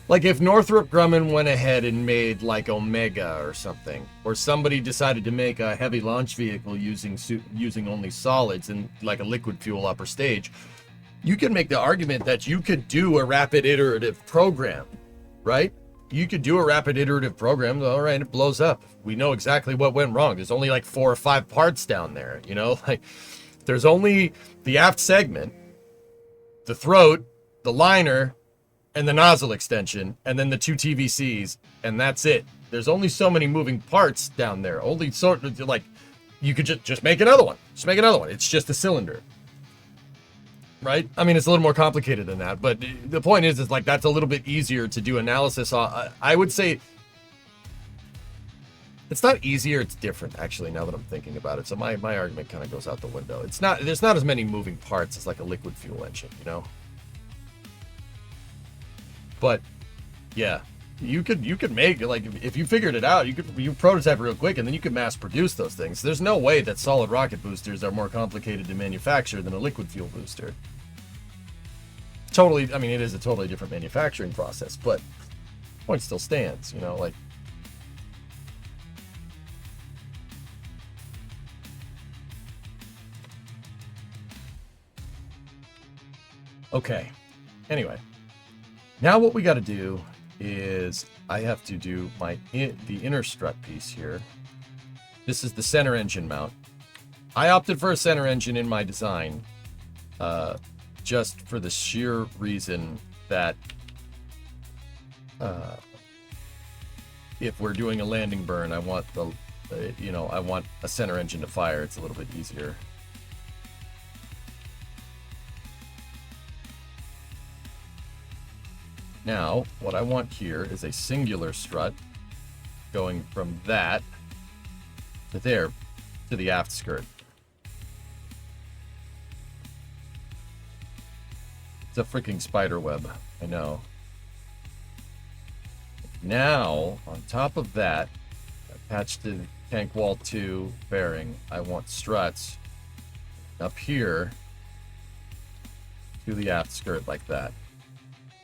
Speaker 2: like if Northrop Grumman went ahead and made like Omega or something, or somebody decided to make a heavy launch vehicle using only solids and like a liquid fuel upper stage, you can make the argument that you could do a rapid iterative program, right? You could do a rapid iterative program. All right, it blows up. We know exactly what went wrong. There's only like 4 or 5 parts down there, you know, like there's only the aft segment, the throat, the liner, and the nozzle extension, and then the 2 TVCs, and that's it. There's only so many moving parts down there. Only sort of like, you could just make another one. Just make another one. It's just a cylinder, right? I mean, it's a little more complicated than that, but the point is like that's a little bit easier to do analysis on. I would say it's not easier, it's different, actually, now that I'm thinking about it. So my argument kind of goes out the window. There's not as many moving parts as like a liquid fuel engine, you know? But, yeah. you could make, like, if you figured it out, you prototype real quick, and then you could mass produce those things. There's no way that solid rocket boosters are more complicated to manufacture than a liquid fuel booster. Totally, I mean, it is a totally different manufacturing process, but the point still stands, you know, like. Okay, anyway, now what we got to do is I have to do the inner strut piece here. This is the center engine mount. I opted for a center engine in my design, just for the sheer reason that if we're doing a landing burn, I want I want a center engine to fire. It's a little bit easier. Now, what I want here is a singular strut going from that to there, to the aft skirt. It's a freaking spider web, I know. Now, on top of that, attached to the tank wall 2 bearing, I want struts up here to the aft skirt like that.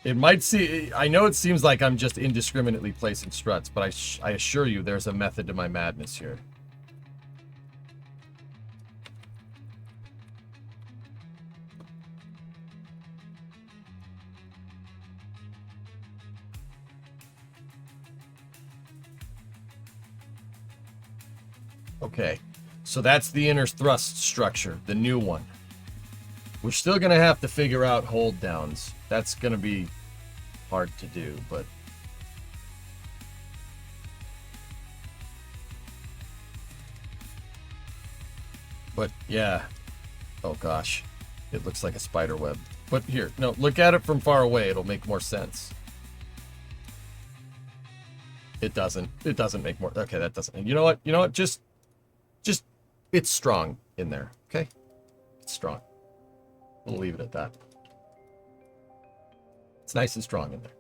Speaker 2: It might see, I know it seems like I'm just indiscriminately placing struts, but I assure you there's a method to my madness here. Okay, so that's the inner thrust structure, the new one. We're still going to have to figure out hold downs. That's going to be hard to do, but yeah. Oh gosh, it looks like a spider web. But here, no, look at it from far away. It'll make more sense. It doesn't make more. Okay, that doesn't. You know what? Just it's strong in there. Okay, it's strong. We'll leave it at that. It's nice and strong in there.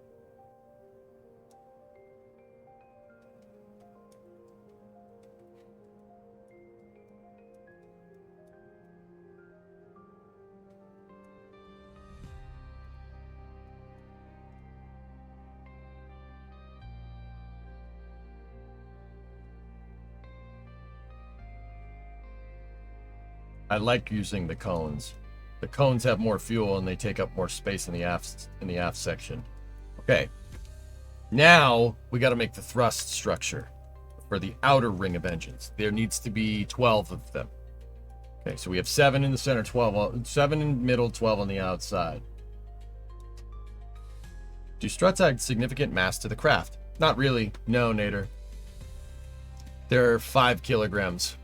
Speaker 2: I like using the cones. The cones have more fuel and they take up more space in the aft section. Okay. Now we got to make the thrust structure for the outer ring of engines. There needs to be 12 of them. Okay, so we have 7 in the center, 7 in the middle, 12 on the outside. Do struts add significant mass to the craft? Not really. No, Nader. They're 5 kilograms.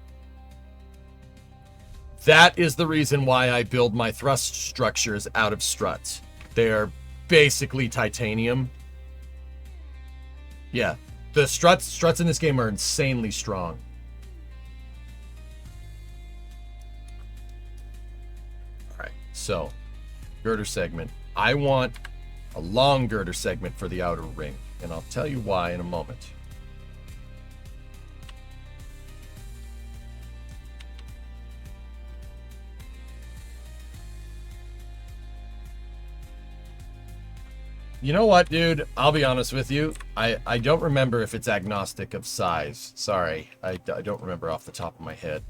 Speaker 2: That is the reason why I build my thrust structures out of struts. They're basically titanium. Yeah, the struts in this game are insanely strong. All right, so girder segment. I want a long girder segment for the outer ring, and I'll tell you why in a moment. You know what, dude? I'll be honest with you. I don't remember if it's agnostic of size. Sorry. I don't remember off the top of my head.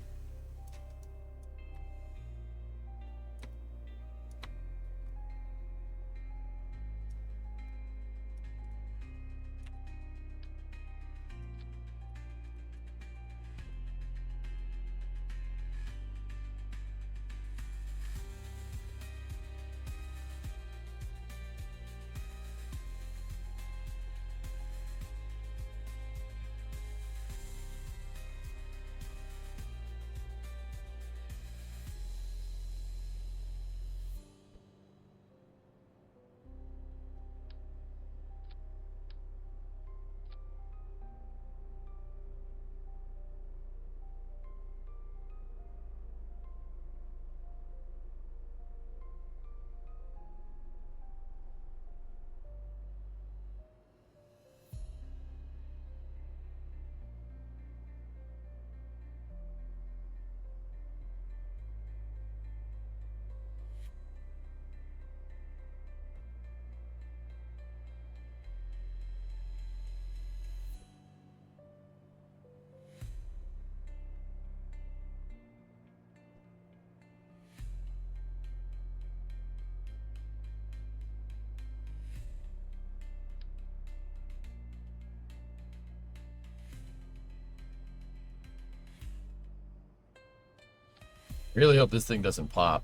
Speaker 2: Really hope this thing doesn't pop.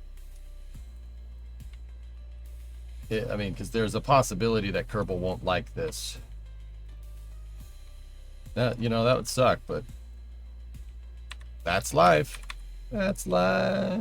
Speaker 2: I mean, because there's a possibility that Kerbal won't like this. That, you know, that would suck, but that's life. That's life.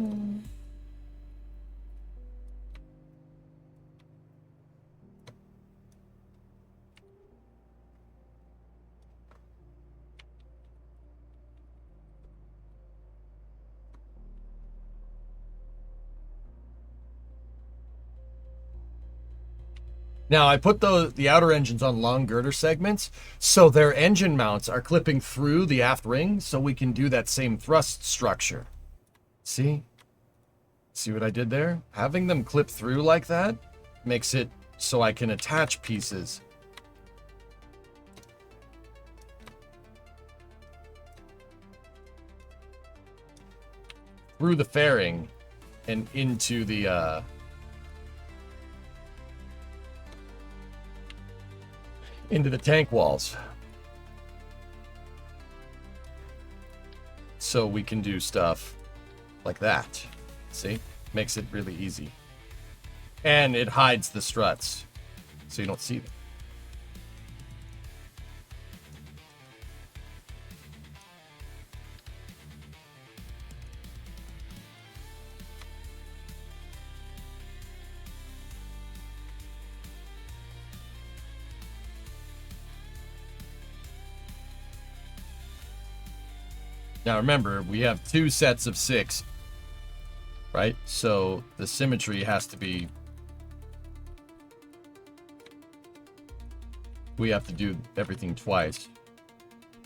Speaker 2: Now, I put the outer engines on long girder segments, so their engine mounts are clipping through the aft ring, so we can do that same thrust structure. See? See what I did there? Having them clip through like that makes it so I can attach pieces. Through the fairing and into the tank walls. So we can do stuff like that. See? Makes it really easy. And it hides the struts, so you don't see them. Now remember, we have 2 sets of 6, right? So the symmetry has to be... We have to do everything twice.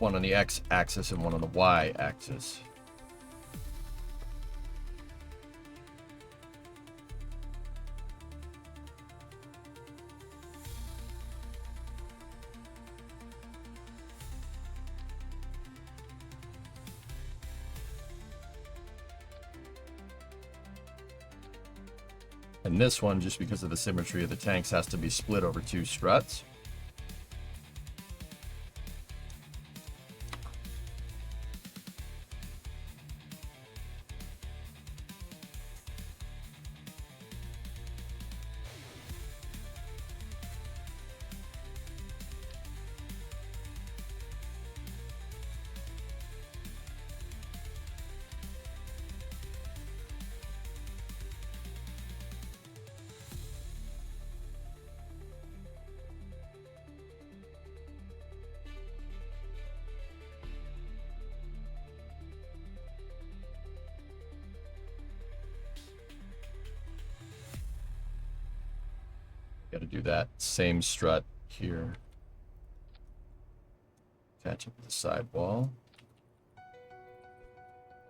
Speaker 2: One on the x-axis and one on the y-axis. And this one, just because of the symmetry of the tanks, has to be split over 2 struts. Got to do that same strut here. Attach it to the sidewall.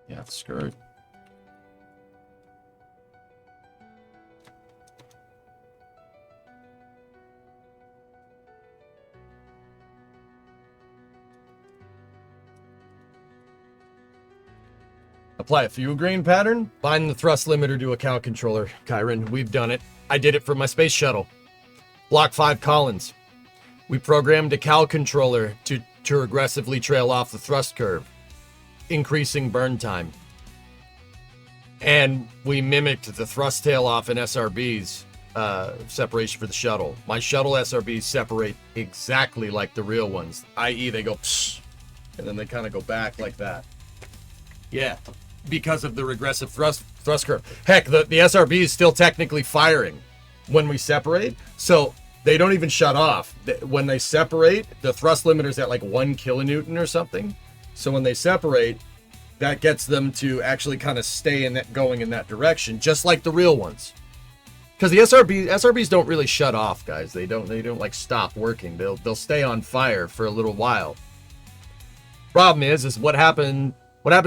Speaker 2: Yeah, the skirt. Apply a fuel grain pattern. Bind the thrust limiter to a cow controller. Kyron, we've done it. I did it for my space shuttle. Block 5 Collins. We programmed a cow controller to aggressively trail off the thrust curve, increasing burn time. And we mimicked the thrust tail off in SRB's separation for the shuttle. My shuttle SRBs separate exactly like the real ones, i.e. they go psh, and then they kind of go back like that. Yeah, because of the regressive thrust curve. Heck, the SRB is still technically firing when we separate, so they don't even shut off. When they separate, the thrust limiter is at like 1 kilonewton or something. So when they separate, that gets them to actually kind of stay in that, going in that direction, just like the real ones. Because the SRBs don't really shut off, guys. They don't like stop working. They'll stay on fire for a little while. Problem is what happens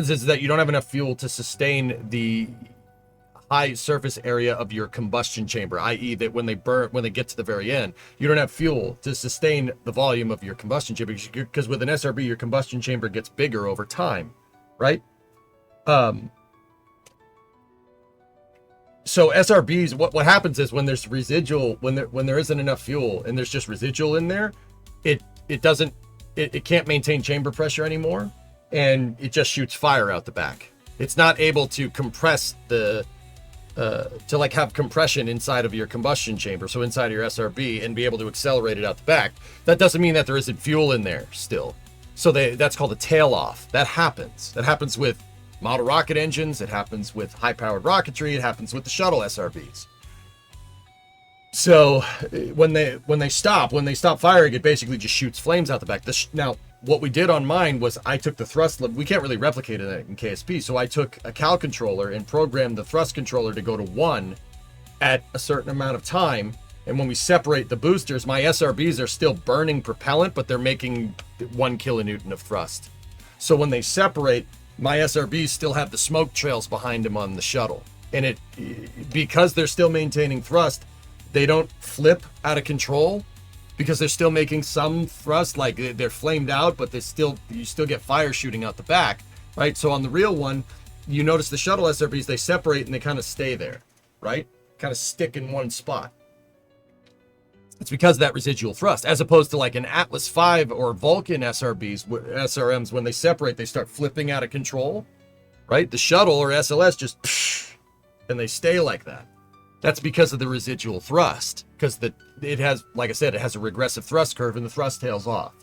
Speaker 2: is that you don't have enough fuel to sustain the high surface area of your combustion chamber, i.e. that when they get to the very end, you don't have fuel to sustain the volume of your combustion chamber, because with an SRB, your combustion chamber gets bigger over time, right? So SRBs, what happens is when there's residual, when there isn't enough fuel and there's just residual in there, it can't maintain chamber pressure anymore, and it just shoots fire out the back. It's not able to compress the to like have compression inside of your combustion chamber, so inside of your SRB, and be able to accelerate it out the back. That doesn't mean that there isn't fuel in there still. So that's called a tail off. That happens. That happens with model rocket engines. It happens with high-powered rocketry. It happens with the shuttle SRBs. So when they stop firing, it basically just shoots flames out the back. Now, what we did on mine was I took the thrust. We can't really replicate it in KSP, so I took a cal controller and programmed the thrust controller to go to 1 at a certain amount of time. And when we separate the boosters, my SRBs are still burning propellant, but they're making 1 kilonewton of thrust. So when they separate, my SRBs still have the smoke trails behind them on the shuttle. And because they're still maintaining thrust, they don't flip out of control because they're still making some thrust, like they're flamed out, but you still get fire shooting out the back, right? So on the real one, you notice the shuttle SRBs, they separate and they kind of stay there, right? Kind of stick in one spot. It's because of that residual thrust, as opposed to like an Atlas V or Vulcan SRMs, when they separate, they start flipping out of control, right? The shuttle or SLS just, and they stay like that. That's because of the residual thrust, because it has, like I said, it has a regressive thrust curve and the thrust tails off,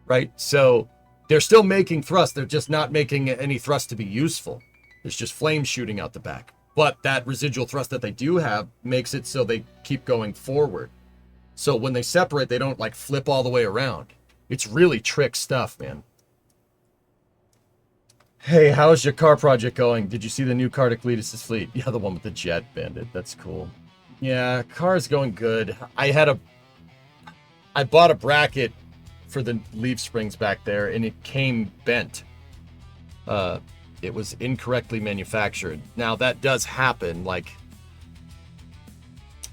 Speaker 2: right? So they're still making thrust. They're just not making any thrust to be useful. There's just flames shooting out the back. But that residual thrust that they do have makes it so they keep going forward. So when they separate, they don't like flip all the way around. It's really trick stuff, man. Hey, how's your car project going? Did you see the new car to Cletus's fleet? Yeah, the one with the jet, Bandit. That's cool. Yeah, car's going good. I bought a bracket for the leaf springs back there, and it came bent. It was incorrectly manufactured. Now, that does happen. Like,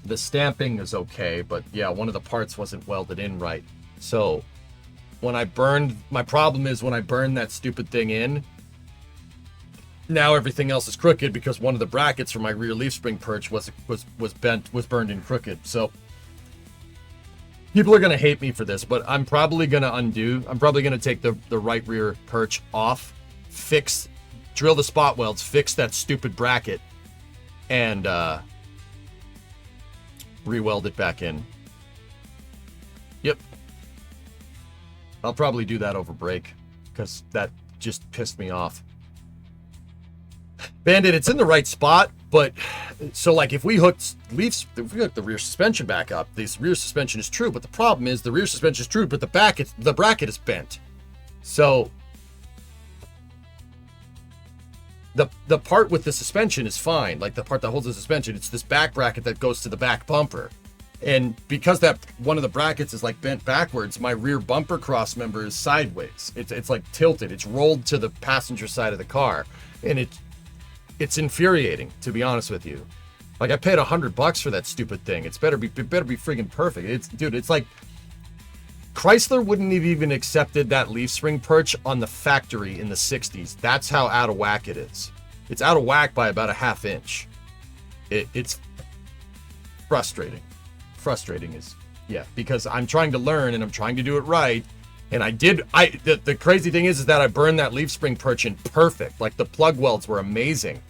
Speaker 2: the stamping is okay, but yeah, one of the parts wasn't welded in right. So, my problem is when I burned that stupid thing in, now everything else is crooked because one of the brackets for my rear leaf spring perch was burned in crooked. So people are gonna hate me for this, but I'm probably gonna take the right rear perch off, drill the spot welds, fix that stupid bracket, and re-weld it back in. Yep. I'll probably do that over break because that just pissed me off. Bandit, it's in the right spot, but so like if we hooked the rear suspension back up, this rear suspension is true, but the problem is the rear suspension is true, but the bracket is bent. So the part with the suspension is fine, like the part that holds the suspension, it's this back bracket that goes to the back bumper. And because that one of the brackets is like bent backwards, my rear bumper cross member is sideways. It's like tilted. It's rolled to the passenger side of the car, and it's infuriating, to be honest with you. Like, I paid $100 for that stupid thing. It better be friggin' perfect. It's like Chrysler wouldn't have even accepted that leaf spring perch on the factory in the 60s. That's how out of whack it is. It's out of whack by about a half inch. It's frustrating. Frustrating is, yeah, because I'm trying to learn and I'm trying to do it right. And the crazy thing is that I burned that leaf spring perch in perfect. Like, the plug welds were amazing.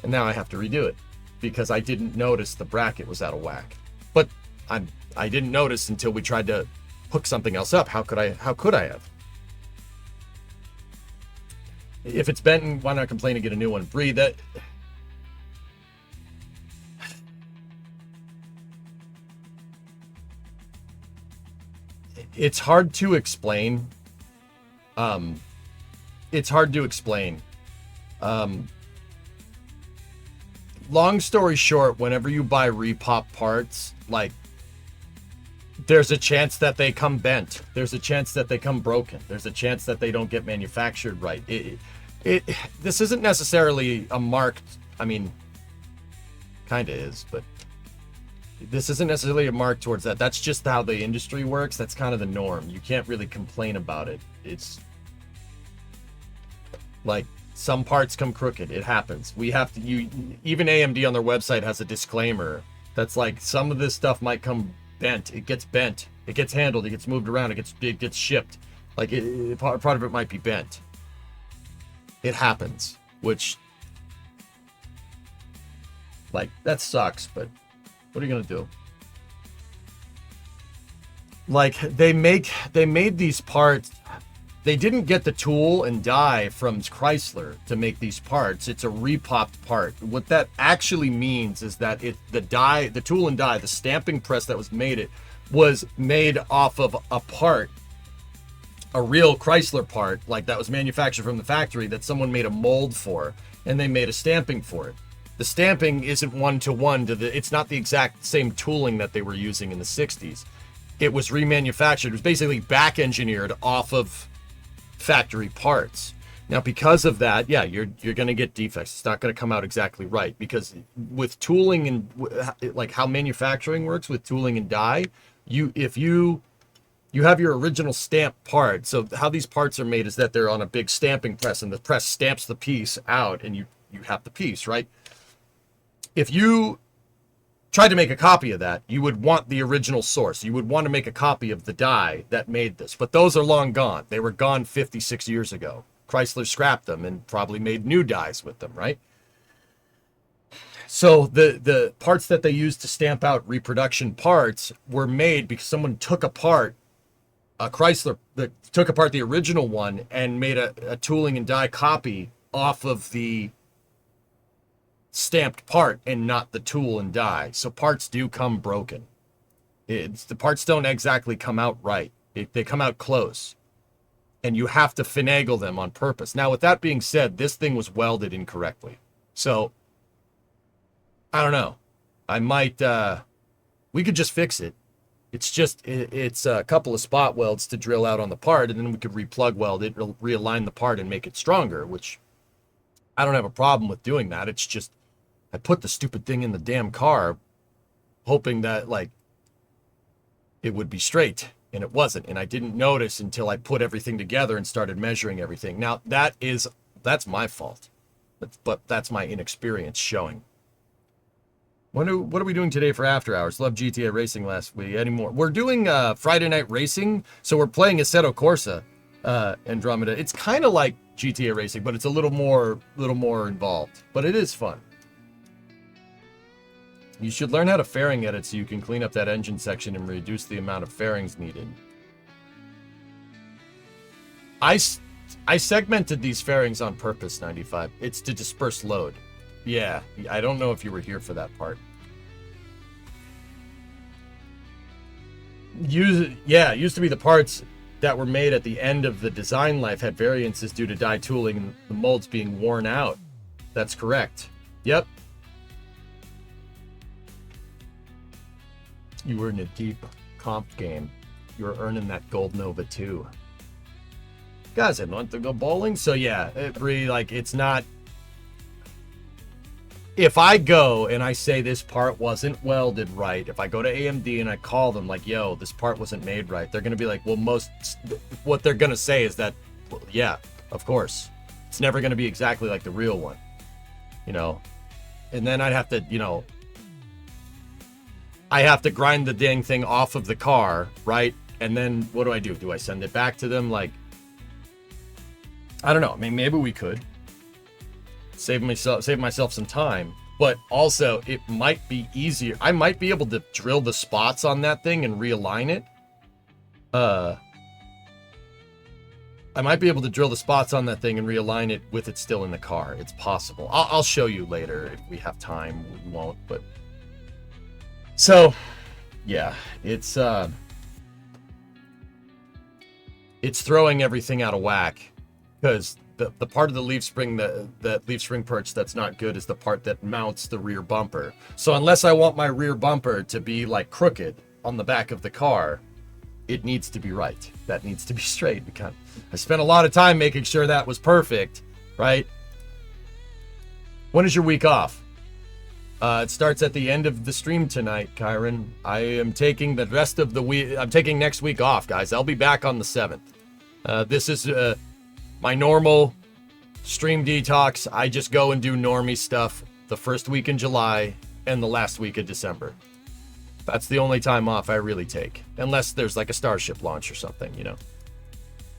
Speaker 2: And now I have to redo it because I didn't notice the bracket was out of whack. But I didn't notice until we tried to hook something else up. How could I have? If it's bent, why not complain and get a new one? Bree, it's hard to explain. Long story short, whenever you buy repop parts, like, there's a chance that they come bent. There's a chance that they come broken. There's a chance that they don't get manufactured right. This isn't necessarily a marked, I mean, kind of is, but this isn't necessarily a mark towards that. That's just how the industry works. That's kind of the norm. You can't really complain about it. It's like, some parts come crooked. It happens. Even AMD on their website has a disclaimer that's like, some of this stuff might come bent. It gets bent. It gets handled. It gets moved around. It gets shipped. Like, part of it might be bent. It happens. which, like, that sucks, but what are you gonna do? Like, they made these parts. They didn't get the tool and die from Chrysler to make these parts. It's a repopped part. What that actually means is that the tool and die, the stamping press that was made off of a part, a real Chrysler part, like that was manufactured from the factory that someone made a mold for, and they made a stamping for it. The stamping isn't one-to-one it's not the exact same tooling that they were using in the 60s. It was remanufactured. It was basically back engineered off of factory parts. Now, because of that, yeah, you're going to get defects. It's not going to come out exactly right, because with tooling and like how manufacturing works with tooling and die, if you have your original stamp part. So how these parts are made is that they're on a big stamping press, and the press stamps the piece out, and you have the piece, right? If you tried to make a copy of that, you would want the original source. You would want to make a copy of the die that made this, but those are long gone. They were gone 56 years ago. Chrysler scrapped them and probably made new dies with them, right? So the parts that they used to stamp out reproduction parts were made because someone took apart a Chrysler, that took apart the original one and made a tooling and die copy off of the stamped part and not the tool and die. So parts do come broken. The parts don't exactly come out right. They come out close, and you have to finagle them on purpose. Now, with that being said, this thing was welded incorrectly. So I don't know. I might, we could just fix it. It's a couple of spot welds to drill out on the part, and then we could replug weld it, realign the part and make it stronger, which I don't have a problem with doing that. It's just, I put the stupid thing in the damn car hoping that, like, it would be straight, and it wasn't. And I didn't notice until I put everything together and started measuring everything. Now, that's my fault. But that's my inexperience showing. What are we doing today for After Hours? Love GTA Racing last week. Anymore? We're doing Friday Night Racing, so we're playing Assetto Corsa, Andromeda. It's kind of like GTA Racing, but it's a little more involved. But it is fun. You should learn how to fairing edit so you can clean up that engine section and reduce the amount of fairings needed. I segmented these fairings on purpose, 95. It's to disperse load. Yeah, I don't know if you were here for that part. It used to be the parts that were made at the end of the design life had variances due to die tooling and the molds being worn out. That's correct. Yep. You were in a deep comp game. You were earning that gold Nova too. Guys, I want to go bowling. So yeah, it's not. If I go and I say this part wasn't welded right, if I go to AMD and I call them like, yo, this part wasn't made right, they're going to be like, well, what they're going to say is that, well, yeah, of course. It's never going to be exactly like the real one, you know? And then I'd have to, I have to grind the dang thing off of the car, right? And then what do? Do I send it back to them? Like, I don't know. I mean, maybe we could save myself some time, but also it might be easier. I might be able to drill the spots on that thing and realign it. I might be able to drill the spots on that thing and realign it with it still in the car. It's possible. I'll show you later if we have time. We won't, but so yeah, it's throwing everything out of whack, because the part of the leaf spring, that leaf spring perch that's not good is the part that mounts the rear bumper. So unless I want my rear bumper to be like crooked on the back of the car, it needs to be right. That needs to be straight. Because I spent a lot of time making sure that was perfect, right? When is your week off? It starts at the end of the stream tonight, Kyron. I am taking the rest of the week. I'm taking next week off, guys. I'll be back on the 7th. This is my normal stream detox. I just go and do normie stuff the first week in July and the last week of December. That's the only time off I really take. Unless there's like a Starship launch or something,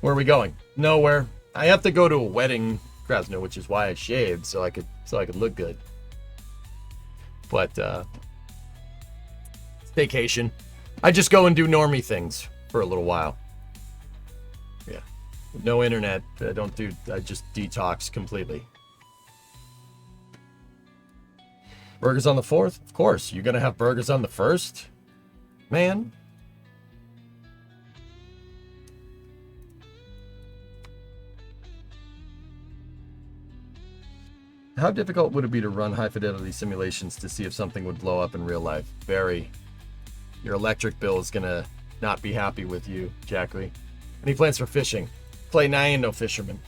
Speaker 2: Where are we going? Nowhere. I have to go to a wedding Krasno, which is why I shaved so I could look good. But vacation. I just go and do normie things for a little while. Yeah. No internet. I just detox completely. Burgers on the 4th? Of course. You're going to have burgers on the 1st? Man. How difficult would it be to run high-fidelity simulations to see if something would blow up in real life? Very. Your electric bill is going to not be happy with you, Jackery. Any plans for fishing? I ain't no fisherman.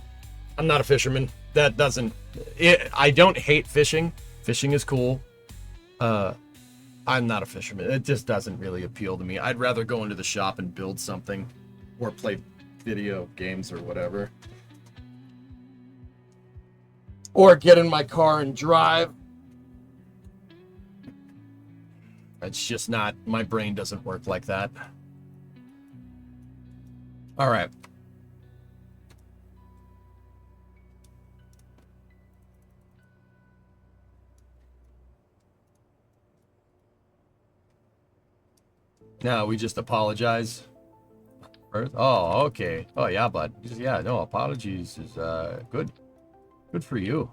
Speaker 2: I'm not a fisherman. That doesn't... I don't hate fishing. Fishing is cool. I'm not a fisherman. It just doesn't really appeal to me. I'd rather go into the shop and build something or play video games or whatever. Or get in my car and drive. It's just not, my brain doesn't work like that. All right. No, we just apologize. Oh, okay. Oh, yeah, bud. Yeah, no, apologies is good. Good for you.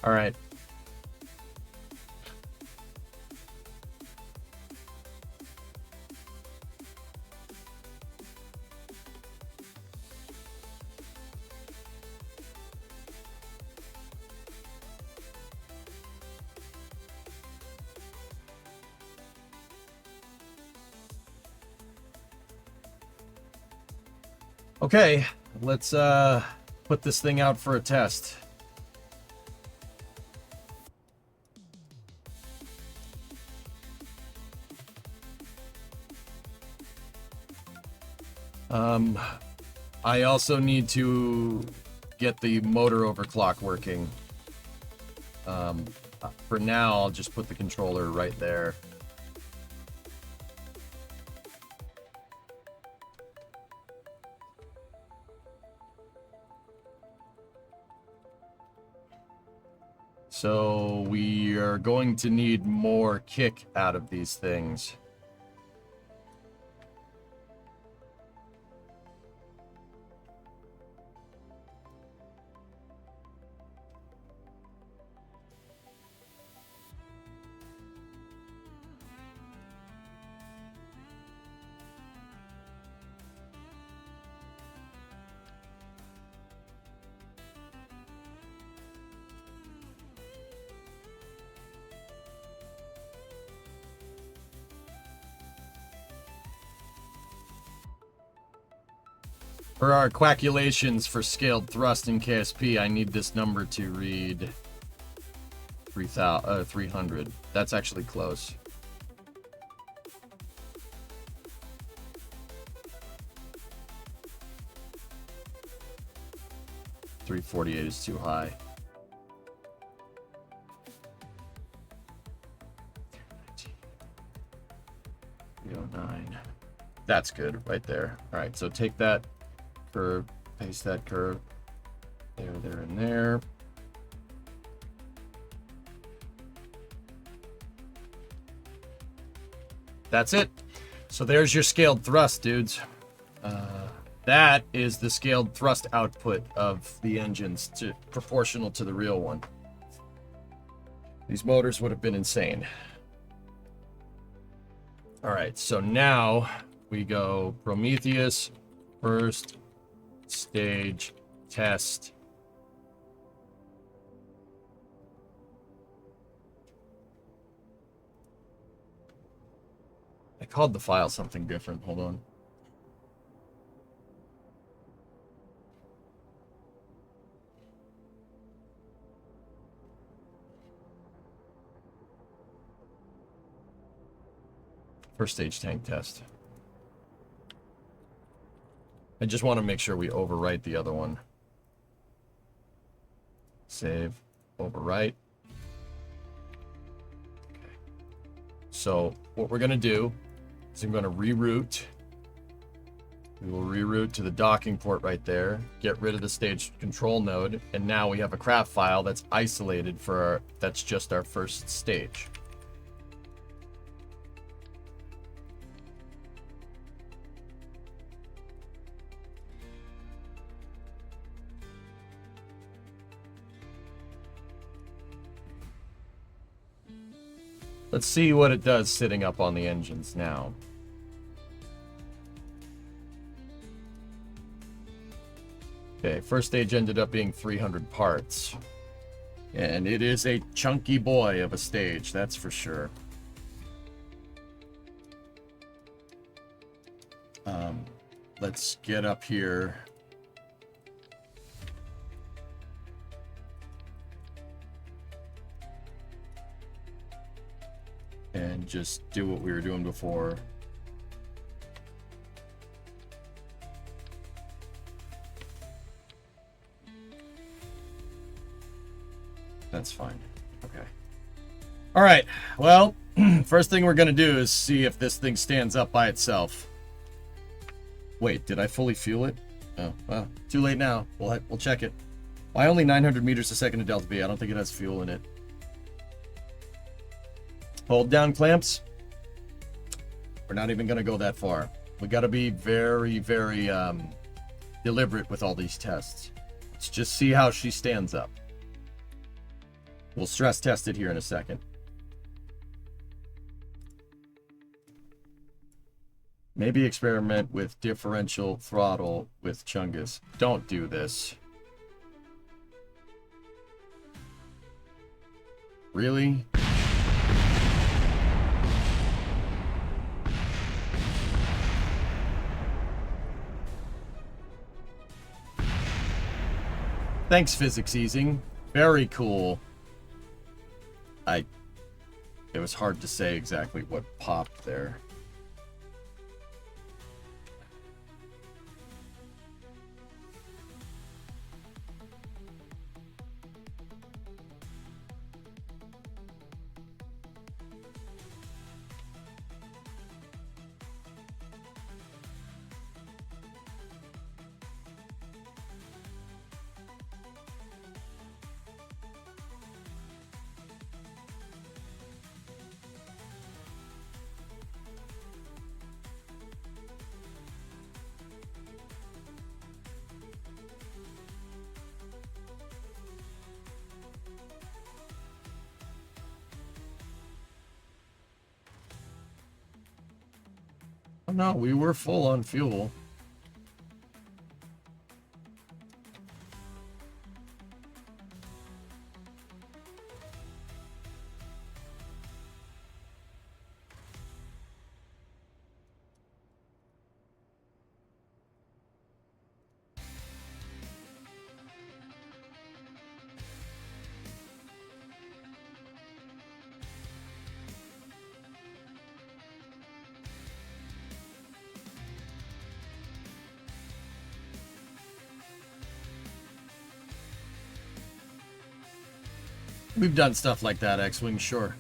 Speaker 2: All right. Okay, let's put this thing out for a test. I also need to get the motor overclock working. For now, I'll just put the controller right there. So we are going to need more kick out of these things. For our calculations for scaled thrust in KSP, I need this number to read 300. That's actually close. $348 is too high. $309. That's good right there. All right, so take that curve, paste that curve there, and there. That's it. So there's your scaled thrust, dudes. That is the scaled thrust output of the engines, proportional to the real one. These motors would have been insane. All right, so now we go Prometheus, first stage, test. I called the file something different. Hold on. First stage tank test. I just want to make sure we overwrite the other one. Save, overwrite. Okay. So what we're going to do is I'm going to reroute. We will reroute to the docking port right there, get rid of the stage control node, and now we have a craft file that's isolated for our, that's just our first stage. Let's see what it does sitting up on the engines now. Okay, first stage ended up being 300 parts. And it is a chunky boy of a stage, that's for sure. Let's get up here. And just do what we were doing before. That's fine. Okay. All right. Well, first thing we're going to do is see if this thing stands up by itself. Wait, did I fully fuel it? Oh, well, too late now. We'll check it. Why only 900 meters a second to Delta V? I don't think it has fuel in it. Hold down clamps. We're not even going to go that far. We got to be very, very deliberate with all these tests. Let's just see how she stands up. We'll stress test it here in a second. Maybe experiment with differential throttle with Chungus. Don't do this. Really? Thanks, physics easing. Very cool. It was hard to say exactly what popped there. No, we were full on fuel. We've done stuff like that, X-Wing, sure.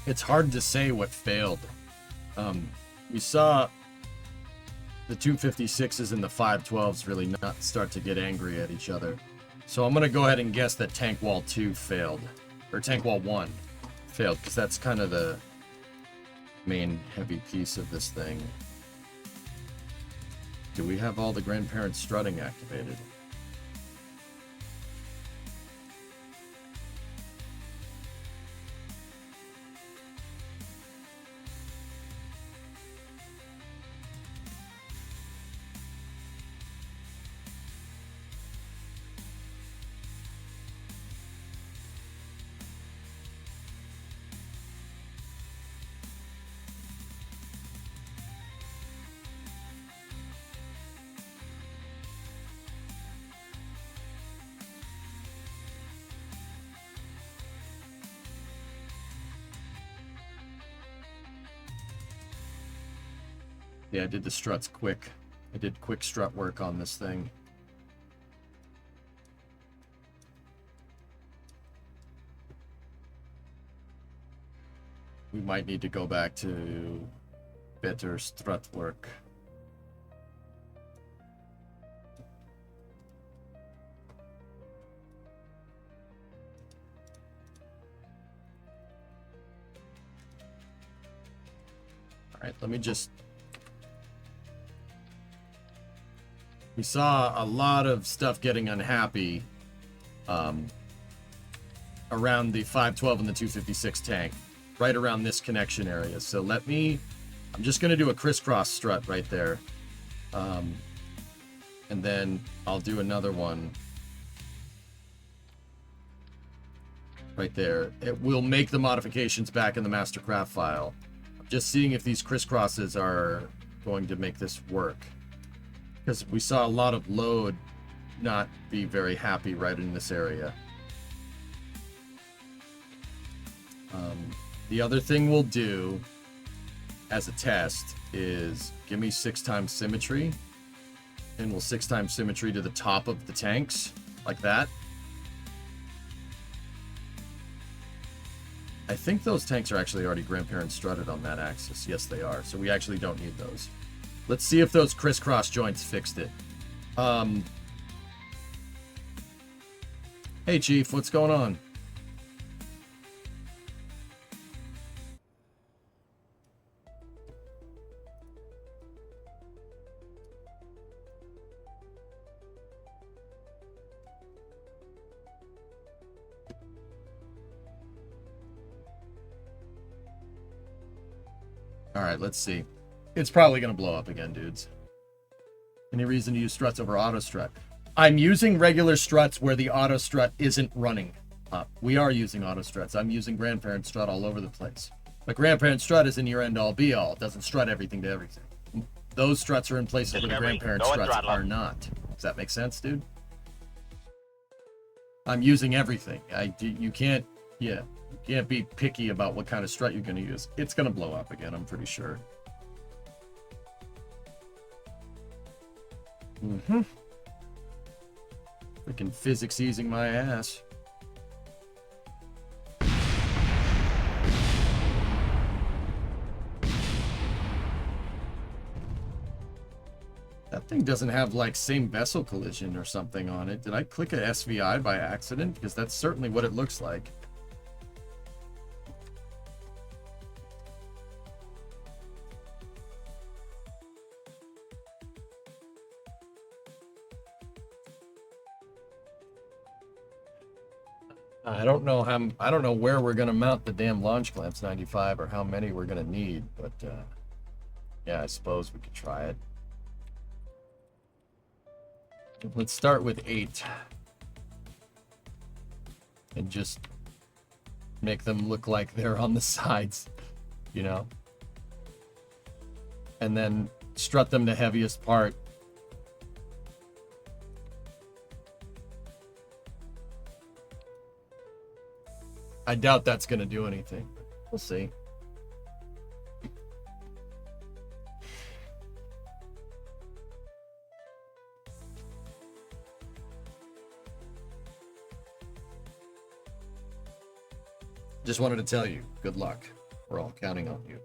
Speaker 2: it's hard to say what failed. We saw the 256s and the 512s really not start to get angry at each other. So I'm going to go ahead and guess that tank wall 2 failed. Or tank wall 1 failed, because that's kind of the main heavy piece of this thing. Do we have all the grandparent strutting activated? Yeah, I did the struts quick. I did quick strut work on this thing. We might need to go back to better strut work. All right, let me just... We saw a lot of stuff getting unhappy around the 512 and the 256 tank, right around this connection area. So I'm just going to do a crisscross strut right there. And then I'll do another one right there. It will make the modifications back in the mastercraft file. I'm just seeing if these crisscrosses are going to make this work. Because we saw a lot of load not be very happy right in this area. The other thing we'll do as a test is give me 6 times symmetry. And we'll 6 times symmetry to the top of the tanks, like that. I think those tanks are actually already grandparent strutted on that axis. Yes, they are. So we actually don't need those. Let's see if those crisscross joints fixed it. Hey, Chief, what's going on? All right, let's see. It's probably going to blow up again, dudes. Any reason to use struts over auto strut? I'm using regular struts where the auto strut isn't running. We are using auto struts. I'm using grandparent strut all over the place. But grandparent strut isn't your end all be all. It doesn't strut everything to everything. Those struts are in places where the grandparent struts are not. Does that make sense, dude? I'm using everything. You can't be picky about what kind of strut you're going to use. It's going to blow up again, I'm pretty sure. Freaking physics easing my ass. That thing doesn't have like same vessel collision or something on it. Did I click a SVI by accident? Because that's certainly what it looks like. I don't know where we're gonna mount the damn launch clamps 95 or how many we're gonna need, but yeah, I suppose we could try it. Let's start with 8 and just make them look like they're on the sides, you know, and then strut them to heaviest part. I doubt that's going to do anything. We'll see. Just wanted to tell you, good luck. We're all counting on you.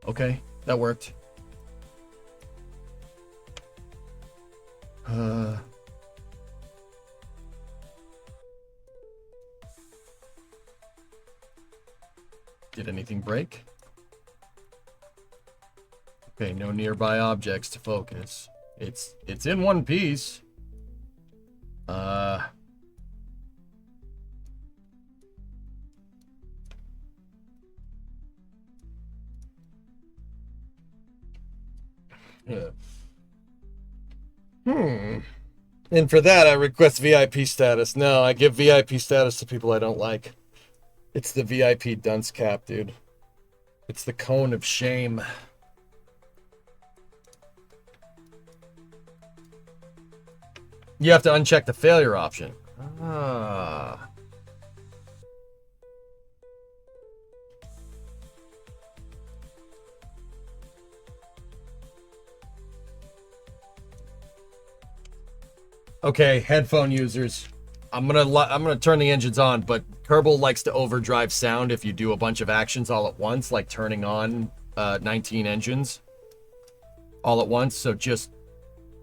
Speaker 2: Okay, that worked. Did anything break? Okay, no nearby objects to focus. It's in one piece. Yeah. And for that, I request VIP status. No, I give VIP status to people I don't like. It's the VIP dunce cap, dude. It's the cone of shame. You have to uncheck the failure option. Ah. Okay, headphone users. I'm gonna turn the engines on, but Kerbal likes to overdrive sound if you do a bunch of actions all at once, like turning on 19 engines all at once. So just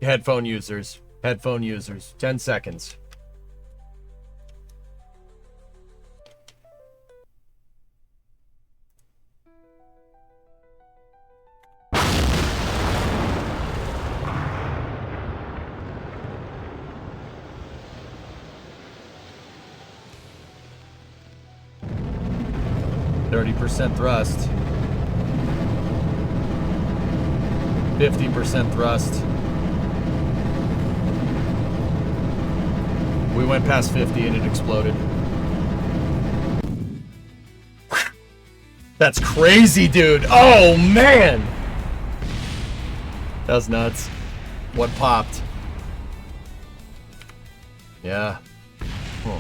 Speaker 2: headphone users, 10 seconds. %, thrust. 50% thrust. We went past 50 and it exploded. That's crazy, dude. Oh, man. That was nuts. What popped? Yeah. Huh.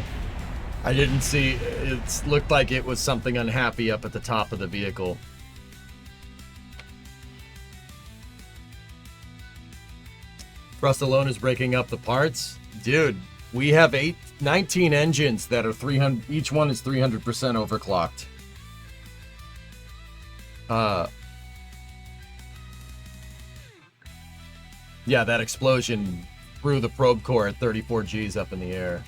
Speaker 2: I didn't see. It looked like it was something unhappy up at the top of the vehicle. Thrust alone is breaking up the parts. Dude, we have 19 engines that are 300. Each one is 300% overclocked. Yeah, that explosion threw the probe core at 34 Gs up in the air.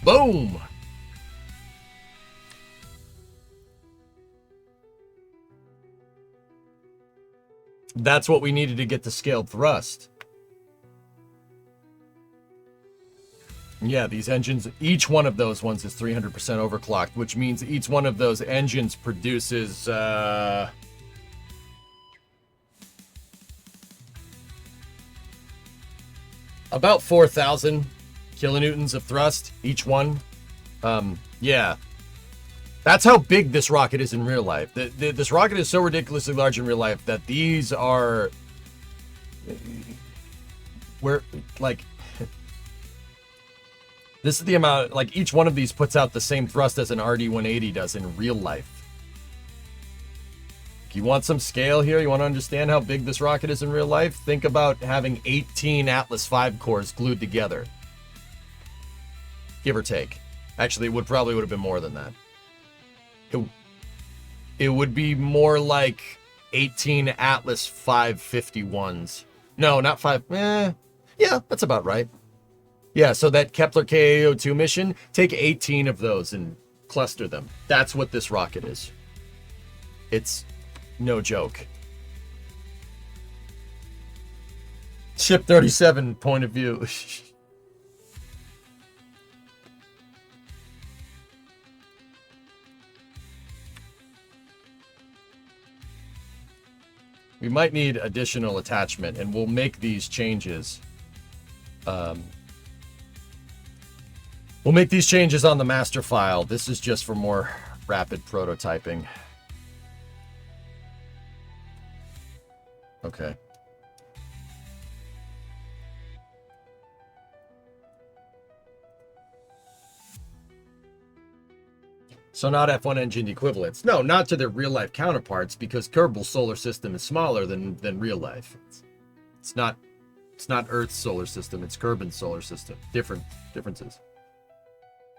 Speaker 2: Boom! That's what we needed to get the scaled thrust. Yeah, these engines, each one of those ones is 300% overclocked, which means each one of those engines produces, about 4,000 kilonewtons of thrust, each one. Yeah. That's how big this rocket is in real life. This rocket is so ridiculously large in real life that these are... like... This is the amount... Like, each one of these puts out the same thrust as an RD-180 does in real life. You want some scale here? You want to understand how big this rocket is in real life? Think about having 18 Atlas V cores glued together. Give or take. Actually, it probably would have been more than that. It would be more like 18 Atlas 551s. No, not 5. Yeah, that's about right. Yeah, so that Kepler KAO2 mission, take 18 of those and cluster them. That's what this rocket is. It's no joke. Ship 37 point of view. We might need additional attachment, and we'll make these changes. We'll make these changes on the master file. This is just for more rapid prototyping. Okay. So not F1 engine equivalents. No, not to their real-life counterparts, because Kerbal's solar system is smaller than real life. It's not Earth's solar system, it's Kerbin's solar system. Differences.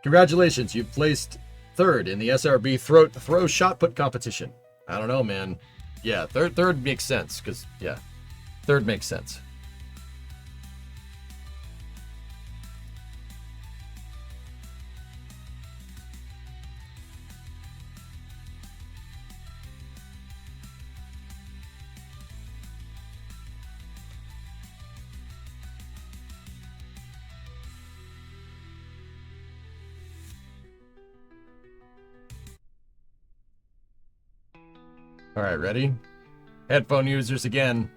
Speaker 2: Congratulations, you've placed third in the SRB throw shot put competition. I don't know, man. Yeah, third makes sense, because, yeah, third makes sense. All right, ready? Headphone users again.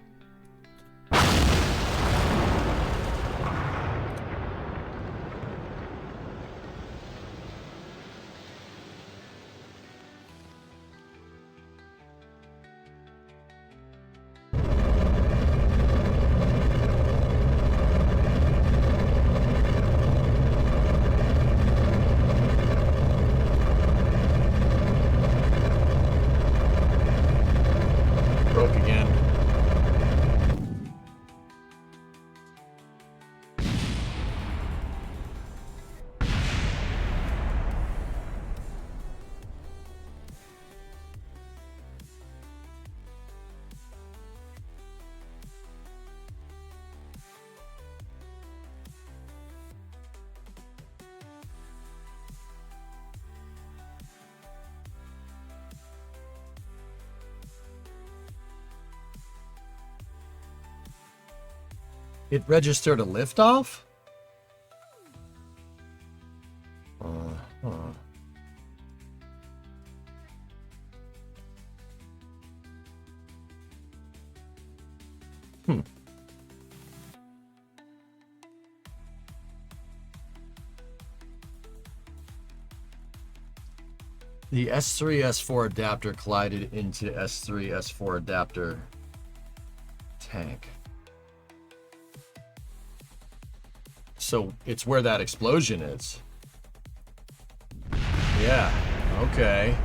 Speaker 2: Broke again. It registered a liftoff? The S3 S4 adapter collided into S3 S4 adapter tank. So it's where that explosion is. Yeah, okay.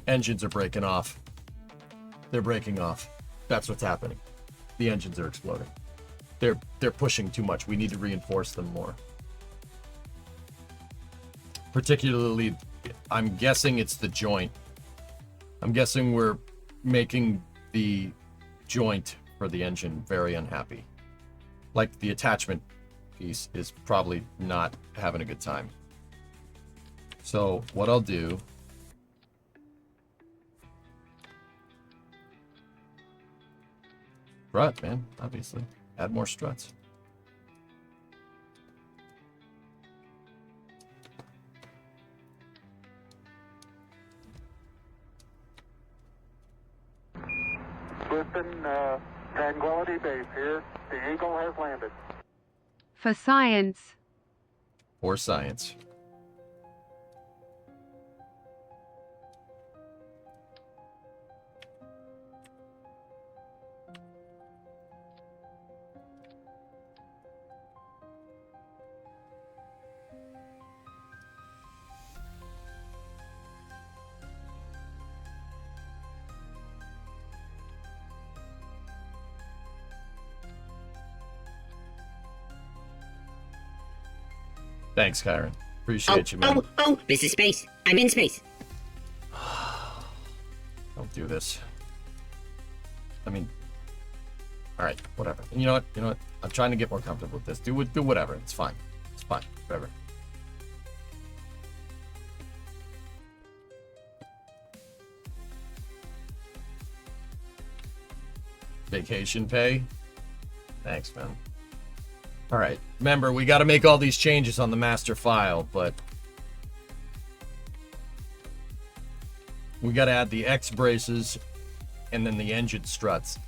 Speaker 2: Engines are breaking off. They're breaking off. That's what's happening. The engines are exploding. They're pushing too much. We need to reinforce them more. Particularly, I'm guessing it's the joint. I'm guessing we're making the joint for the engine very unhappy. Like, the attachment piece is probably not having a good time. So what I'll do, strut, man, obviously. Add more struts.
Speaker 3: Listen, Tranquility Base here. The Eagle has landed.
Speaker 4: For science.
Speaker 2: Or science. Thanks, Kyron. Appreciate you, man.
Speaker 1: Oh, this is space. I'm in space.
Speaker 2: Don't do this. I mean, all right, whatever. You know what? I'm trying to get more comfortable with this. Do whatever. It's fine. It's fine. Whatever. Vacation pay? Thanks, man. All right. Remember, we got to make all these changes on the master file, but we got to add the X braces and then the engine struts.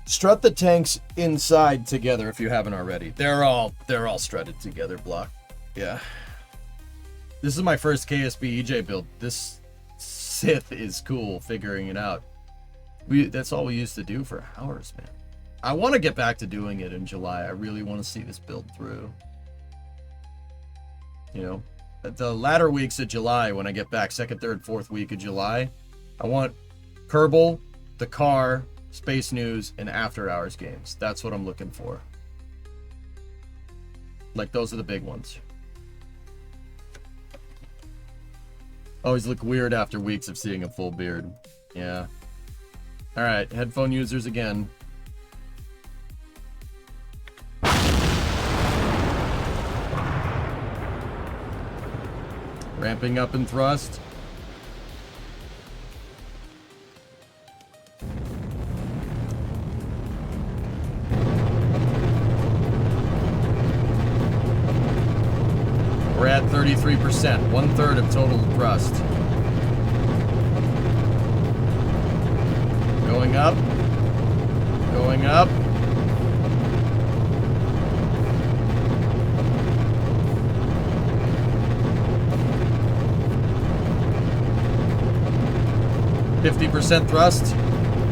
Speaker 2: Strut the tanks inside together if you haven't already. They're all strutted together, Block. Yeah. This is my first KSP EJ build. This Sith is cool figuring it out. That's all we used to do for hours, man. I want to get back to doing it in July. I really want to see this build through. You know, at the latter weeks of July, when I get back, second, third, fourth week of July, I want Kerbal, the car, Space News, and After Hours games. That's what I'm looking for. Like, those are the big ones. Always look weird after weeks of seeing a full beard. Yeah. Alright, headphone users again. Ramping up in thrust. We're at 33%, 1/3 of total thrust. Going up. Going up. %50 thrust,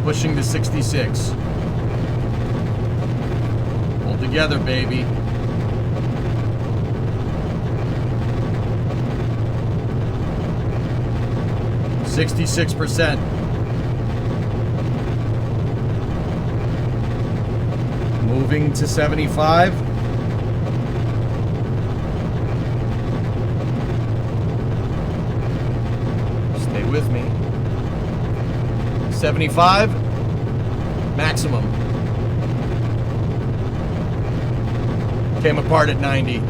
Speaker 2: pushing to 66. Hold together, baby. %66. Moving to 75. Stay with me. 75. Maximum. Came apart at 90.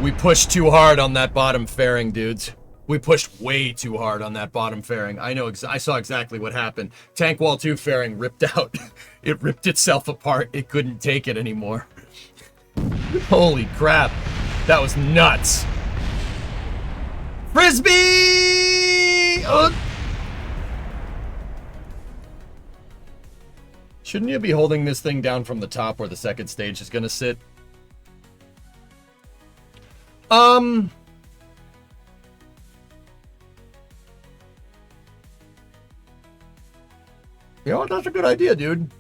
Speaker 2: We pushed too hard on that bottom fairing, dudes. We pushed way too hard on that bottom fairing. I know. I saw exactly what happened. Tank wall 2 fairing ripped out. It ripped itself apart. It couldn't take it anymore. Holy crap. That was nuts. Frisbee! Shouldn't you be holding this thing down from the top where the second stage is going to sit? You know, that's a good idea, dude.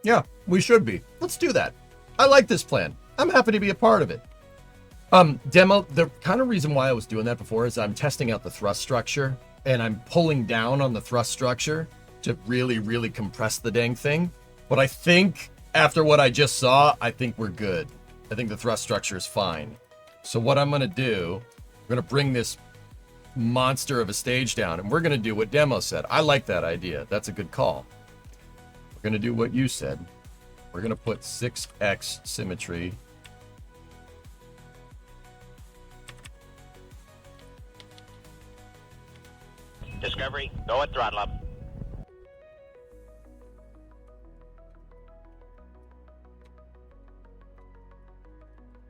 Speaker 2: Yeah, we should be. Let's do that. I like this plan. I'm happy to be a part of it. Demo, the kind of reason why I was doing that before is I'm testing out the thrust structure, and I'm pulling down on the thrust structure to really, really compress the dang thing. But I think, after what I just saw, I think we're good. I think the thrust structure is fine. So what I'm going to do, I'm going to bring this monster of a stage down, and we're going to do what Demo said. I like that idea. That's a good call. We're going to do what you said. We're going to put 6x symmetry.
Speaker 5: Discovery, go at throttle up.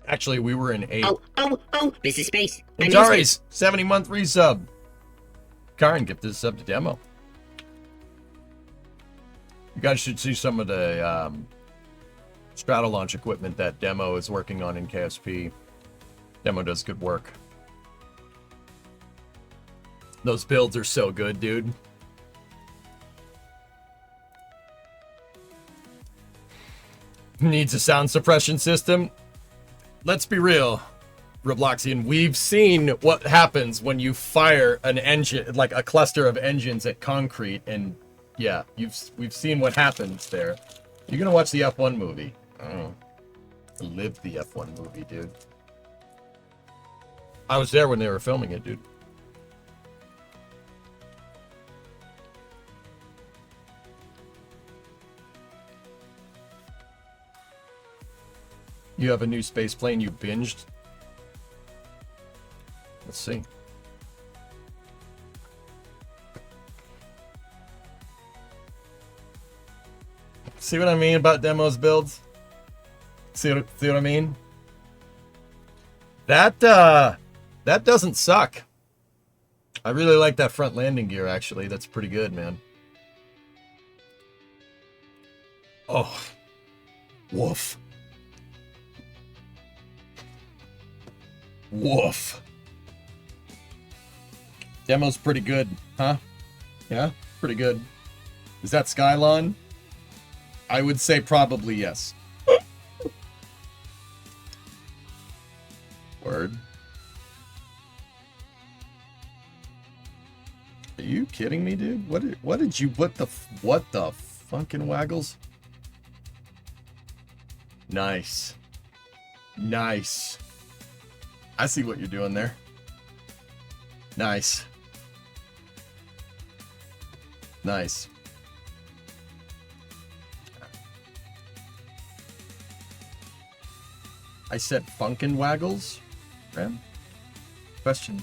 Speaker 2: Actually, we were in 8.
Speaker 1: Oh, this is space. I'm in
Speaker 2: Jari's
Speaker 1: space.
Speaker 2: 70-month resub. Karen gifted this sub to Demo. You guys should see some of the straddle launch equipment that Demo is working on in KSP. Demo does good work. Those builds are so good, dude. Needs a sound suppression system. Let's be real, Robloxian. We've seen what happens when you fire an engine, like a cluster of engines at concrete, and yeah, we've seen what happens there. You're gonna watch the F1 movie. Oh, I lived the F1 movie, dude. I was there when they were filming it, dude. You have a new space plane you binged? Let's see. See what I mean about Demo's builds? See what I mean? That doesn't suck. I really like that front landing gear, actually. That's pretty good, man. Oh. Woof. Woof. Demo's pretty good, huh? Yeah, pretty good. Is that Skylon? I would say probably yes. Word. Are you kidding me, dude? What the fucking waggles? Nice. Nice. I see what you're doing there. Nice. Nice. I said funkin' waggles? Ram? Question.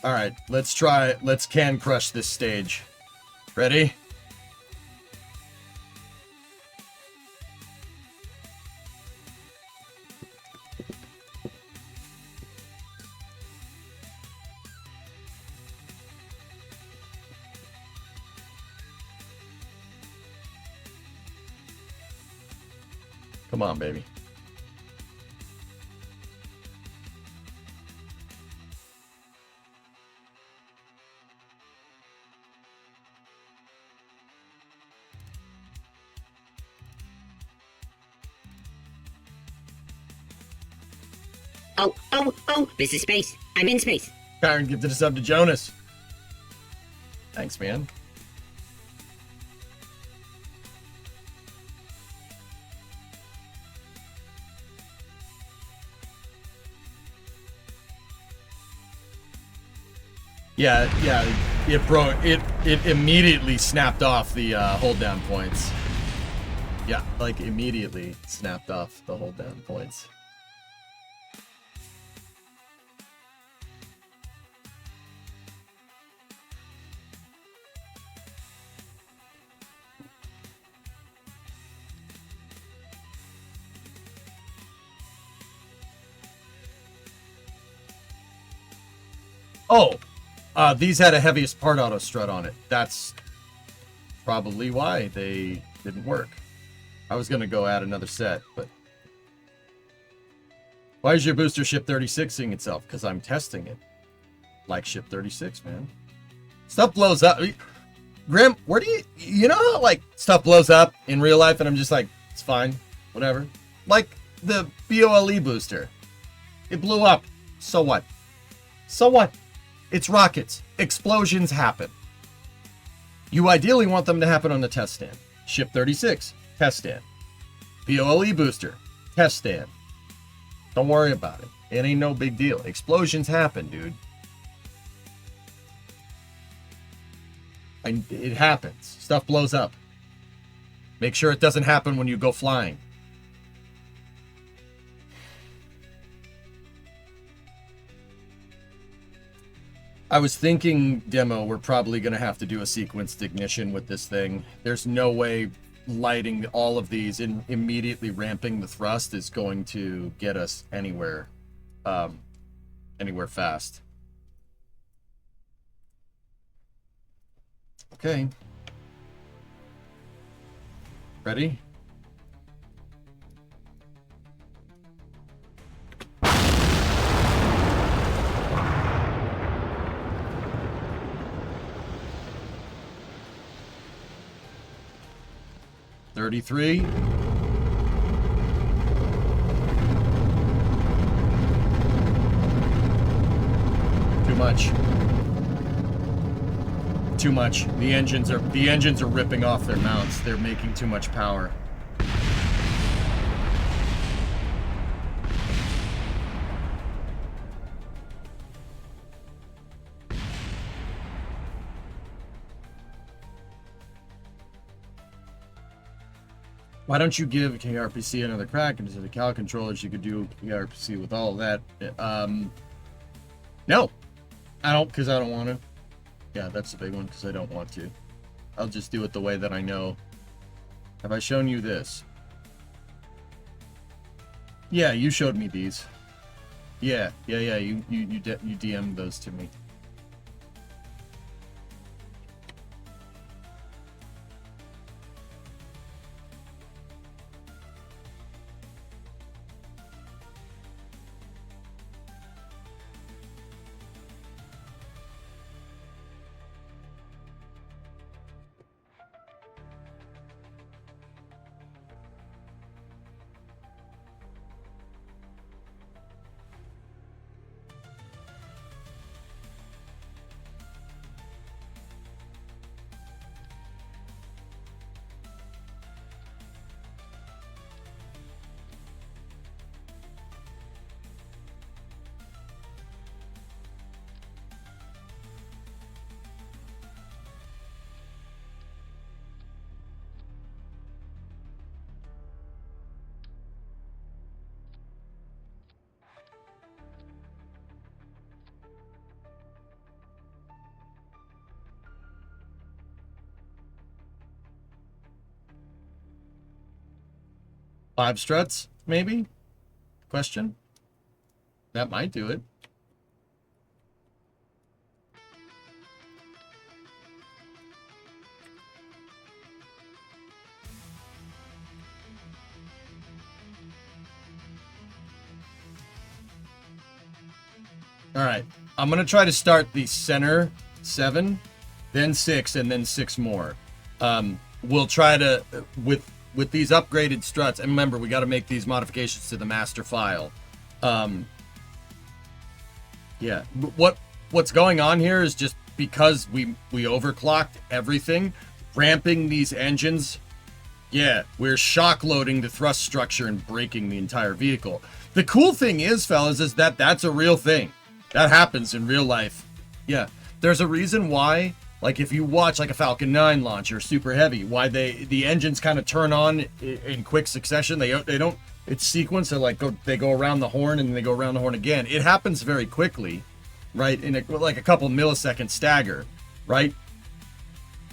Speaker 2: Alright, let's can crush this stage. Ready? Come on, baby.
Speaker 1: Oh, this is space. I'm in space.
Speaker 2: Karen gifted a sub to Jonas. Thanks, man. Yeah, it immediately snapped off the hold down points. Yeah, like immediately snapped off the hold down points. Oh, these had a heaviest part auto strut on it. That's probably why they didn't work. I was gonna go add another set, but why is your booster ship 36ing itself? Because I'm testing it. Like ship 36, man. Stuff blows up. Grim, where do you know how like stuff blows up in real life and I'm just like, it's fine, whatever. Like the BOLE booster. It blew up. So what? So what? It's rockets. Explosions happen. You ideally want them to happen on the test stand. Ship 36, test stand. BOLE booster, test stand. Don't worry about it. It ain't no big deal. Explosions happen, dude. And it happens. Stuff blows up. Make sure it doesn't happen when you go flying. I was thinking, Demo, we're probably going to have to do a sequenced ignition with this thing. There's no way lighting all of these and immediately ramping the thrust is going to get us anywhere, anywhere fast. Okay. Ready? $33. Too much. Too much. The engines are ripping off their mounts. They're making too much power. Why don't you give KRPC another crack? And instead of Cal controllers, you could do KRPC with all of that. No, I don't, because I don't want to. Yeah, that's a big one, because I don't want to. I'll just do it the way that I know. Have I shown you this? Yeah, you showed me these. Yeah. You DM'd those to me. 5 struts, maybe? Question? That might do it. All right, I'm gonna try to start the center 7, then 6, and then 6 more. We'll try to with these upgraded struts. And remember, we got to make these modifications to the master file. Yeah, what's going on here is just because we overclocked everything, ramping these engines. Yeah, we're shock loading the thrust structure and breaking the entire vehicle. The cool thing is, fellas, is that that's a real thing. That happens in real life. Yeah, there's a reason why, like if you watch like a Falcon 9 launch or Super Heavy, why the engines kind of turn on in quick succession. They don't, it's sequence. They go around the horn and then they go around the horn again. It happens very quickly, right? In like a couple millisecond stagger, right?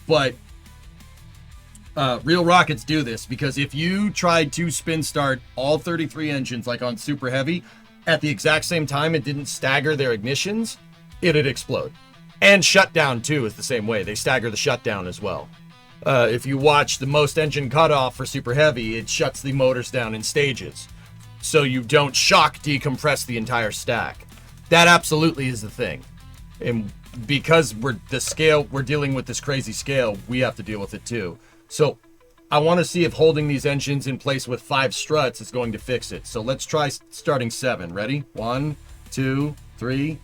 Speaker 2: But real rockets do this because if you tried to spin start all 33 engines like on Super Heavy at the exact same time, it didn't stagger their ignitions, it'd explode. And shutdown too is the same way. They stagger the shutdown as well. If you watch the most engine cutoff for Super Heavy, it shuts the motors down in stages, so you don't shock decompress the entire stack. That absolutely is the thing, and because we're dealing with this crazy scale, we have to deal with it too. So I want to see if holding these engines in place with 5 struts is going to fix it. So let's try starting 7. Ready? 1, 2, 3.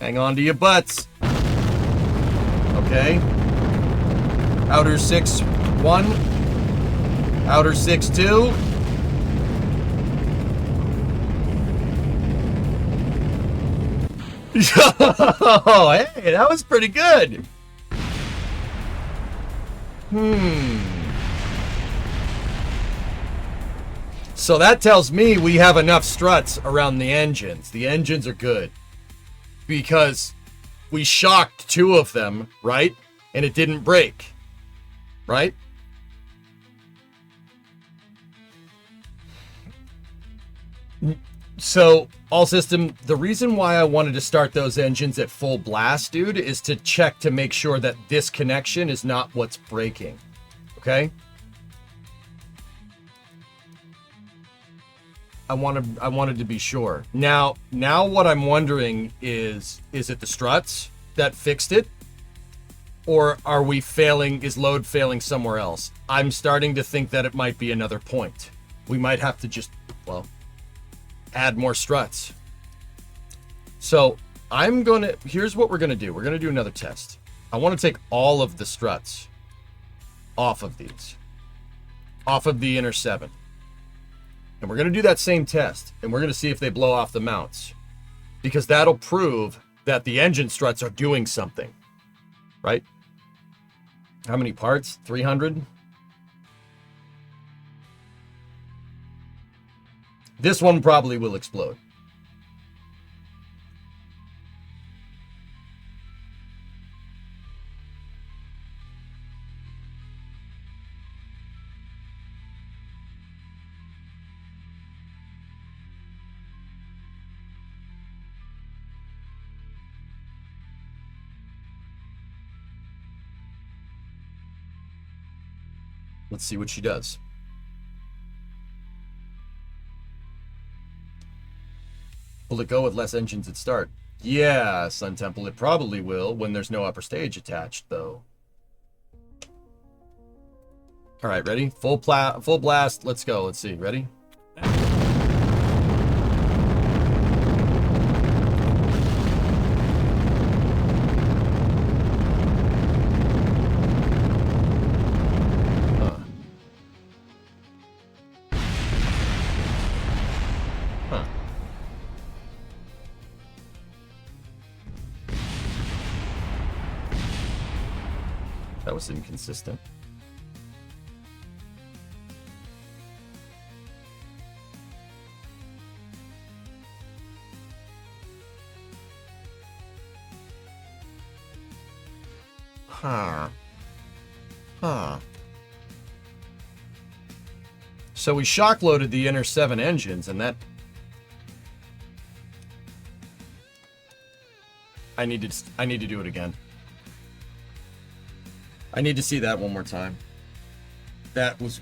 Speaker 2: Hang on to your butts. Okay. Outer 6, 1. Outer 6, 2. Oh, hey, that was pretty good. So that tells me we have enough struts around the engines. The engines are good. Because we shocked 2 of them, right? And it didn't break, right? So, all system, the reason why I wanted to start those engines at full blast, dude, is to check to make sure that this connection is not what's breaking. Okay? I wanted to be sure. Now what I'm wondering is it the struts that fixed it? Or are we failing, is load failing somewhere else? I'm starting to think that it might be another point. We might have to just, well, add more struts. So here's what we're gonna do. We're gonna do another test. I want to take all of the struts off of these. Off of the inner 7. And we're going to do that same test, and we're going to see if they blow off the mounts. Because that'll prove that the engine struts are doing something. Right? How many parts? 300? This one probably will explode. Let's see what she does. Will it go with less engines at start? Yeah, Sun Temple, it probably will when there's no upper stage attached, though. All right, ready? Full blast. Let's go. Let's see. Ready? That was inconsistent. Huh. So we shock loaded the inner 7 engines, and that... I need to do it again. I need to see that one more time. That was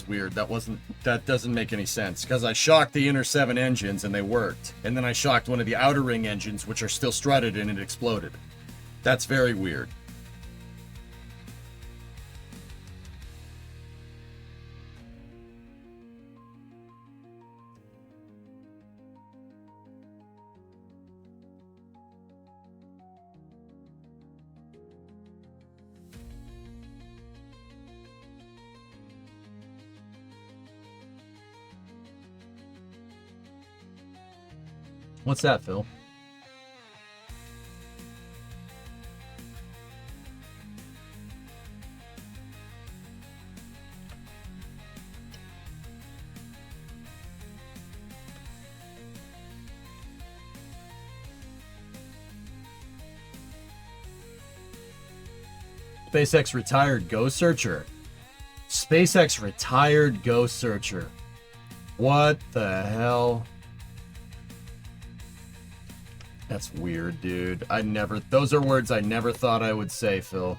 Speaker 2: weird. That doesn't make any sense, because I shocked the inner 7 engines and they worked, and then I shocked one of the outer ring engines, which are still strutted, and it exploded. That's very weird. What's that, Phil? SpaceX retired Go Searcher. SpaceX retired Go Searcher. What the hell? That's weird, dude. Those are words I never thought I would say, Phil.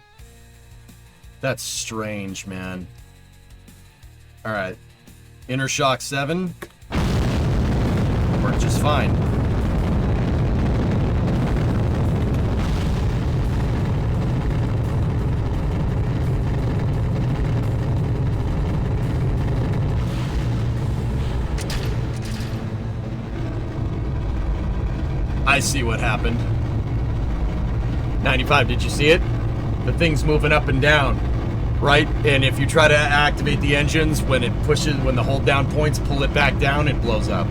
Speaker 2: That's strange, man. Alright. Inner shock 7. Worked just fine. I see what happened. 95, did you see it? The thing's moving up and down, right? And if you try to activate the engines, when the hold down points pull it back down, it blows up.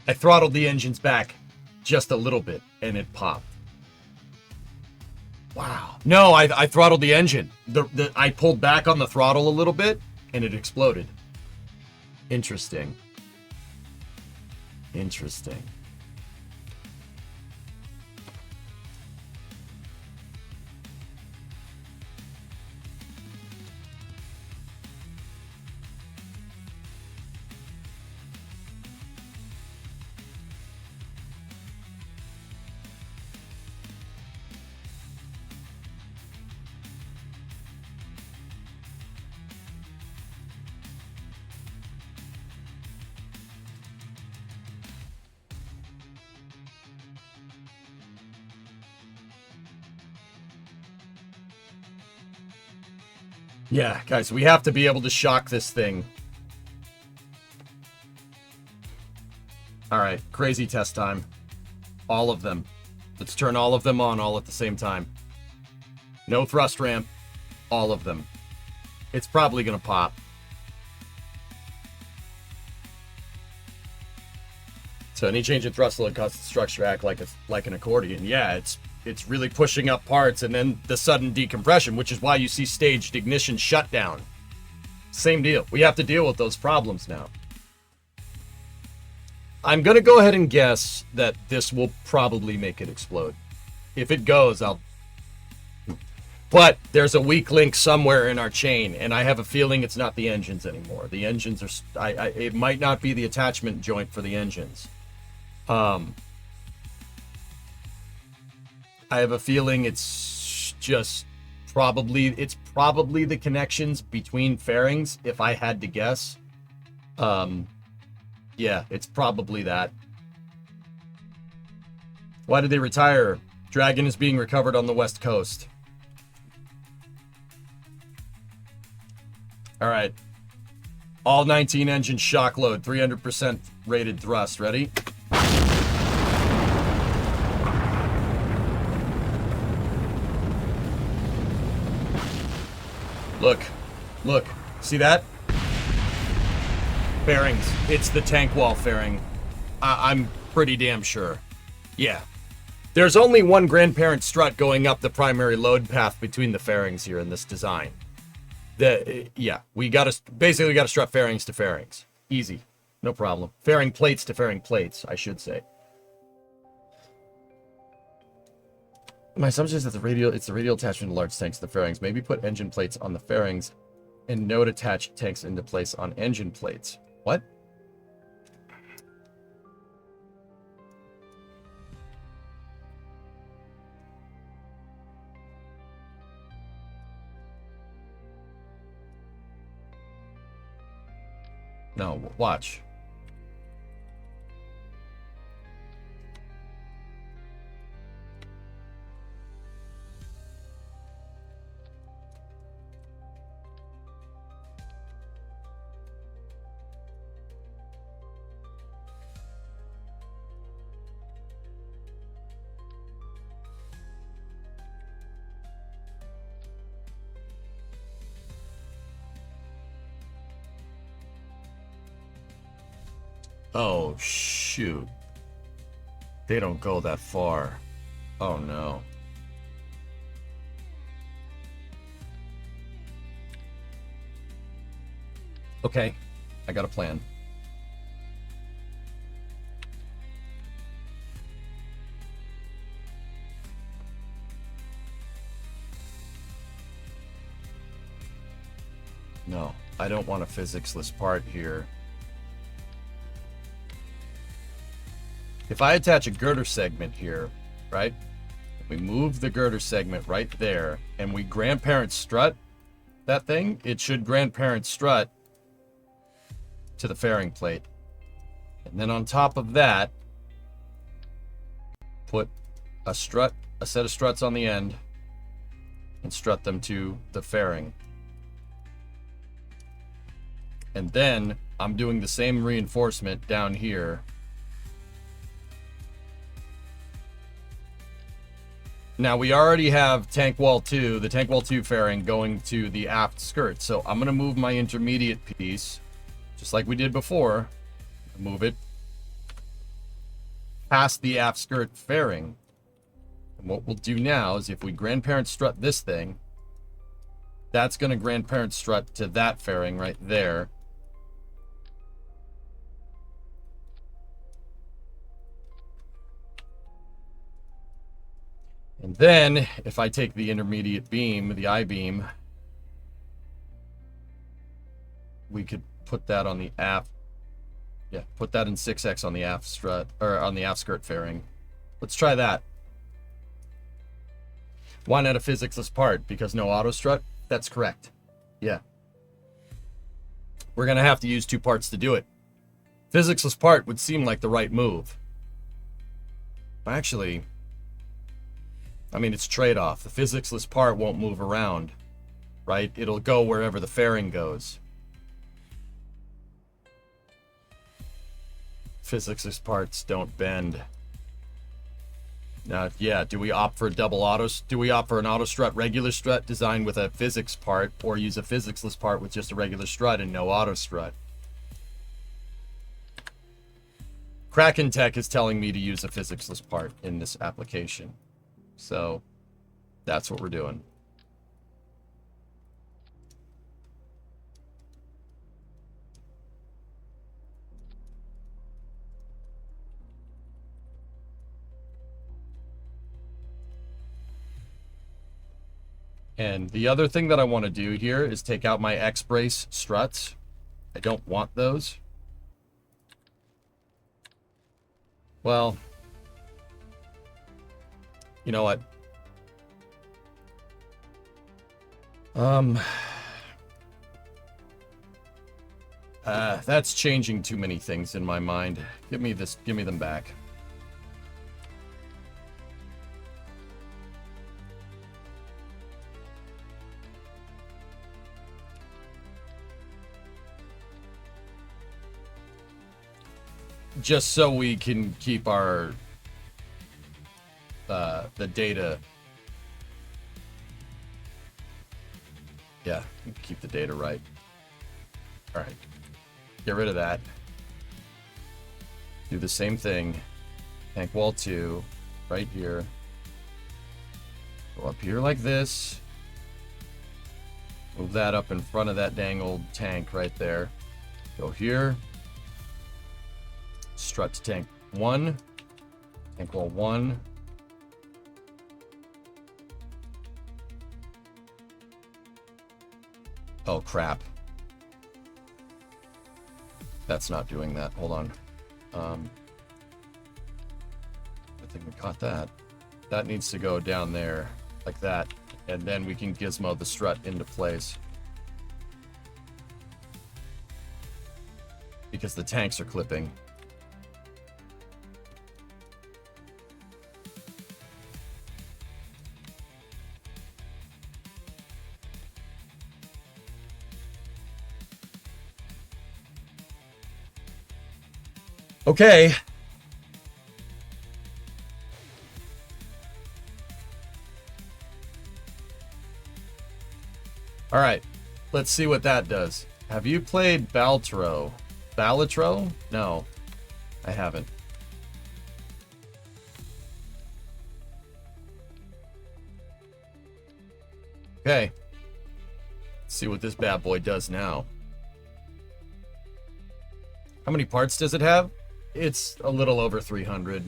Speaker 2: I throttled the engines back just a little bit, and it popped. Wow. No, I throttled the engine. I pulled back on the throttle a little bit, and it exploded. Interesting. Interesting. Yeah, guys, we have to be able to shock this thing. Alright, crazy test time. All of them. Let's turn all of them on all at the same time. No thrust ramp. All of them. It's probably gonna pop. So any change in thrust load causes the structure to act like an accordion. Yeah, it's really pushing up parts, and then the sudden decompression, which is why you see staged ignition shutdown. Same deal. We have to deal with those problems now. I'm going to go ahead and guess that this will probably make it explode. If it goes, I'll... But there's a weak link somewhere in our chain, and I have a feeling it's not the engines anymore. The engines are... it might not be the attachment joint for the engines. I have a feeling it's just probably the connections between fairings, if I had to guess. Yeah, it's probably that. Why did they retire? Dragon is being recovered on the West Coast. All right. All 19 engine shock load, 300% rated thrust. Ready? Look, see that? Fairings. It's the tank wall fairing. I'm pretty damn sure. Yeah. There's only one grandparent strut going up the primary load path between the fairings here in this design. Yeah, we gotta strut fairings to fairings. Easy, no problem. Fairing plates to fairing plates, I should say. My assumption is that it's the radial attachment to large tanks to the fairings. Maybe put engine plates on the fairings and node attach tanks into place on engine plates. What? No, watch. Oh, shoot. They don't go that far. Oh, no. Okay, I got a plan. No, I don't want a physics-less part here. If I attach a girder segment here, right? We move the girder segment right there, and we grandparent strut that thing, it should grandparent strut to the fairing plate. And then on top of that, put a set of struts on the end and strut them to the fairing. And then I'm doing the same reinforcement down here. Now we already have tank wall 2, the tank wall 2 fairing going to the aft skirt. So I'm going to move my intermediate piece, just like we did before. Move it past the aft skirt fairing. And what we'll do now is if we grandparent strut this thing, that's going to grandparent strut to that fairing right there. And then, if I take the intermediate beam, the I-beam, we could put that on the aft. Yeah, put that in 6x on the aft strut, or on the aft skirt fairing. Let's try that. Why not a physics-less part? Because no auto strut? That's correct. Yeah. We're going to have to use 2 parts to do it. Physics-less part would seem like the right move. Actually, I mean, it's trade-off. The physics-less part won't move around, right? It'll go wherever the fairing goes. Physics-less parts don't bend. Now, yeah, do we opt for double autos? Do we opt for an auto strut, regular strut designed with a physics part, or use a physics-less part with just a regular strut and no auto strut? Kraken Tech is telling me to use a physics-less part in this application. So that's what we're doing. And the other thing that I want to do here is take out my X-brace struts. I don't want those. Well, you know what? That's changing too many things in my mind. Give me them back. Just so we can keep our the data. Yeah, keep the data right. All right, get rid of that. Do the same thing. Tank wall 2, right here. Go up here like this. Move that up in front of that dang old tank right there. Go here. Strut to tank 1. Tank wall 1. Oh, crap. That's not doing that. Hold on. I think we caught that. That needs to go down there like that. And then we can gizmo the strut into place. Because the tanks are clipping. Okay. All right. Let's see what that does. Have you played Baltro? Balitro? No, I haven't. Okay. Let's see what this bad boy does now. How many parts does it have? It's a little over 300.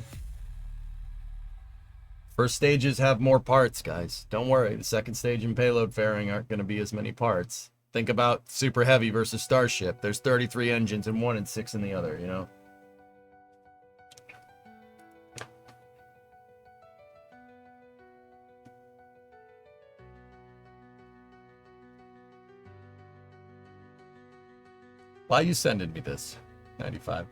Speaker 2: First stages have more parts, guys. Don't worry. The second stage and payload fairing aren't going to be as many parts. Think about Super Heavy versus Starship. There's 33 engines in one and 6 in the other, you know? Why are you sending me this? 95.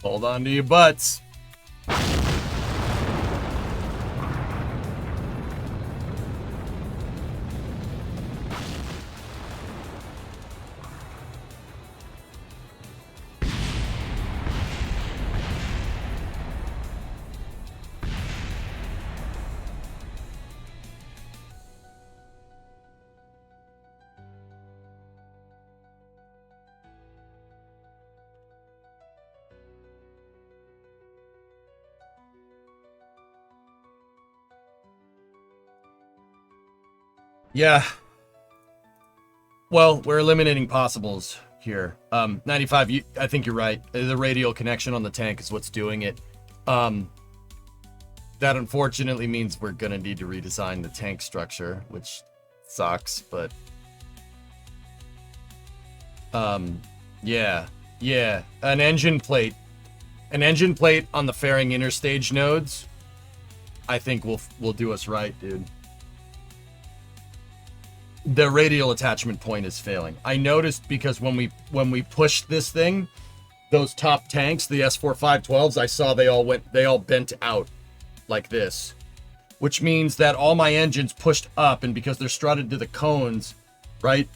Speaker 2: Hold on to your butts. Yeah. Well, we're eliminating possibles here. 95, I think you're right. The radial connection on the tank is what's doing it. That unfortunately means we're going to need to redesign the tank structure, which sucks, but... yeah. An engine plate on the fairing interstage nodes, I think will do us right, dude. The radial attachment point is failing. I noticed because when we pushed this thing, those top tanks, the S4512s, I saw they all bent out like this, which means that all my engines pushed up, and because they're strutted to the cones, right?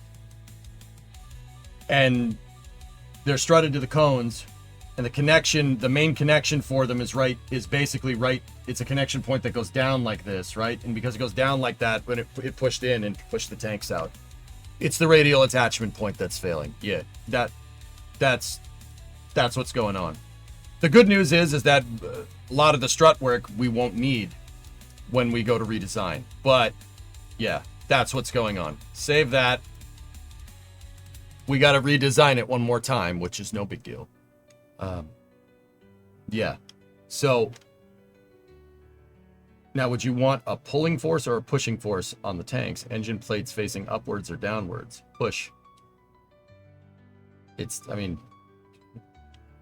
Speaker 2: And they're strutted to the cones, and the main connection for them is basically right. It's a connection point that goes down like this, right? And because it goes down like that, when it pushed in and pushed the tanks out, it's the radial attachment point that's failing. Yeah, that's what's going on. The good news is that a lot of the strut work we won't need when we go to redesign. But yeah, that's what's going on. Save that. We got to redesign it one more time, which is no big deal. Yeah. So now, would you want a pulling force or a pushing force on the tanks? Engine plates facing upwards or downwards? Push. I mean,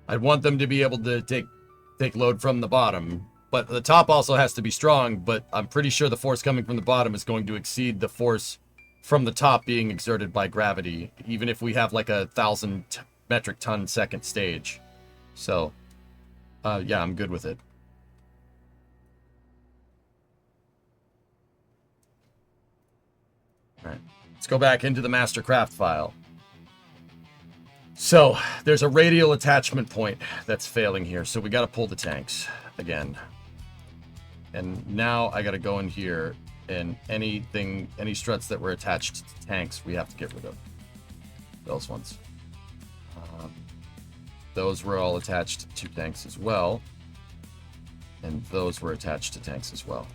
Speaker 2: I'd want them to be able to take load from the bottom, but the top also has to be strong, but I'm pretty sure the force coming from the bottom is going to exceed the force from the top being exerted by gravity, even if we have like 1,000 metric ton second stage. So, yeah, I'm good with it. All right, let's go back into the mastercraft file. So, there's a radial attachment point that's failing here, so we got to pull the tanks again. And now I got to go in here, and any struts that were attached to tanks, we have to get rid of. Those ones. Those were all attached to tanks as well. And those were attached to tanks as well.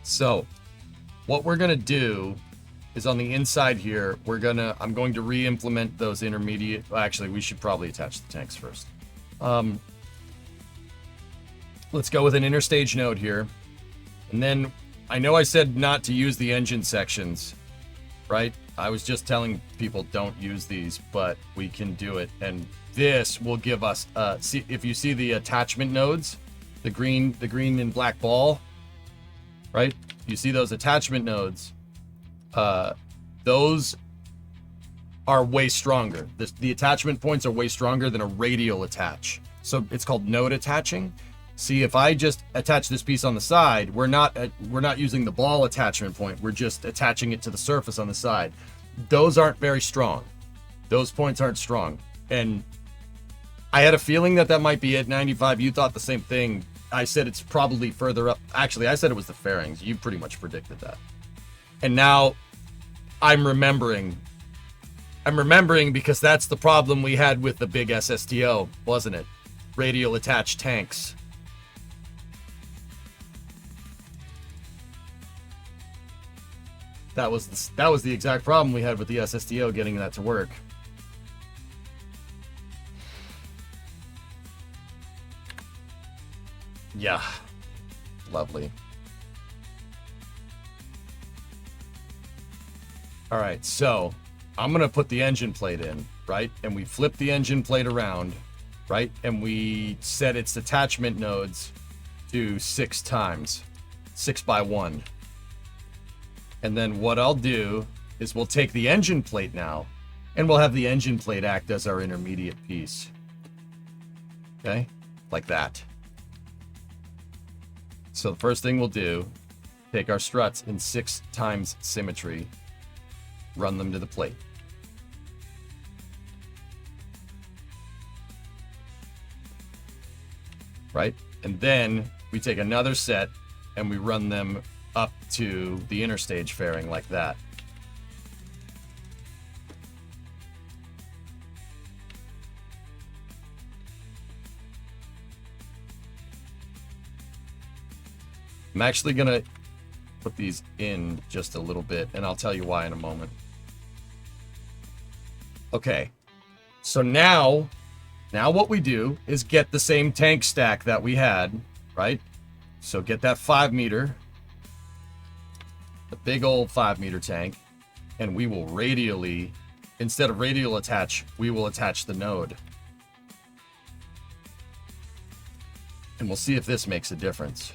Speaker 2: So, what we're going to do is on the inside here, I'm going to re-implement those intermediate. Well, actually, we should probably attach the tanks first. Let's go with an interstage node here. And then, I know I said not to use the engine sections, right? I was just telling people don't use these, but we can do it. And this will give us, see if you see the attachment nodes, the green and black ball, right? You see those attachment nodes, those are way stronger. The attachment points are way stronger than a radial attach. So it's called node attaching. See, if I just attach this piece on the side, we're not using the ball attachment point. We're just attaching it to the surface on the side. Those aren't very strong. Those points aren't strong. And I had a feeling that might be it. 95, you thought the same thing. I said it's probably further up. Actually, I said it was the fairings. You pretty much predicted that. And now I'm remembering because that's the problem we had with the big SSTO, wasn't it? Radial attached tanks. That was the exact problem we had with the SSTO getting that to work. Yeah. Lovely. All right, so I'm going to put the engine plate in, right? And we flip the engine plate around, right? And we set its attachment nodes to 6 times, 6 by 1. And then what I'll do is we'll take the engine plate now, and we'll have the engine plate act as our intermediate piece. Okay? Like that. So the first thing we'll do, take our struts in 6 times symmetry, run them to the plate. Right? And then we take another set and we run them up to the interstage fairing like that. I'm actually going to put these in just a little bit, and I'll tell you why in a moment. Okay, so now what we do is get the same tank stack that we had, right? So get that 5 meter, the big old 5 meter tank, and we will radially, instead of radial attach, we will attach the node. And we'll see if this makes a difference.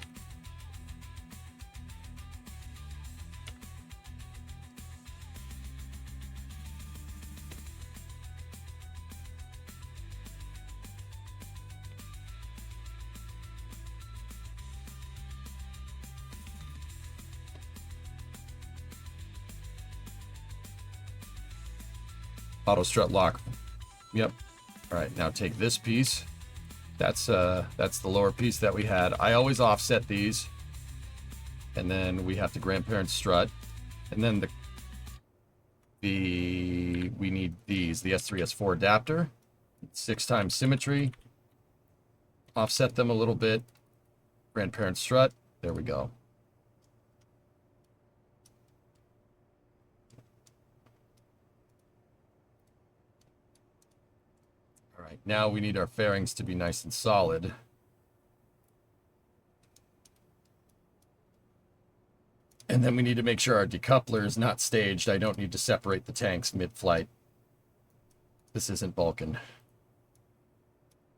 Speaker 2: Auto strut lock. Yep. All right, now take this piece. That's the lower piece that we had. I always offset these. And then we have the grandparent strut. And then we need these, the S3, S4 adapter. 6 times symmetry. Offset them a little bit. Grandparent strut. There we go. Now we need our fairings to be nice and solid. And then we need to make sure our decoupler is not staged. I don't need to separate the tanks mid-flight. This isn't Vulcan.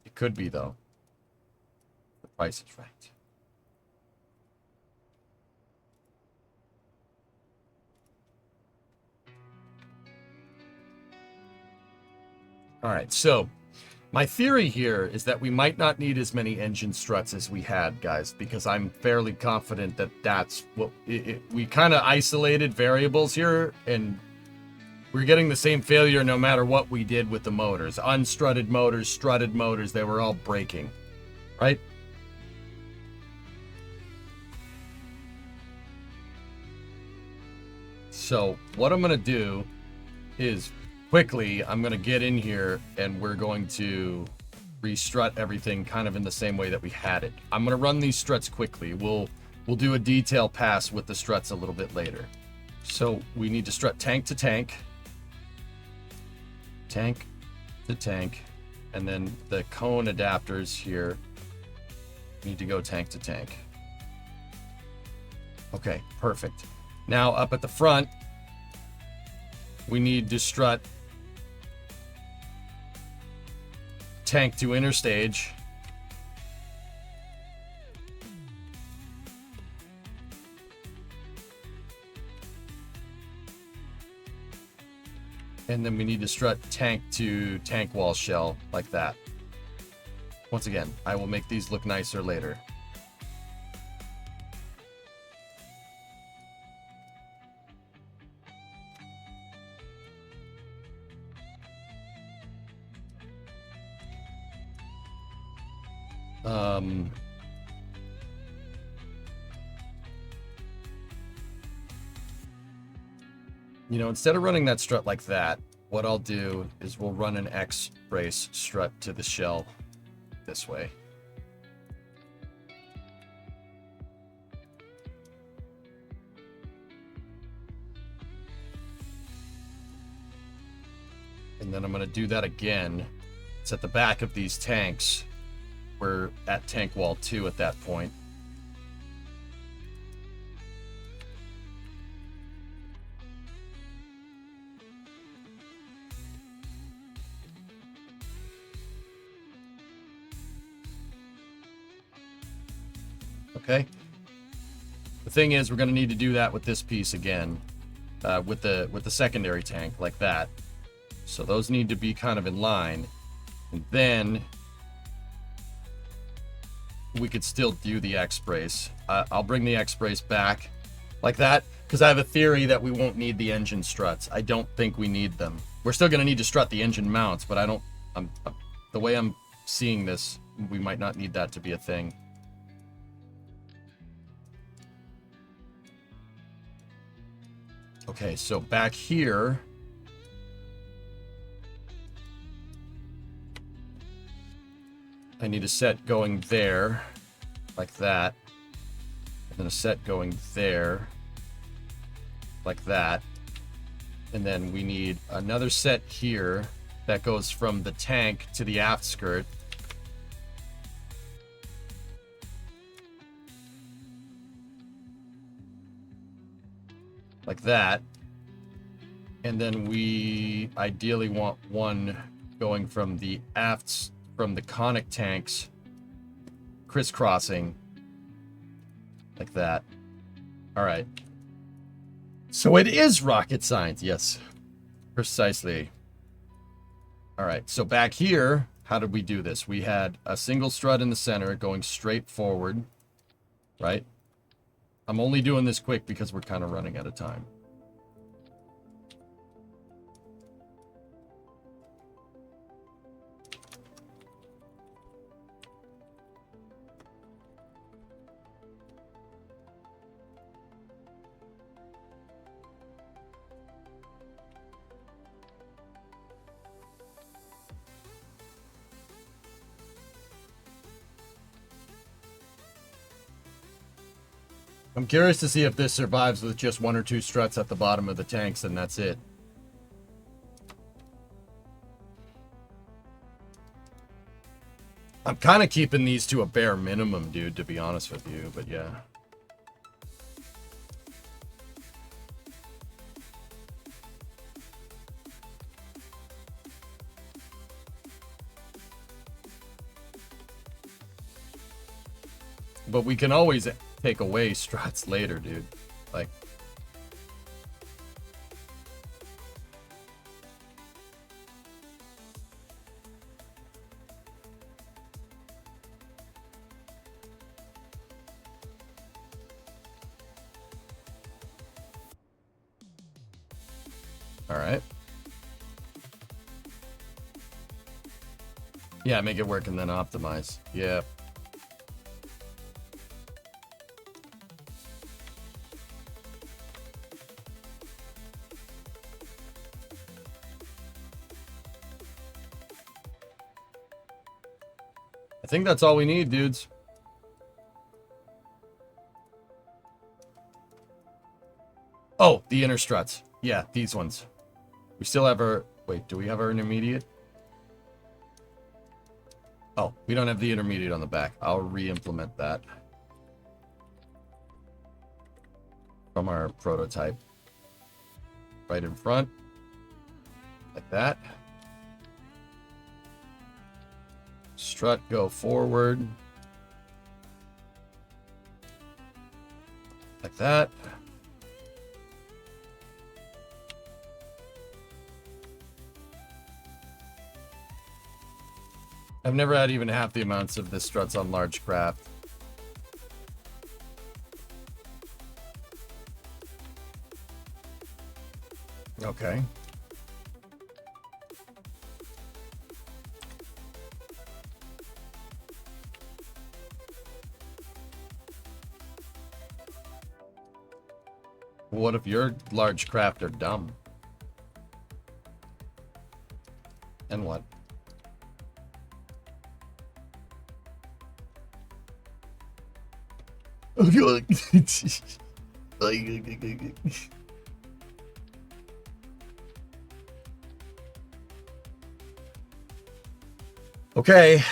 Speaker 2: It could be, though. The price is right. All right, so My theory here is that we might not need as many engine struts as we had, guys, because I'm fairly confident that that's what we kind of isolated variables here, and we're getting the same failure no matter what we did with the motors. Unstrutted motors, strutted motors, they were all breaking, right? So what I'm going to do is quickly, I'm going to get in here and we're going to restrut everything kind of in the same way that we had it. I'm going to run these struts quickly. We'll do a detail pass with the struts a little bit later. So we need to strut tank to tank, tank to tank, and then the cone adapters here need to go tank to tank. Okay, perfect. Now up at the front, we need to strut tank to interstage. And then we need to strut tank to tank wall shell like that. Once again, I will make these look nicer later. You know, instead of running that strut like that, what I'll do is we'll run an X brace strut to the shell this way. And then I'm going to do that again. It's at the back of these tanks. We're at tank wall 2 at that point. Okay. The thing is, we're going to need to do that with this piece again, with the secondary tank like that. So those need to be kind of in line, and then we could still do the X brace. I'll bring the X brace back like that because I have a theory that we won't need the engine struts. I don't think we need them. We're still going to need to strut the engine mounts, but I don't. The way I'm seeing this, we might not need that to be a thing. Okay, so back here, I need a set going there, like that, and then a set going there, like that, and then we need another set here that goes from the tank to the aft skirt. Like that. And then we ideally want one going from the afts, from the conic tanks, crisscrossing like that. All right. So it is rocket science. Yes, precisely. All right. So back here, how did we do this? We had a single strut in the center going straight forward, right? I'm only doing this quick because we're kind of running out of time. I'm curious to see if this survives with just 1 or 2 struts at the bottom of the tanks, and that's it. I'm kind of keeping these to a bare minimum, dude, to be honest with you, but yeah. But we can always take away struts later, dude. Like, All right. Yeah, make it work and then optimize. Yeah. I think that's all we need, dudes. Oh, the inner struts. Yeah, these ones. We still have our... Wait, do we have our intermediate? Oh, we don't have the intermediate on the back. I'll re-implement that from our prototype. Right in front. Like that. Strut go forward. Like that. I've never had even half the amounts of the struts on large craft. Okay. What if your large craft are dumb? And what? Okay.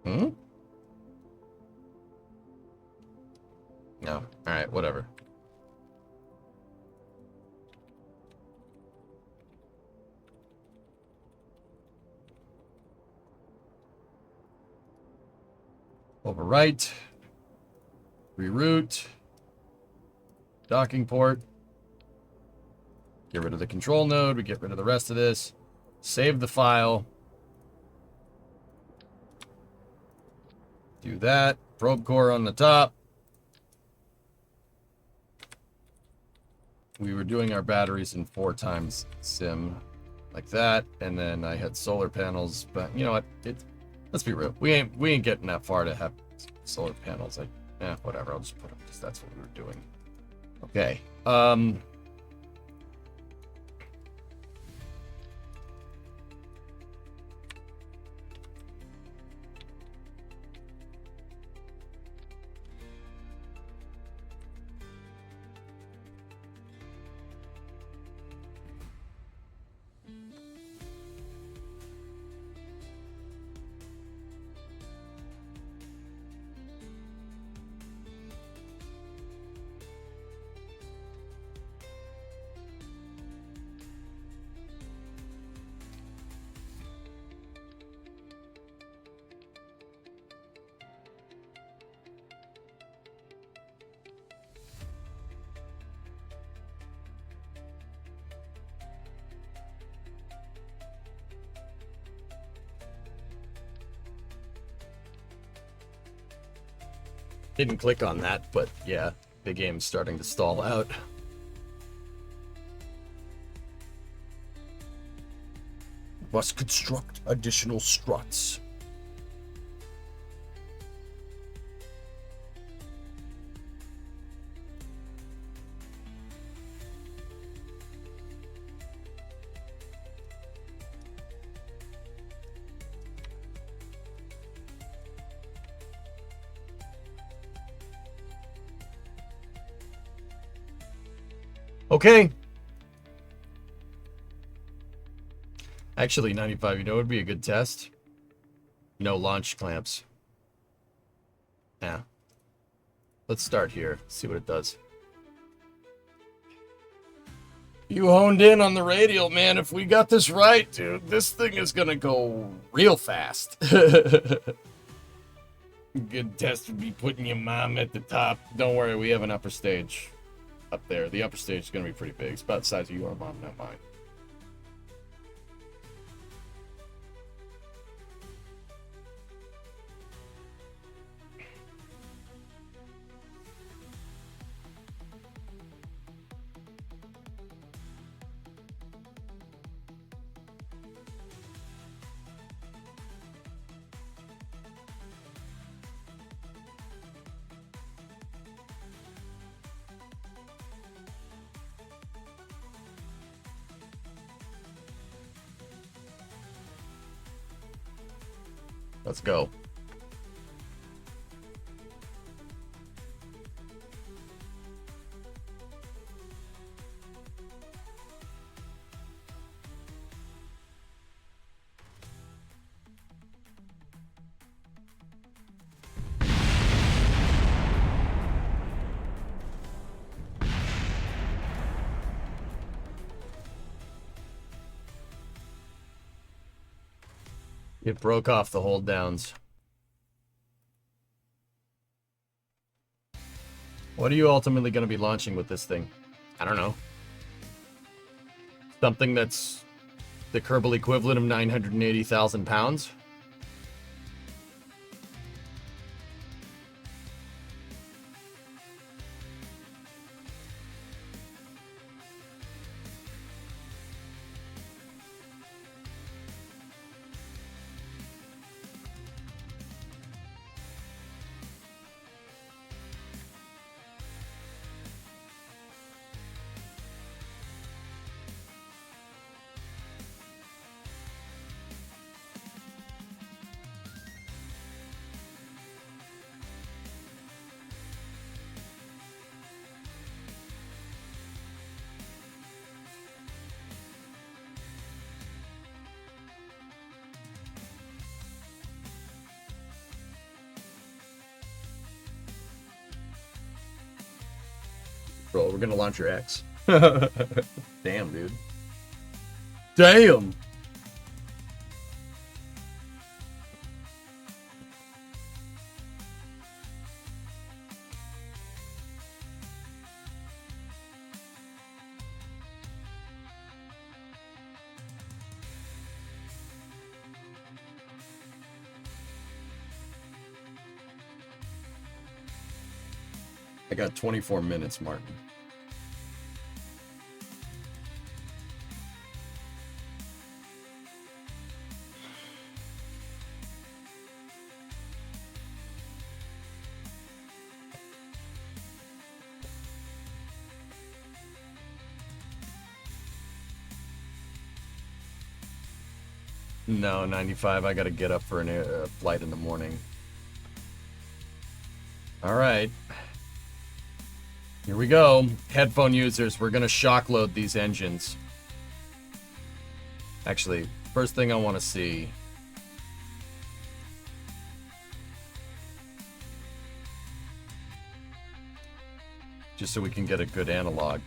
Speaker 2: Hmm? No. All right, whatever. Overwrite. Reroute. Docking port. Get rid of the control node. We get rid of the rest of this. Save the file. Do that. Probe core on the top. We were doing our batteries in 4 times sim. Like that. And then I had solar panels. But you know what? Let's be real. We ain't getting that far to have solar panels. Whatever. I'll just put them because that's what we were doing. Okay. Didn't click on that, but yeah, the game's starting to stall out. Must construct additional struts. Okay. Actually, 95, you know what would be a good test? No launch clamps. Yeah. Let's start here. See what it does. You honed in on the radial, man. If we got this right, dude, this thing is gonna go real fast. Good test would be putting your mom at the top. Don't worry, we have an upper stage up there. The upper stage is gonna be pretty big. It's about the size of your mom, not mine. Let's go. It broke off the hold downs. What are you ultimately going to be launching with this thing? I don't know. Something that's the Kerbal equivalent of 980,000 pounds? Bro, we're gonna launch your X. Damn, dude. Damn! I got 24 minutes, Martin. No, 95. I gotta get up for a flight in the morning. All right. Here we go. Headphone users, we're gonna shock load these engines. Actually, first thing I want to see. Just so we can get a good analog.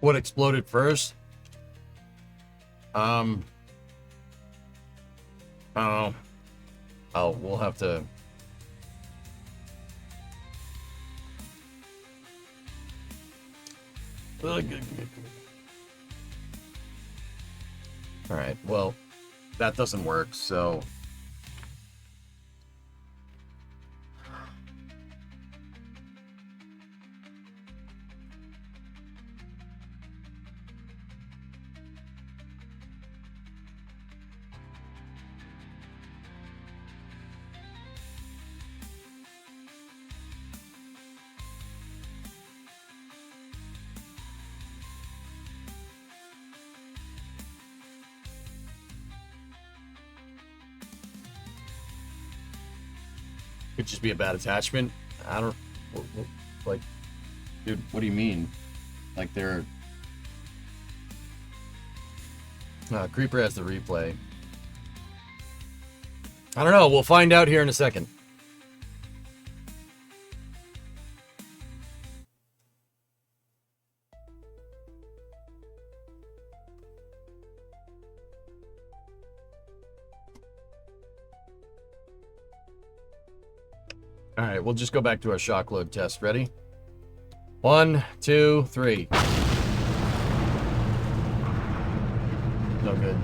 Speaker 2: What exploded first? Oh, we'll have to. All right. Well, that doesn't work. So. Could just be a bad attachment. I don't like, dude. What do you mean? Like they're Creeper has the replay. I don't know. We'll find out here in a second. All right, we'll just go back to our shock load test. Ready? 1, 2, 3. No good.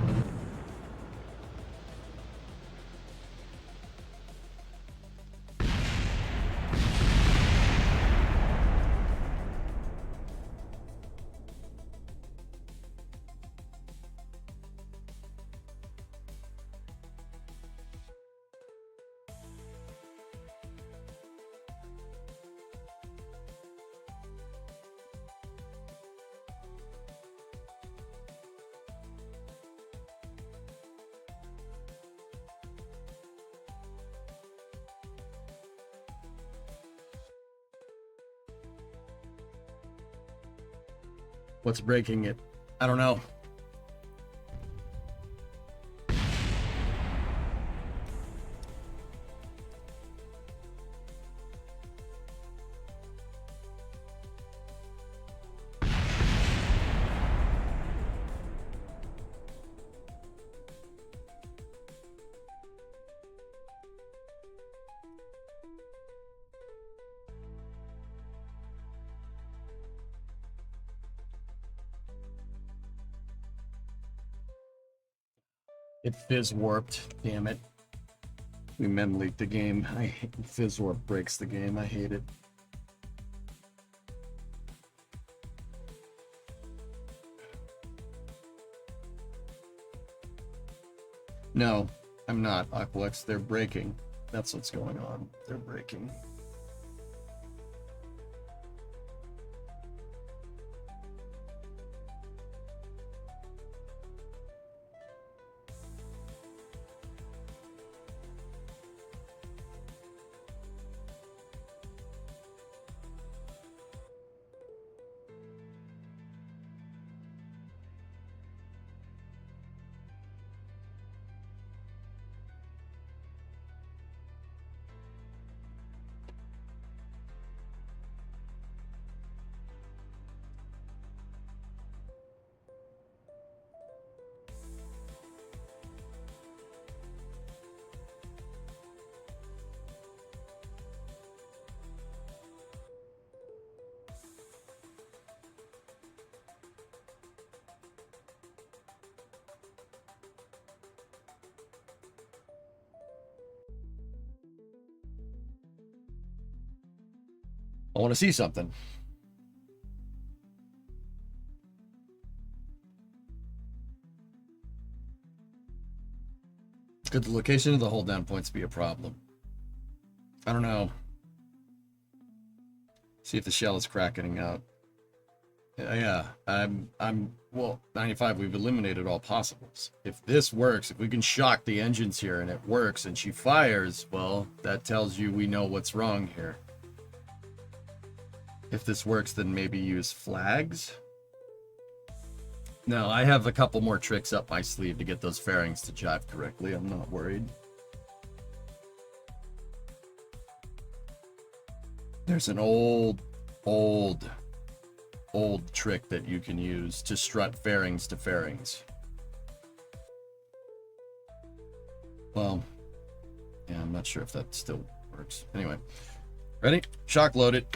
Speaker 2: What's breaking it? I don't know. It fizz warped. Damn it. We mem leaked the game. I hate fizz warp breaks the game. I hate it. No, I'm not, Aqualex. They're breaking. That's what's going on. They're breaking. I want to see something. Could the location of the hold down points be a problem? I don't know. See if the shell is cracking out. Yeah, well, 95, we've eliminated all possibles. If this works, if we can shock the engines here and it works and she fires, well, that tells you we know what's wrong here. If this works, then maybe use flags. No, I have a couple more tricks up my sleeve to get those fairings to jive correctly. I'm not worried. There's an old trick that you can use to strut fairings to fairings. Well, yeah, I'm not sure if that still works. Anyway, ready? Shock loaded.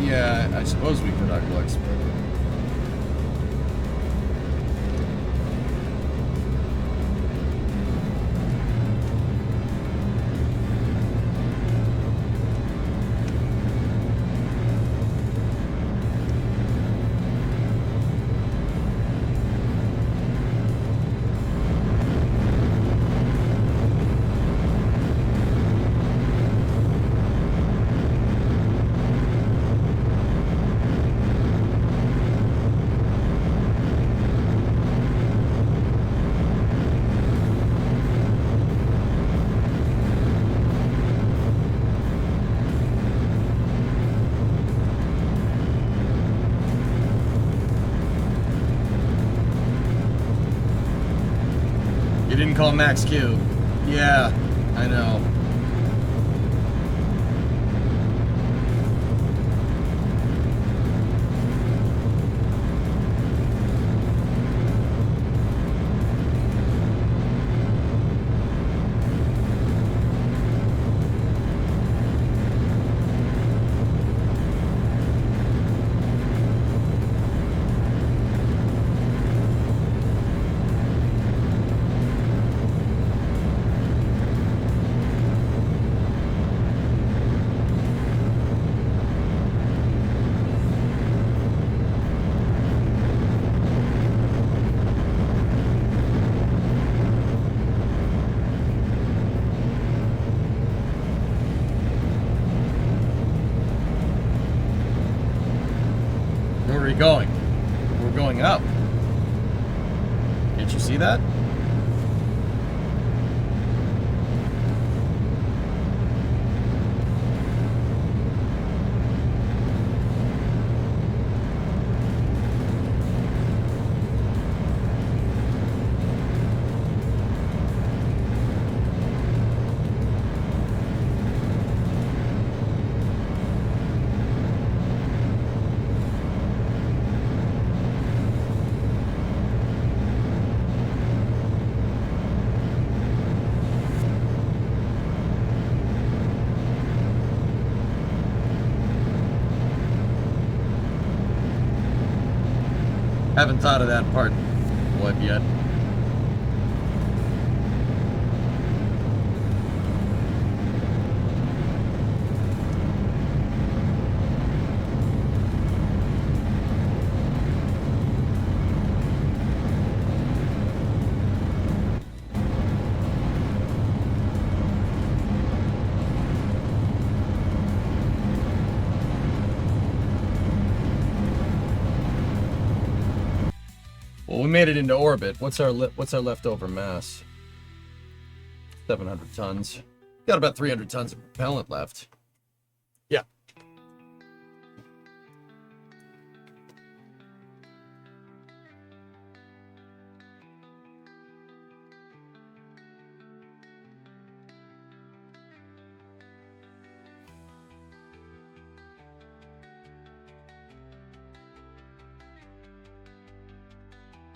Speaker 2: Yeah, I suppose we could Aqualex, but... Didn't call Max Q. Yeah, I know. going? We're going up. Can't you see that? Haven't thought of that part yet. Well, we made it into orbit. What's our leftover mass? 700 tons. Got about 300 tons of propellant left. Yeah.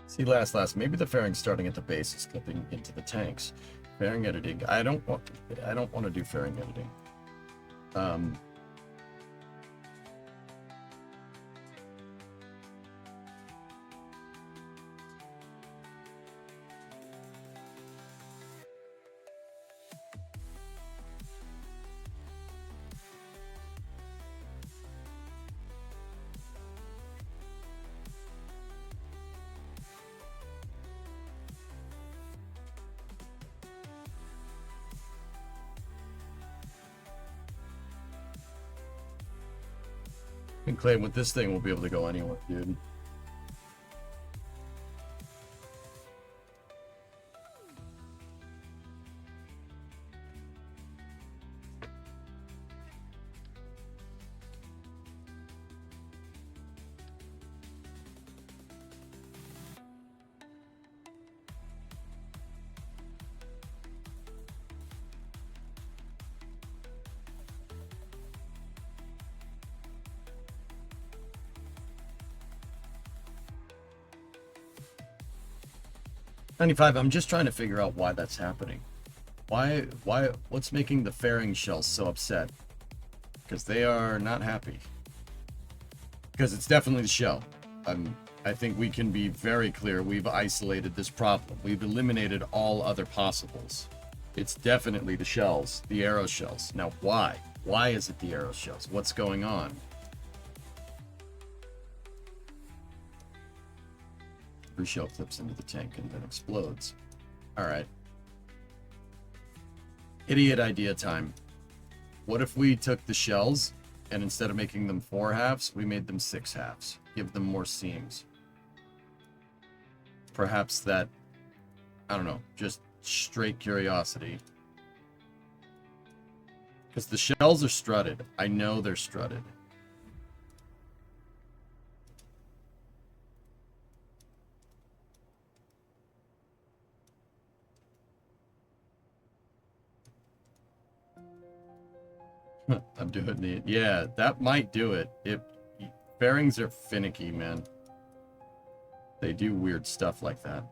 Speaker 2: See, last. Maybe the fairing starting at the base is clipping into the tanks. Fairing editing. I don't want to do fairing editing. And claim with this thing we'll be able to go anywhere, dude. I'm just trying to figure out why that's happening. What's making the fairing shells so upset? Because they are not happy. Because it's definitely the shell. I think we can be very clear. We've isolated this problem. We've eliminated all other possibles. It's definitely the shells, the aero shells. Now, why? Why is it the aero shells? What's going on? Every shell clips into the tank and then explodes. Alright. Idiot idea time. What if we took the shells and instead of making them 4 halves, we made them 6 halves? Give them more seams. Perhaps that, I don't know, just straight curiosity. Because the shells are strutted. I know they're strutted. I'm doing it. Yeah, that might do it. Fairings are finicky, man. They do weird stuff like that.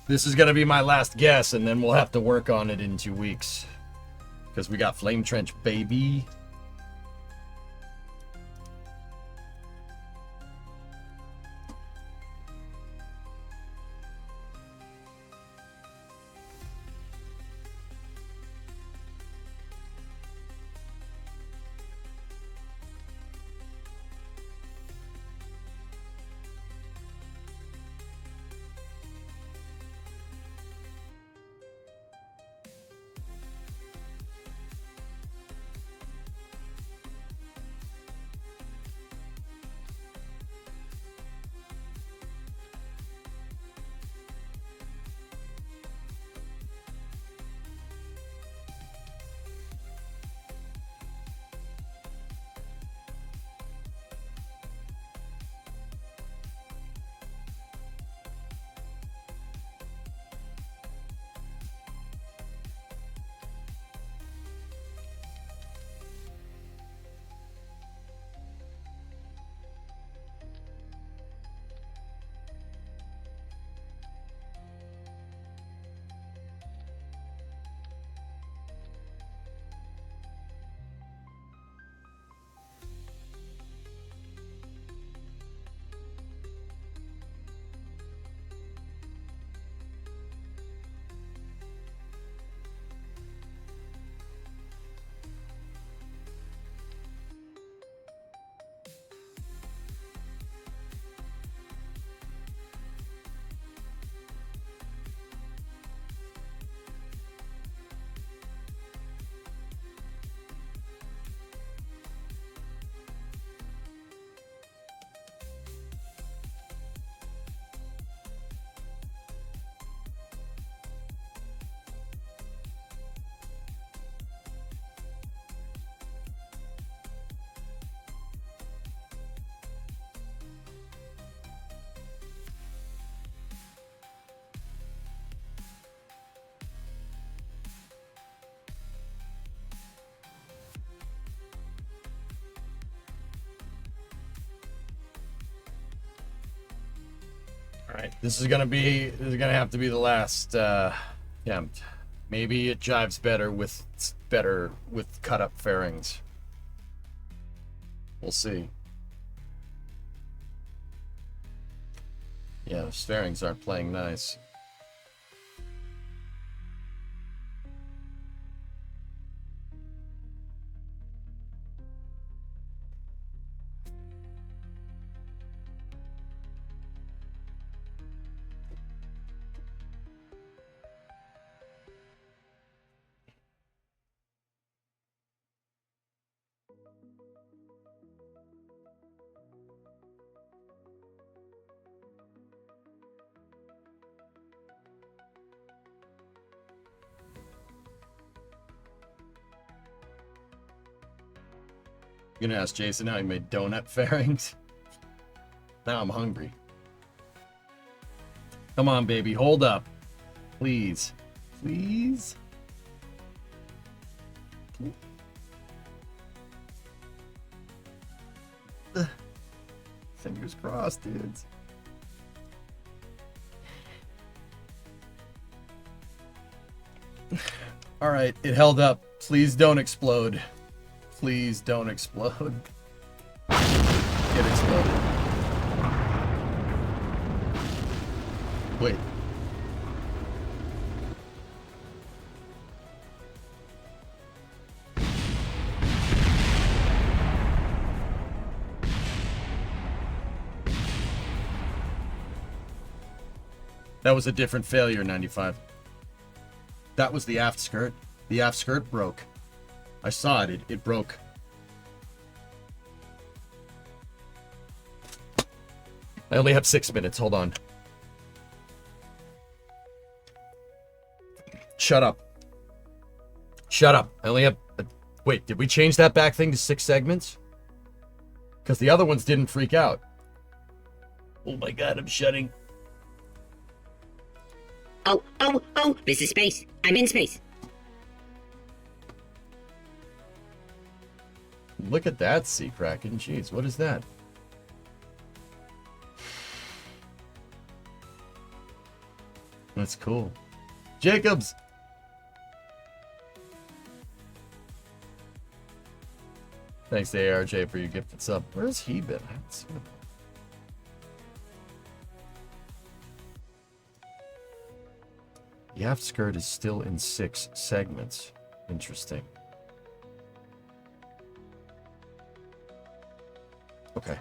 Speaker 2: This is gonna be my last guess, and then we'll have to work on it in 2 weeks. Because we got Flame Trench, baby. right, this is gonna have to be the last attempt. Maybe it jives better with cut up fairings. We'll see. Yeah, those fairings aren't playing nice. You're gonna ask Jason how he made donut fairings? Now I'm hungry. Come on, baby, hold up. Please. Please? Fingers crossed, dudes. All right, it held up. Please don't explode. Please don't explode. It exploded. Wait. That was a different failure, 95. That was the aft skirt. The aft skirt broke. I saw it. It broke. I only have 6 minutes. Hold on. Shut up. Shut up. I only have... Wait, did we change that back thing to 6 segments? Because the other ones didn't freak out. Oh my god, I'm shutting.
Speaker 1: Oh, this is space. I'm in space.
Speaker 2: Look at that, Sea Kraken. Jeez, what is that? That's cool. Jacobs! Thanks to ARJ for your gifted sub. Where's he been? I haven't seen him. The aft skirt is still in 6 segments. Interesting. Okay.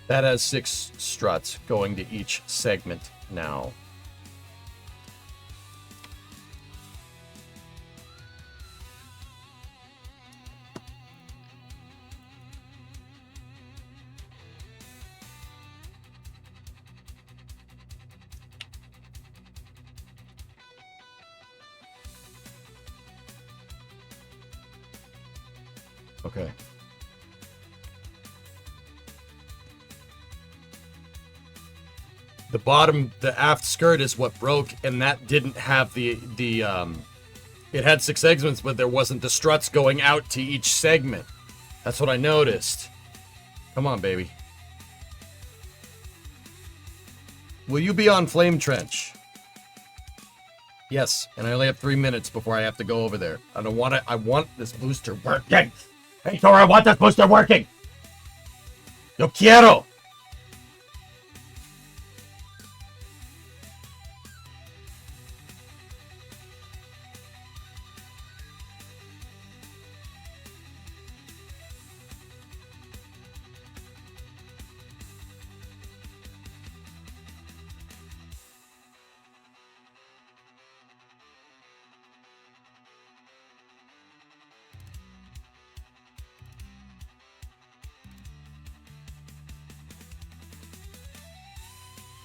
Speaker 2: That has 6 struts going to each segment now. Okay. The bottom, the aft skirt is what broke, and that didn't have it had 6 segments, but there wasn't the struts going out to each segment. That's what I noticed. Come on, baby. Will you be on Flame Trench? Yes, and I only have 3 minutes before I have to go over there. I want this booster working. Hey, Thor, I want this booster working. Yo quiero.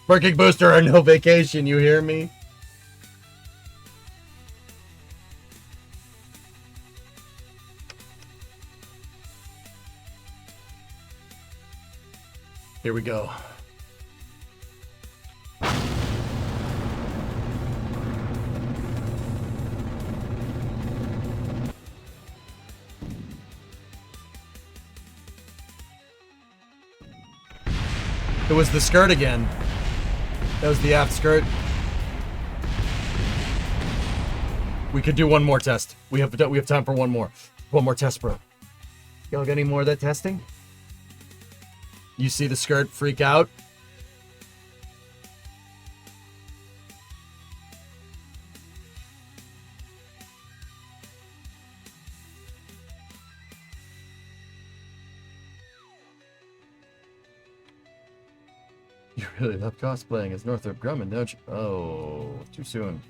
Speaker 2: Working booster or no vacation, you hear me? Here we go. It was the skirt again. That was the aft skirt. We could do one more test. We have time for one more. One more test, bro. Y'all got any more of that testing? You see the skirt freak out? You really love cosplaying as Northrop Grumman, don't you? Oh, too soon.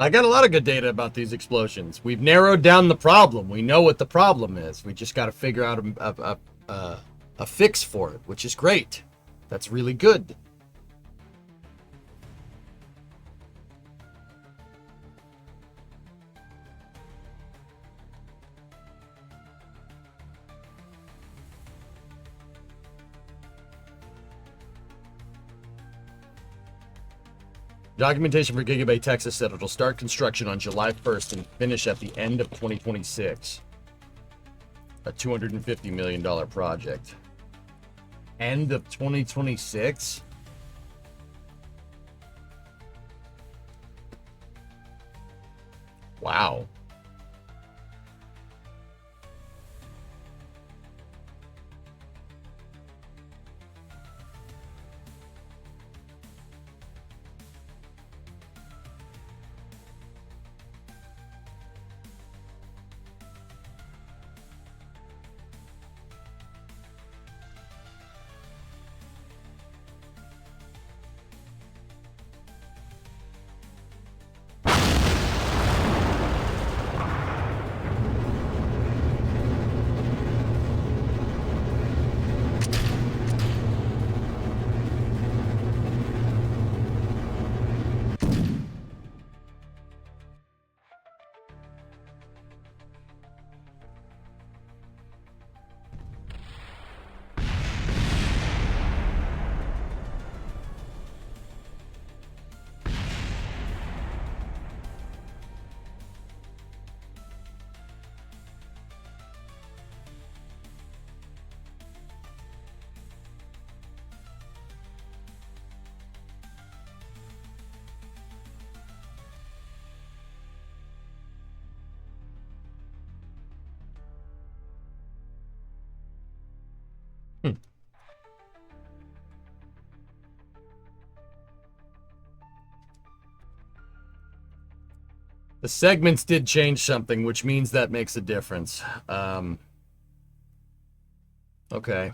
Speaker 2: I got a lot of good data about these explosions. We've narrowed down the problem. We know what the problem is. We just got to figure out a fix for it, which is great. That's really good. Documentation for Giga Bay, Texas said it'll start construction on July 1st and finish at the end of 2026. A $250 million project. End of 2026? Wow. The segments did change something, which means that makes a difference. Okay.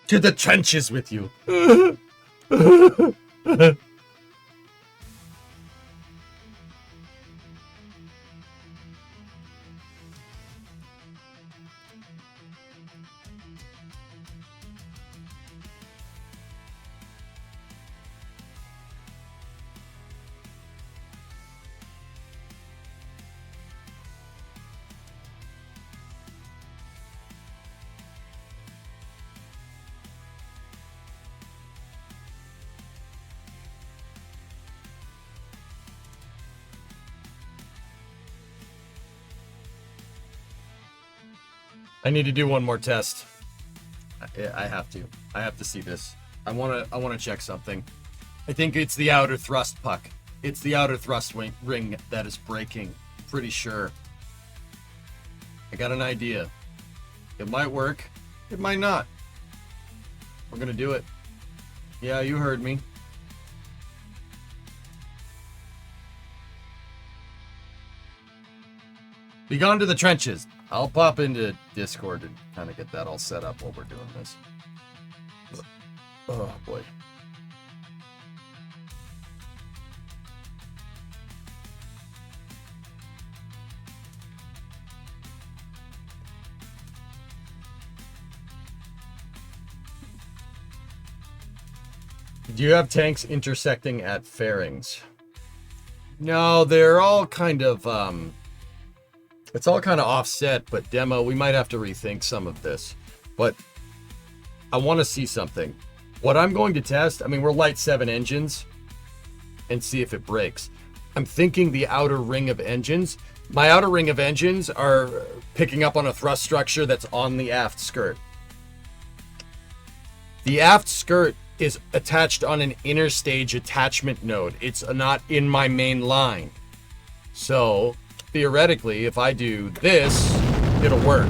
Speaker 2: To the trenches with you. I need to do one more test. I have to. I have to see this. I want to check something. I think it's the outer thrust puck. It's the outer thrust ring that is breaking. Pretty sure. I got an idea. It might work. It might not. We're gonna do it. Yeah, you heard me. Be gone to the trenches. I'll pop into Discord and kind of get that all set up while we're doing this. Oh boy. Do you have tanks intersecting at fairings? No, they're all kind of it's all kind of offset, but demo, we might have to rethink some of this. But I want to see something. What I'm going to test, I mean, we're light 7 engines and see if it breaks. I'm thinking the outer ring of engines. My outer ring of engines are picking up on a thrust structure that's on the aft skirt. The aft skirt is attached on an inner stage attachment node. It's not in my main line. So theoretically, if I do this, it'll work.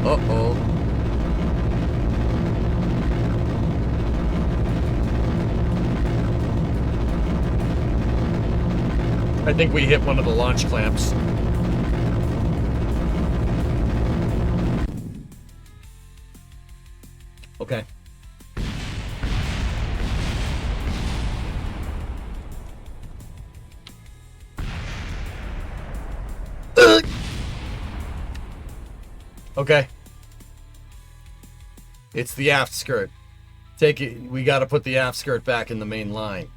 Speaker 2: Uh-oh. I think we hit one of the launch clamps. Okay. Okay. It's the aft skirt. Take it. We got to put the aft skirt back in the main line.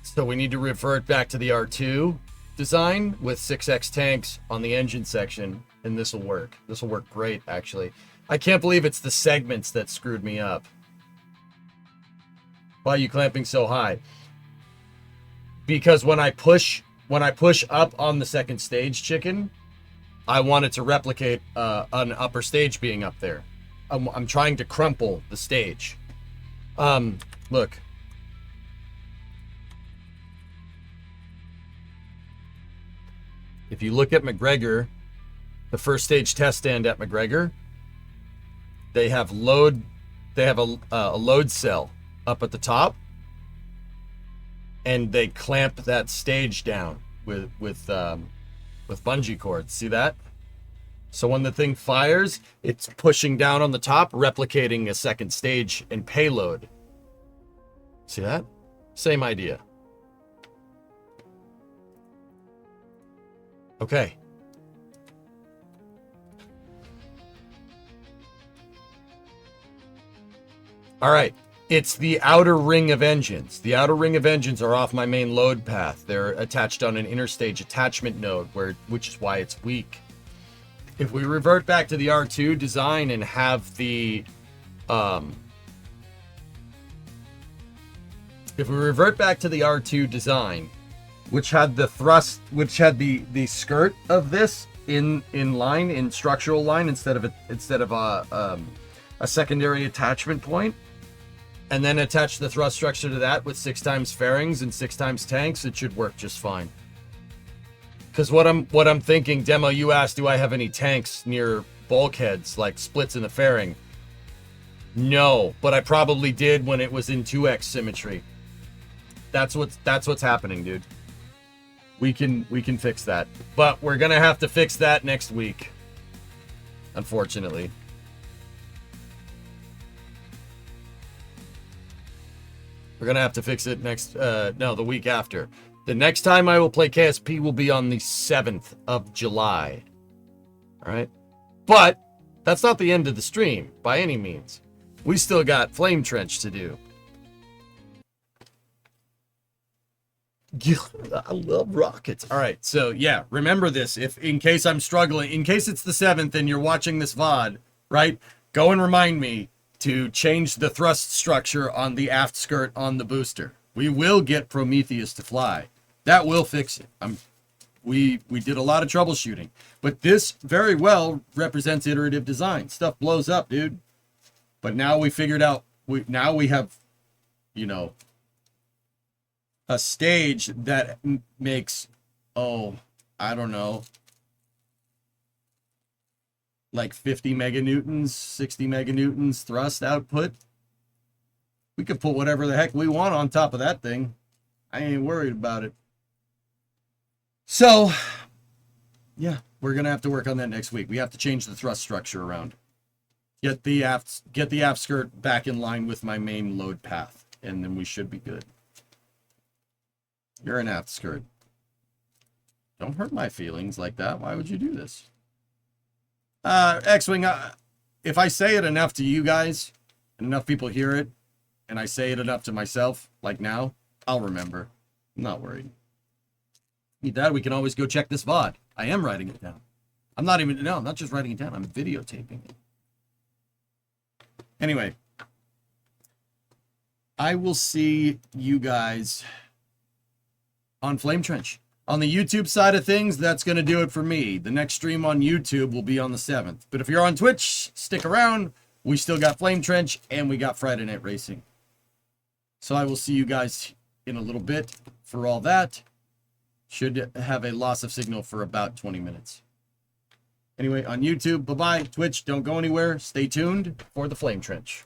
Speaker 2: So we need to revert back to the R2 design with 6X tanks on the engine section, and this will work. This will work great, actually. I can't believe it's the segments that screwed me up. Why are you clamping so high? Because when I push up on the second stage, chicken, I want it to replicate an upper stage being up there. I'm trying to crumple the stage. Look. If you look at McGregor, the first stage test stand at McGregor, they have a load cell up at the top, and they clamp that stage down with bungee cords. See that? So when the thing fires, it's pushing down on the top, replicating a second stage and payload. See that? Same idea. Okay. All right. It's the outer ring of engines. The outer ring of engines are off my main load path. They're attached on an interstage attachment node, which is why it's weak. If we revert back to the R2 design and have the which had the thrust, which had the skirt of this in line, in structural line, instead of a secondary attachment point, and then attach the thrust structure to that with 6 times fairings and 6 times tanks, it should work just fine. Because what I'm thinking, Demo, you asked, do I have any tanks near bulkheads, like splits in the fairing? No, but I probably did when it was in 2x symmetry. That's what's happening, dude. We can fix that, but we're gonna have to fix that next week, unfortunately. We're gonna have to fix it the week after. The next time I will play KSP will be on the 7th of July. All right, but that's not the end of the stream by any means. We still got Flame Trench to do. I love rockets. All right, so yeah, remember this. If in case I'm struggling, in case it's the 7th and you're watching this VOD, right? Go and remind me to change the thrust structure on the aft skirt on the booster. We will get Prometheus to fly. That will fix it. We did a lot of troubleshooting, but this very well represents iterative design. Stuff blows up, dude. But now we figured out. Now we have, you know, a stage that makes, oh, I don't know, like 50 meganewtons, 60 meganewtons thrust output. We could put whatever the heck we want on top of that thing. I ain't worried about it. So, yeah, we're gonna have to work on that next week. We have to change the thrust structure around. Get the aft skirt back in line with my main load path, and then we should be good. You're an aft skirt. Don't hurt my feelings like that. Why would you do this? X-Wing, if I say it enough to you guys, and enough people hear it, and I say it enough to myself, like now, I'll remember. I'm not worried. Need that, we can always go check this VOD. I am writing it down. I'm not just writing it down, I'm videotaping it. Anyway, I will see you guys on Flame Trench. On the YouTube side of things, that's going to do it for me. The next stream on YouTube will be on the 7th. But if you're on Twitch, stick around. We still got Flame Trench, and we got Friday Night Racing. So I will see you guys in a little bit for all that. Should have a loss of signal for about 20 minutes. Anyway, on YouTube, bye-bye. Twitch, don't go anywhere. Stay tuned for the Flame Trench.